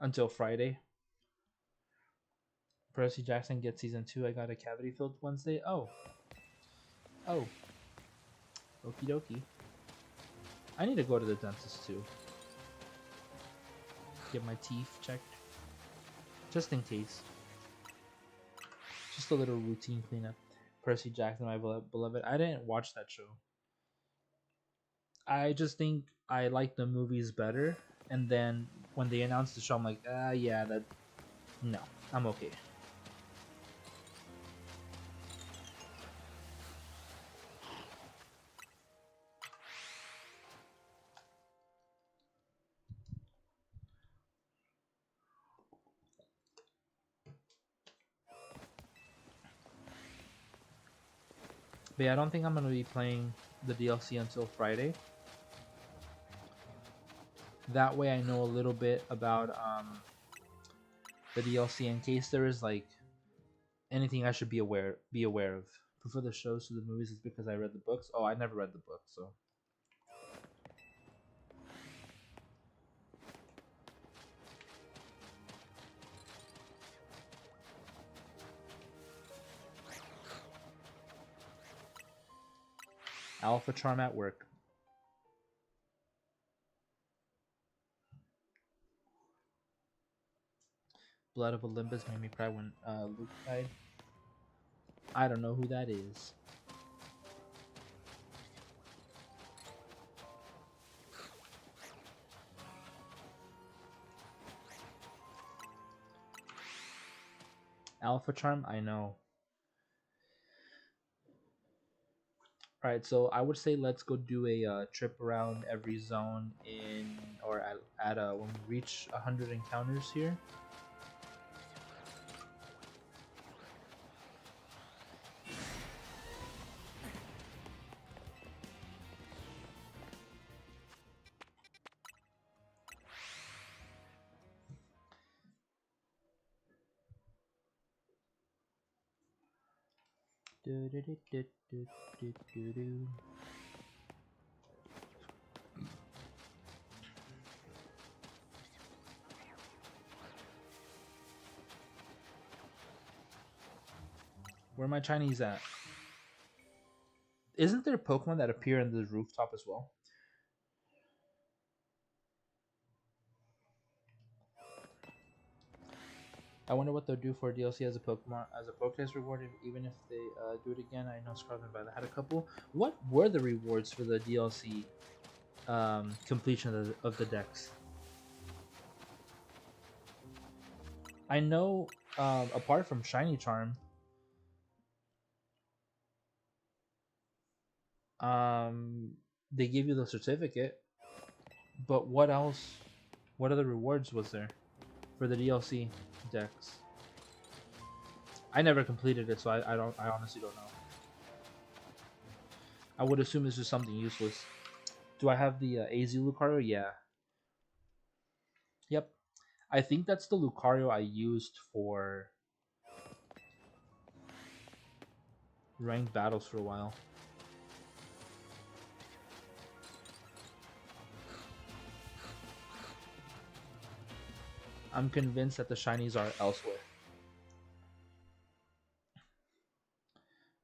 until Friday. Percy Jackson gets season 2. I got a cavity filled Wednesday. Oh. Okie dokie. I need to go to the dentist too. Get my teeth checked. Just in case. Just a little routine cleanup. Percy Jackson, my beloved. I didn't watch that show. I just think I like the movies better. And then when they announced the show, I'm like, yeah, no, I'm okay. But yeah, I don't think I'm gonna be playing the DLC until Friday. That way, I know a little bit about the DLC in case there is like anything I should be aware of. Prefer the shows to the movies is because I read the books. Oh, I never read the book, so. Alpha Charm at work. Blood of Olympus made me cry when Luke died. I don't know who that is. Alpha Charm, I know. Alright, so I would say let's go do a trip around every zone when we reach 100 encounters here. Where are my Chinese at? Isn't there Pokemon that appear in the rooftop as well? I wonder what they'll do for DLC as a Pokemon as a Pokédex reward, even if they do it again. I know Scarlet and Violet had a couple. What were the rewards for the DLC completion of the decks? I know, apart from Shiny Charm, they give you the certificate. But what else? What other rewards was there for the DLC decks? I never completed it, so I don't. I honestly don't know. I would assume it's just something useless. Do I have the AZ Lucario? Yeah. Yep. I think that's the Lucario I used for ranked battles for a while. I'm convinced that the shinies are elsewhere.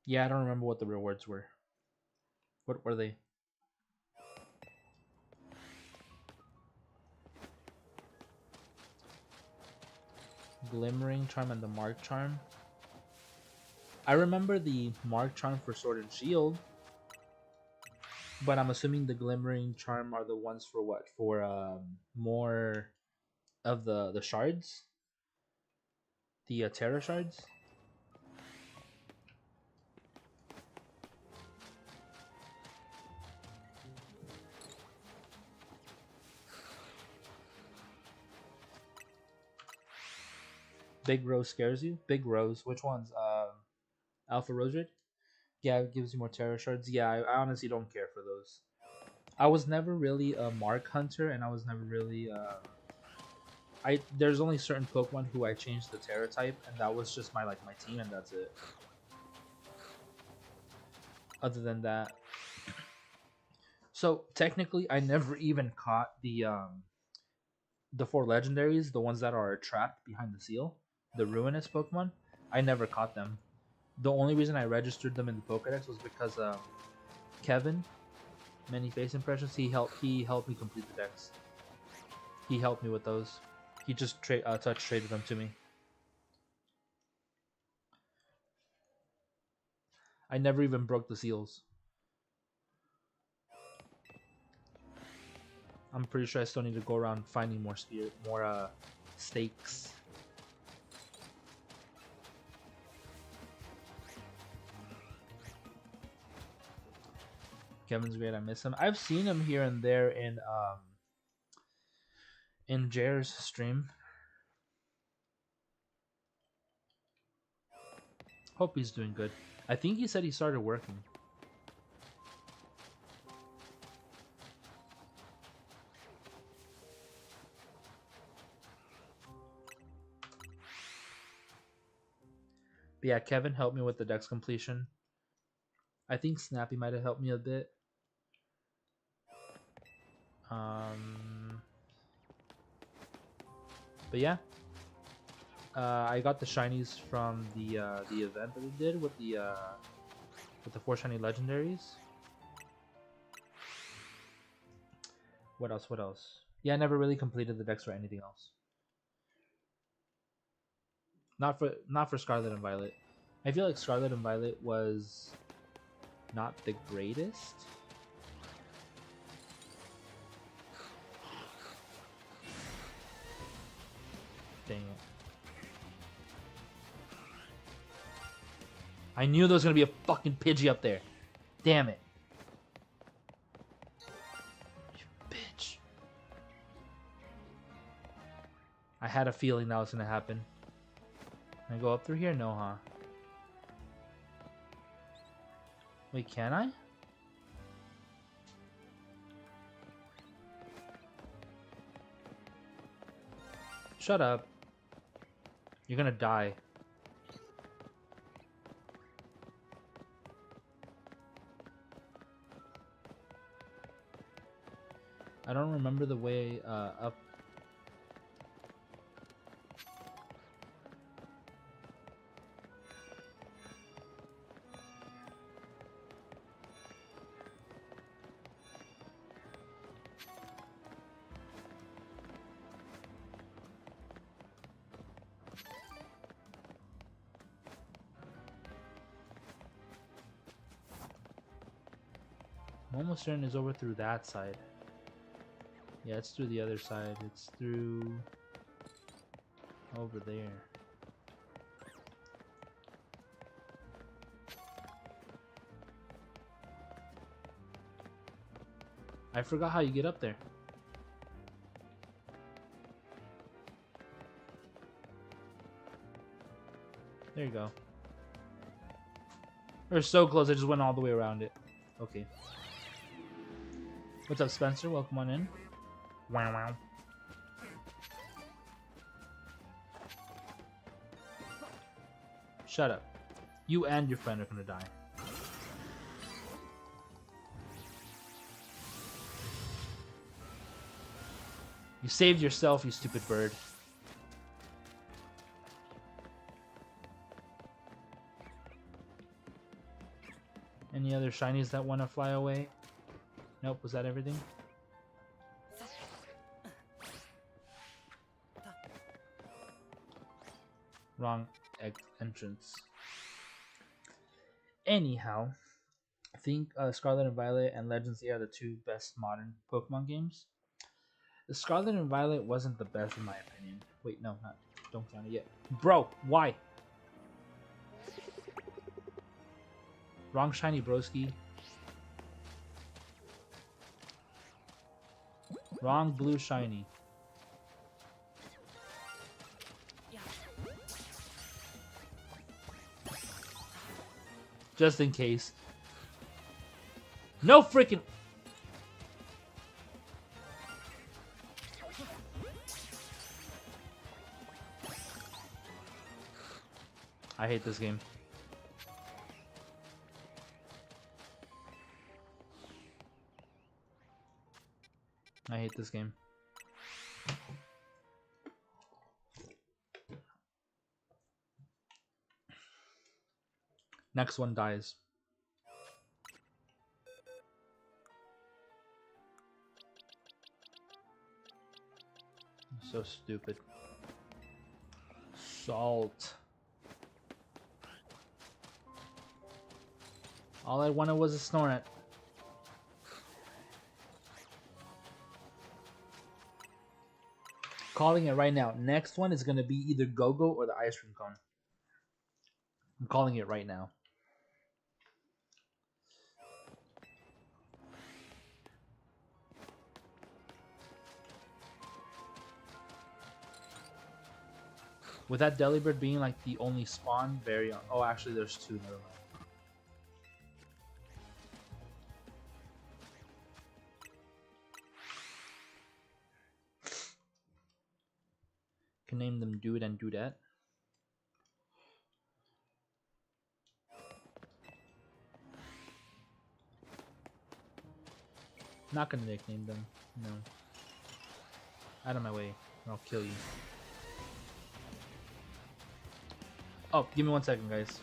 Yeah, I don't remember what the rewards were. What were they? Glimmering Charm and the Mark Charm. I remember the Mark Charm for Sword and Shield, but I'm assuming the Glimmering Charm are the ones for what? For more of the shards, the Terra shards. Big Rose scares you. Big Rose. Which ones? Alpha Rose Red? Yeah, it gives you more Terra shards. Yeah, I honestly don't care for those. I was never really a Mark Hunter, and I was never really there's only certain Pokemon who I changed the Terra type, and that was just my team, and that's it. Other than that, so technically, I never even caught the four legendaries, the ones that are trapped behind the seal, the ruinous Pokemon. I never caught them. The only reason I registered them in the Pokedex was because Kevin, many face impressions, he helped me complete the decks. He helped me with those. He just touch traded them to me. I never even broke the seals. I'm pretty sure I still need to go around finding more stakes. Kevin's great. I miss him. I've seen him here and there in Jair's stream. Hope he's doing good. I think he said he started working. But yeah, Kevin helped me with the dex completion. I think Snappy might have helped me a bit. But yeah, I got the shinies from the event that we did with the 4 shiny legendaries. What else? What else? Yeah, I never really completed the decks or anything else. Not for Scarlet and Violet. I feel like Scarlet and Violet was not the greatest. Dang it. I knew there was gonna be a fucking Pidgey up there. Damn it. You bitch. I had a feeling that was gonna happen. Can I go up through here? No, huh? Wait, can I? Shut up. You're gonna die. I don't remember the way up. I'm almost certain it's over through that side. Yeah, it's through the other side. It's through over there. I forgot how you get up there. There you go. We're so close, I just went all the way around it. Okay. What's up, Spencer? Welcome on in. Wow, wow. Shut up. You and your friend are gonna die. You saved yourself, you stupid bird. Any other shinies that want to fly away? Nope, was that everything? Wrong entrance. Anyhow, I think Scarlet and Violet and Legends are the two best modern Pokemon games. The Scarlet and Violet wasn't the best in my opinion. Wait, no, not. Don't count it yet. Bro, why? Wrong shiny, broski. Wrong blue shiny. Just in case. No freaking. I hate this game. I hate this game. Next one dies. So stupid. Salt. All I wanted was a Snorlax. Calling it right now. Next one is going to be either Go-Go or the ice cream cone. I'm calling it right now. With that Delibird being like the only spawn, very on. Oh, actually, there's two. Never mind. Can name them Dude and Dudette. Not gonna nickname them. No. Out of my way, or I'll kill you. Oh, give me 1 second, guys.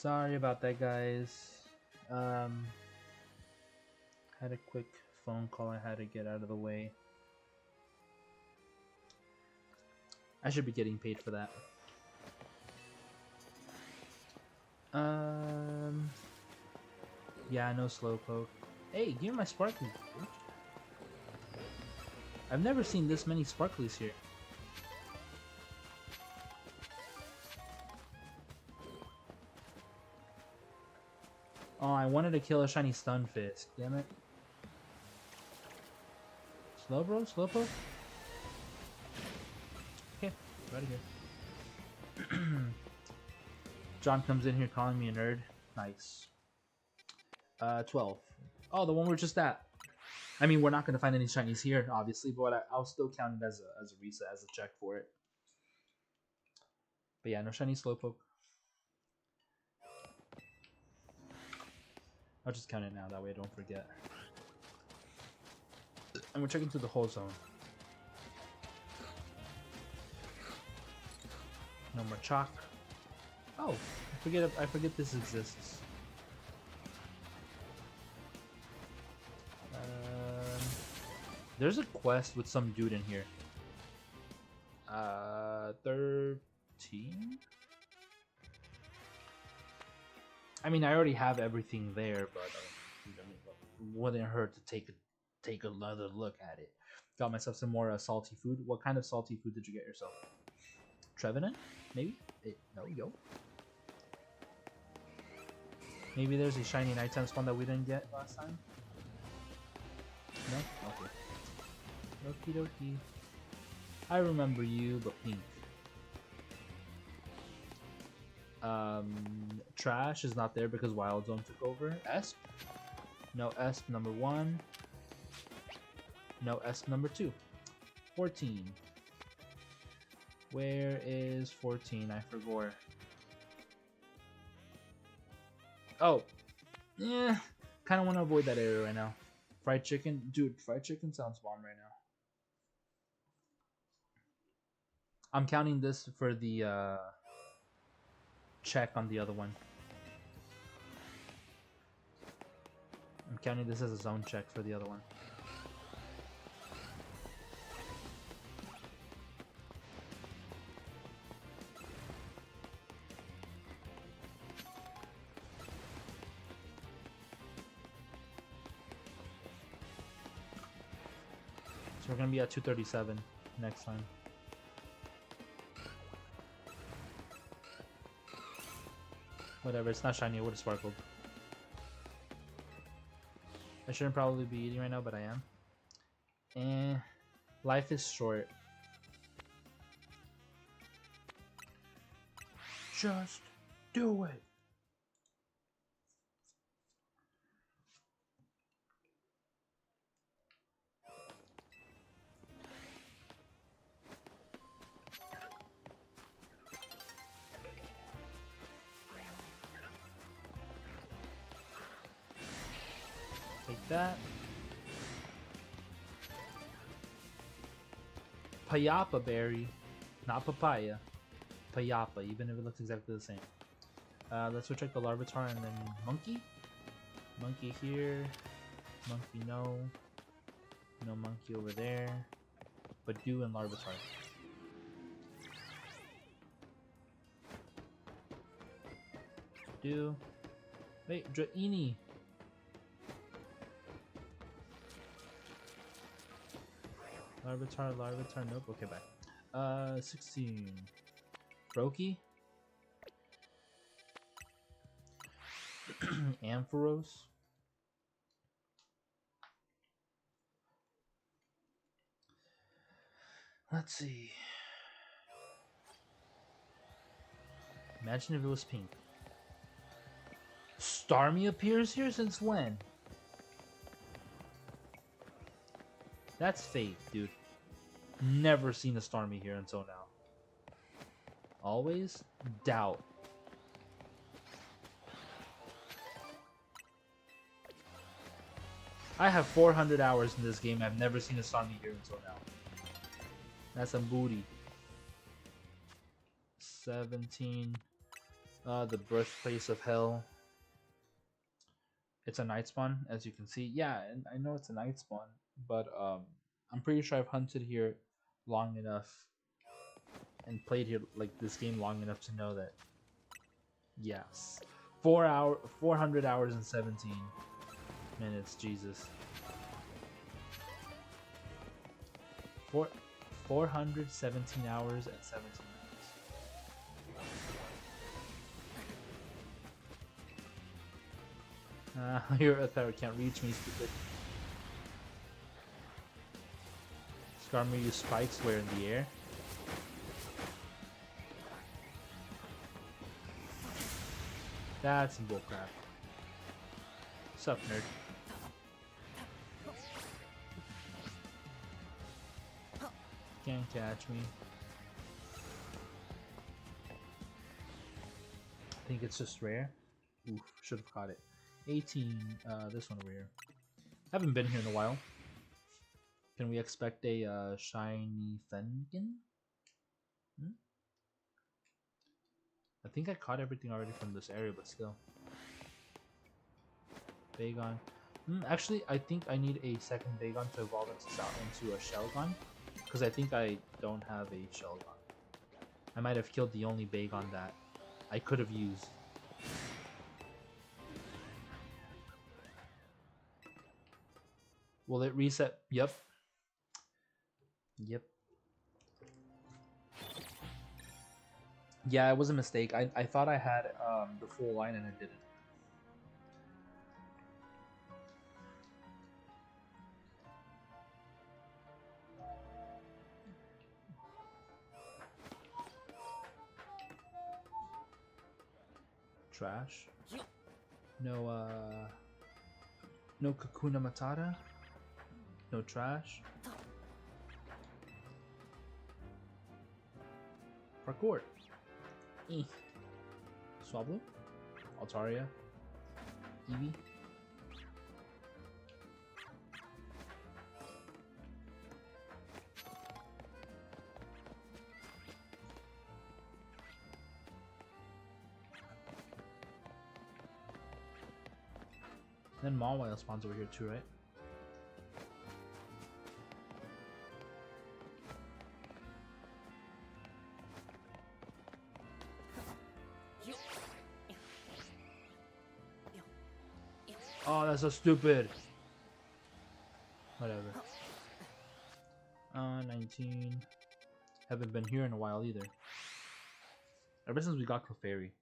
Sorry about that, guys. Um, had a quick phone call I had to get out of the way. I should be getting paid for that. Yeah, no slowpoke. Hey, give me my sparklies. I've never seen this many sparklies here. Oh, I wanted to kill a shiny Stunfisk. Damn it. Slow, bro? Slowpoke? Okay, right here. John comes in here calling me a nerd. Nice. 12. Oh, the one we're just at. I mean, we're not going to find any shinies here, obviously, but I'll still count it as a reset, as a check for it. But yeah, no shiny Slowpoke. I'll just count it now, that way I don't forget. And we're checking through the whole zone. No more chalk. Oh, I forget this exists. There's a quest with some dude in here. 13? I mean, I already have everything there, but wouldn't hurt to take another look at it. Got myself some more salty food. What kind of salty food did you get yourself? Trevenant? Maybe? No, yo. Maybe there's a shiny nighttime spawn that we didn't get last time? No? Okay. Okie dokie. I remember you, but pink. Trash is not there because Wild Zone took over. Esp? No Esp number 1. No Esp number 2. 14. Where is 14? I forgot. Oh. Yeah. Kind of want to avoid that area right now. Fried chicken? Dude, fried chicken sounds bomb right now. I'm counting this for the check on the other one. I'm counting this as a zone check for the other one. So we're gonna be at 237 next time. Whatever, it's not shiny, it would have sparkled. I shouldn't probably be eating right now, but I am. Life is short. Just do it. Take that. Payapa berry, not papaya. Payapa, even if it looks exactly the same. Let's go check the Larvitar and then Monkey. Monkey here. Monkey no. No monkey over there. But Dew and Larvitar. Dew. Wait, Draini. Larvitar, nope, okay, bye. 16. Brokey? Ampharos? Let's see. Imagine if it was pink. Starmie appears here? Since when? That's fate, dude. Never seen a Starmie here until now. Always? Doubt. I have 400 hours in this game. I've never seen a Starmie here until now. That's some booty. 17. The birthplace of hell. It's a night spawn, as you can see. Yeah, and I know it's a night spawn, but I'm pretty sure I've hunted here long enough and played here like this game long enough to know that yes, 400 hours and 17 minutes. Jesus, 4 417 hours and 17 minutes. Your Aether can't reach me, stupid. Skarmory use spikes where in the air. That's some bullcrap. Sup, nerd? Can't catch me. I think it's just rare. Oof, should have caught it. 18, this one over here. Haven't been here in a while. Can we expect a shiny Fengen? Hmm? I think I caught everything already from this area, but still. Bagon. Actually, I think I need a second Bagon to evolve into a Shelgon. Because I think I don't have a Shelgon. I might have killed the only Bagon that I could have used. Will it reset? Yep. Yep. Yeah, it was a mistake. I thought I had the full line and I didn't. Trash. No, no Kakuna Matata. No trash. Parkour. Swablu. Altaria. Eevee. Then Mawile spawns over here too, right? Oh, that's so stupid. Whatever. 19. Haven't been here in a while either. Ever since we got Clefairy.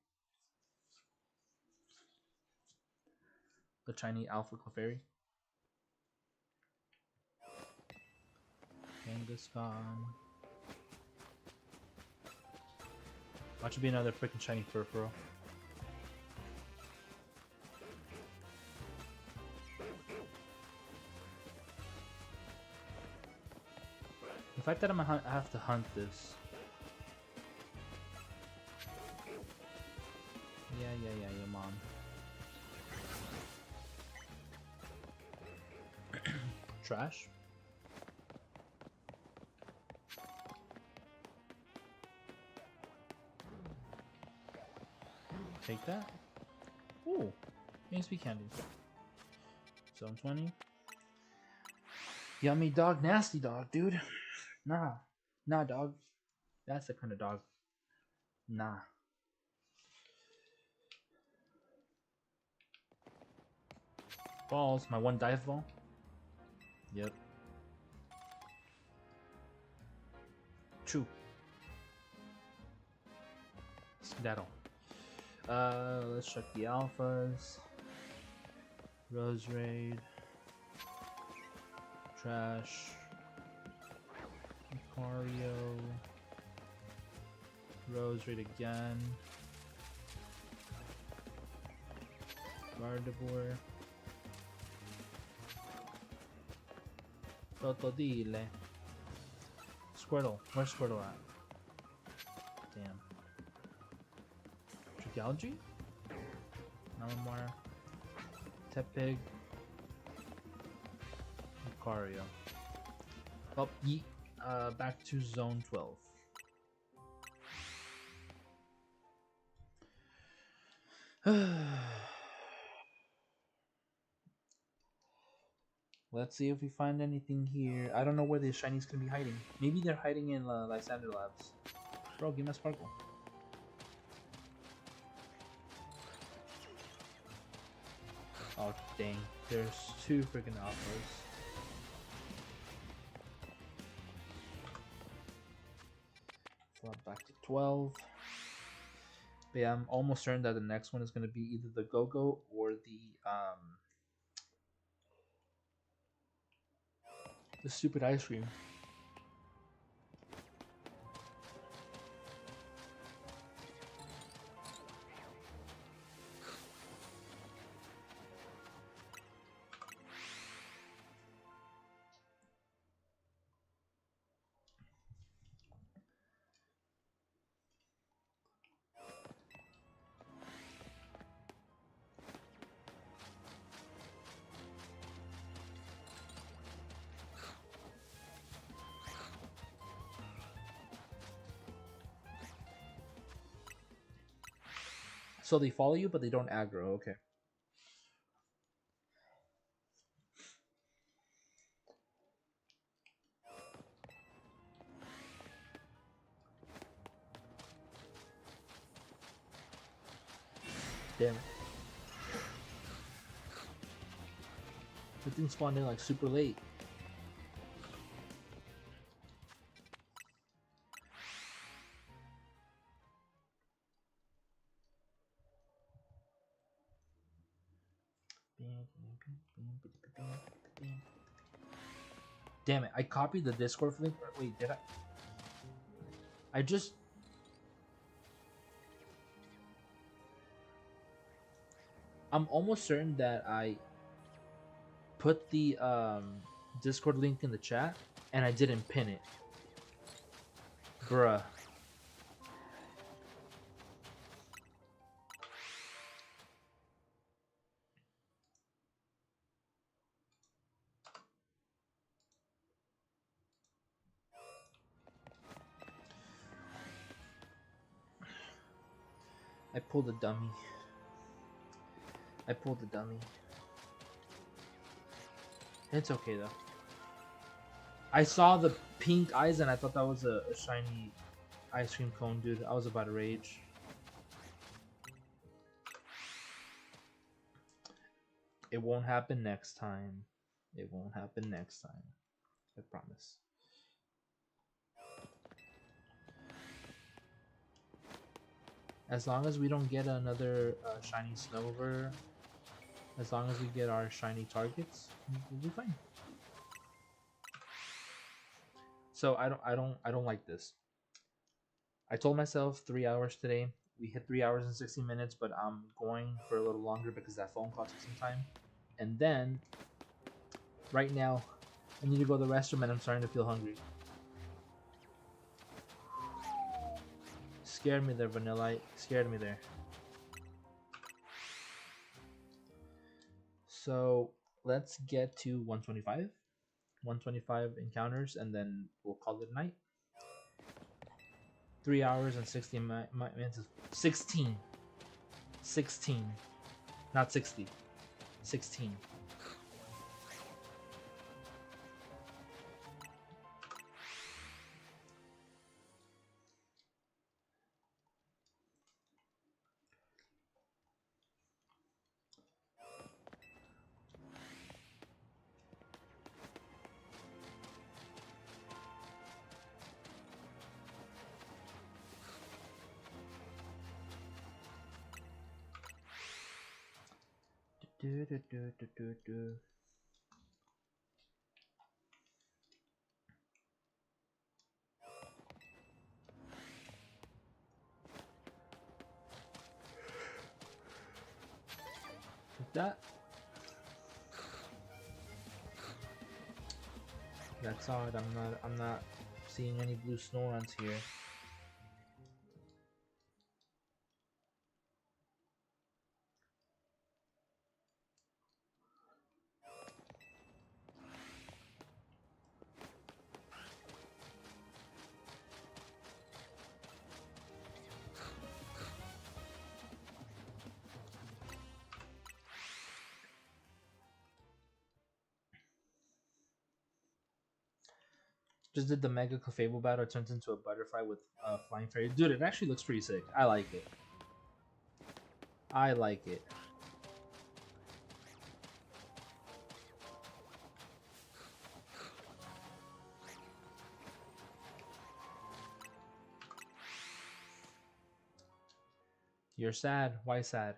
The Chinese Alpha Clefairy. Kangaskhan. Watch it be another freaking shiny Furfurl. The fact that I have to hunt this. Yeah, mom. Trash. Take that. Ooh, ASP candy. Zone 20. Yummy dog, nasty dog, dude. Nah, dog. That's the kind of dog. Nah. Balls, my one dive ball. Yep. 2. Skedaddle. Let's check the alphas. Rose Raid. Trash. Lucario. Rose Raid again. Gardevoir. Totodile. Squirtle. Where's Squirtle at? Damn. Trigalgy? Malamar. Tepig. Lucario. Well, yeet. Back to zone 12. Let's see if we find anything here. I don't know where the shinies can be hiding. Maybe they're hiding in Lysander Labs. Bro, give me a sparkle. Oh, dang. There's 2 freaking alphas. Flop back to 12. But yeah, I'm almost certain that the next one is going to be either the Go-Go or the stupid ice cream. So they follow you, but they don't aggro. Okay. Damn it. The thing spawned in like super late. Damn it, I copied the Discord link. Wait, did I? I just... I'm almost certain that I put the Discord link in the chat and I didn't pin it. Bruh. I pulled a dummy. I pulled the dummy. It's okay though. I saw the pink eyes and I thought that was a shiny ice cream cone, dude. I was about to rage. It won't happen next time. It won't happen next time. I promise. As long as we don't get another shiny Snover, as long as we get our shiny targets, we'll be fine. So I don't like this. I told myself 3 hours today. We hit 3 hours and 60 minutes, but I'm going for a little longer because that phone call took some time. And then, right now, I need to go to the restroom and I'm starting to feel hungry. Scared me there, Vanilla. Scared me there. So let's get to 125. 125 encounters and then we'll call it a night. 3 hours and 60 minutes. 16. 16. Not 60. 16. That. That's odd. I'm not seeing any blue Snorons here. Just did the Mega Clefable battle. It turns into a butterfly with flying fairy. Dude, it actually looks pretty sick. I like it. I like it. You're sad. Why sad?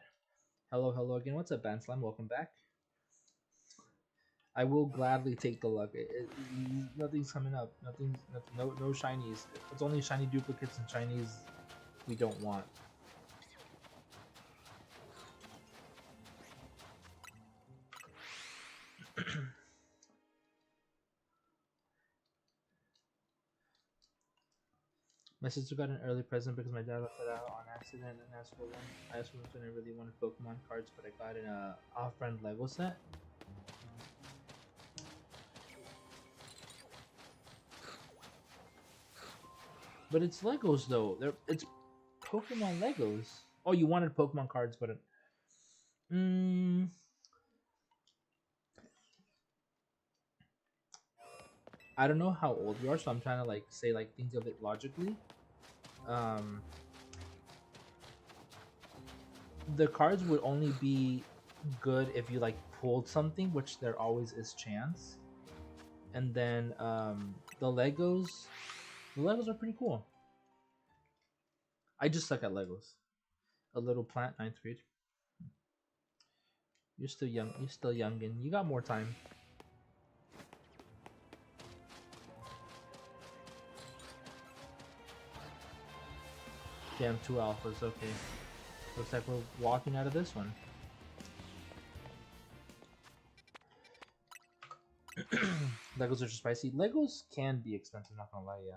Hello, hello again. What's up, Ban Slime? Welcome back. I will gladly take the luck. Nothing's coming up. Nothing's no shinies. It's only shiny duplicates and shinies we don't want. My sister got an early present because my dad left it out on accident and asked for one. I asked for one and I really wanted Pokemon cards, but I got an off-brand Lego set. But it's Legos though. It's Pokemon Legos. Oh, you wanted Pokemon cards, but I don't know how old you are, so I'm trying to like say like think of it logically. The cards would only be good if you like pulled something, which there always is chance. And then the Legos are pretty cool. I just suck at Legos. A little plant, 9th grade. You're still young. You're still young, and you got more time. Damn, 2 alphas. Okay. Looks like we're walking out of this one. Legos are spicy. Legos can be expensive, not gonna lie, yeah.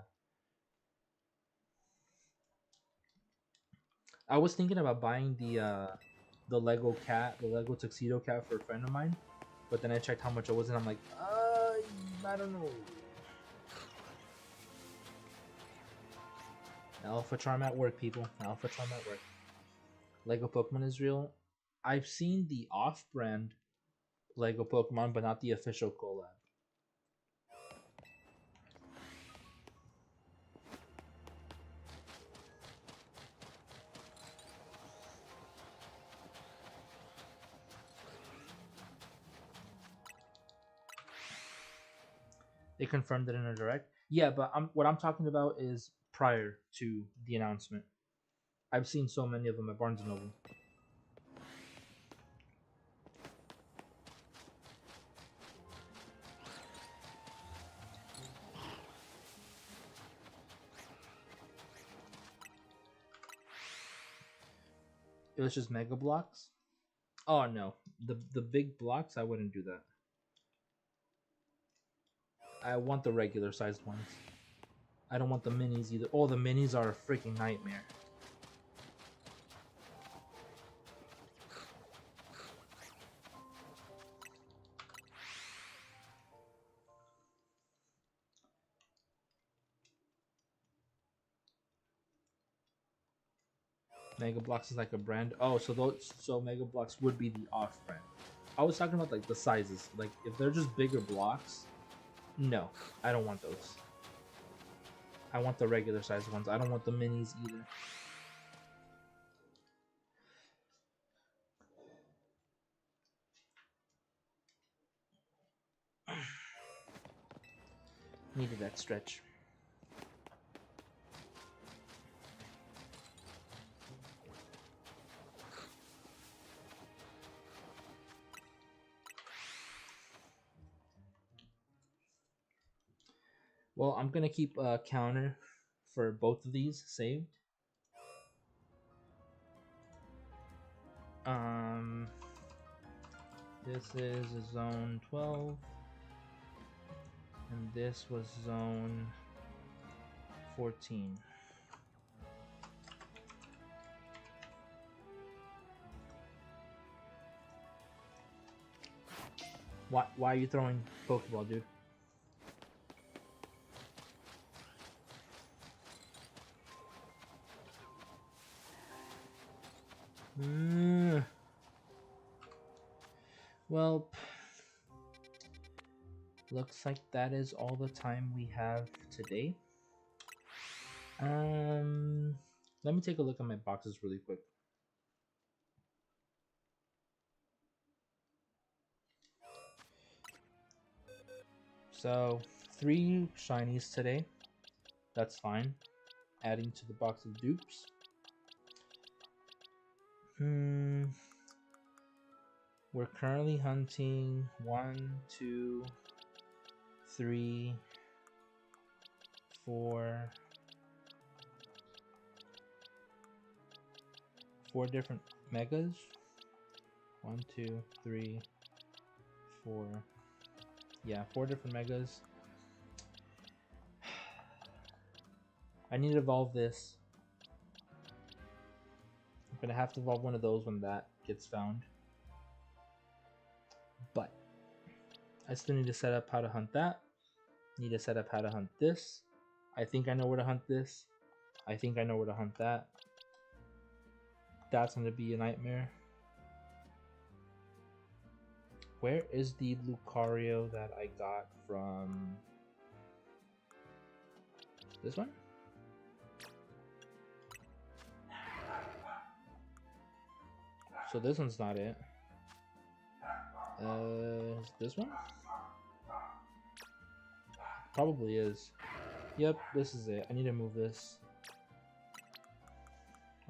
I was thinking about buying the Lego cat, the Lego tuxedo cat for a friend of mine, but then I checked how much it was, and I'm like, I don't know. Alpha Charm at work, people. Alpha Charm at work. Lego Pokemon is real. I've seen the off-brand Lego Pokemon, but not the official collab. They confirmed it in a direct. Yeah, but what I'm talking about is prior to the announcement. I've seen so many of them at Barnes & Noble. It was just Mega Blocks? Oh no. The big blocks, I wouldn't do that. I want the regular sized ones. I don't want the minis either. Oh, the minis are a freaking nightmare. Mega Blocks is like a brand. Oh, so Mega Blocks would be the off brand. I was talking about like the sizes. Like if they're just bigger blocks, no, I don't want those. I want the regular sized ones. I don't want the minis either. Needed that stretch. Well, I'm gonna keep a counter for both of these saved. This is zone 12, and this was zone 14. Why are you throwing Pokeball, dude? Well, Looks like that is all the time we have today. Let me take a look at my boxes really quick. So 3 shinies today. That's fine. Adding to the box of dupes. We're currently hunting 1, 2, 3, 4 different megas. 1, 2, 3, 4. Yeah, 4 different megas. I need to evolve this. I'm gonna have to evolve one of those when that gets found. But I still need to set up how to hunt that. Need to set up how to hunt this. I think I know where to hunt this. I think I know where to hunt that. That's gonna be a nightmare. Where is the Lucario that I got from this one? So this one's not it. Is this one? Probably is. Yep, this is it. I need to move this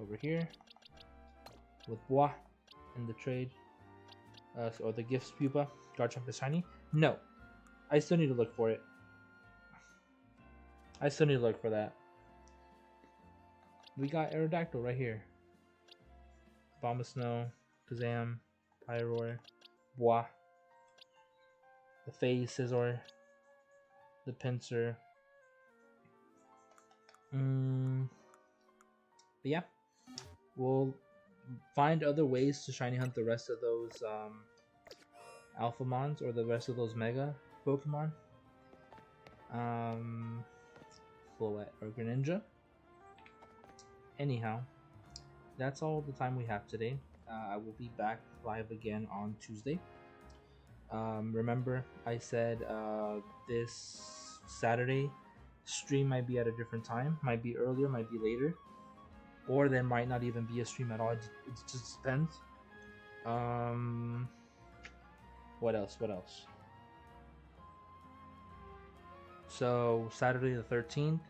over here with Bois in the trade. Or the gifts pupa. Garchomp is shiny. No, I still need to look for it. I still need to look for that. We got Aerodactyl right here. Bombasnow, Kazam, Pyroar, Bois, the Phase Scizor, the Pinsir. But yeah, we'll find other ways to shiny hunt the rest of those Alphamons or the rest of those Mega Pokemon. Floette or Greninja. Anyhow, that's all the time we have today. I will be back live again on Tuesday. Remember, I said this Saturday stream might be at a different time, might be earlier, might be later, or there might not even be a stream at all. It just depends. What else? So Saturday the 13th,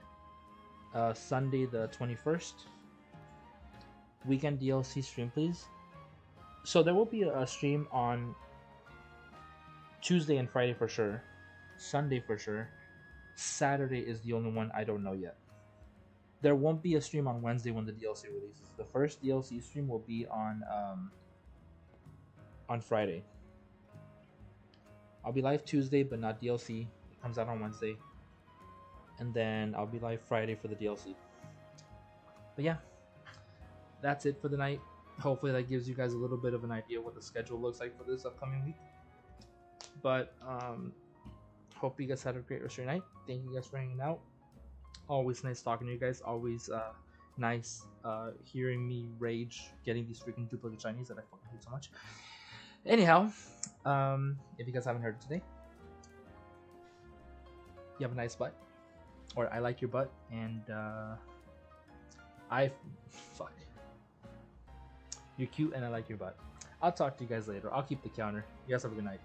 Sunday the 21st. Weekend DLC stream, please. So there will be a stream on Tuesday and Friday for sure. Sunday for sure. Saturday is the only one I don't know yet. There won't be a stream on Wednesday when the DLC releases. The first DLC stream will be on Friday. I'll be live Tuesday, but not DLC. It comes out on Wednesday. And then I'll be live Friday for the DLC. But yeah, that's it for the night. Hopefully that gives you guys a little bit of an idea what the schedule looks like for this upcoming week. But hope you guys had a great rest of your night. Thank you guys for hanging out. Always nice talking to you guys. Always nice hearing me rage getting these freaking duplicate Chinese that I fucking hate so much. Anyhow, if you guys haven't heard it today, you have a nice butt, or I like your butt, and fuck, you're cute and I like your butt. I'll talk to you guys later. I'll keep the counter. You guys have a good night.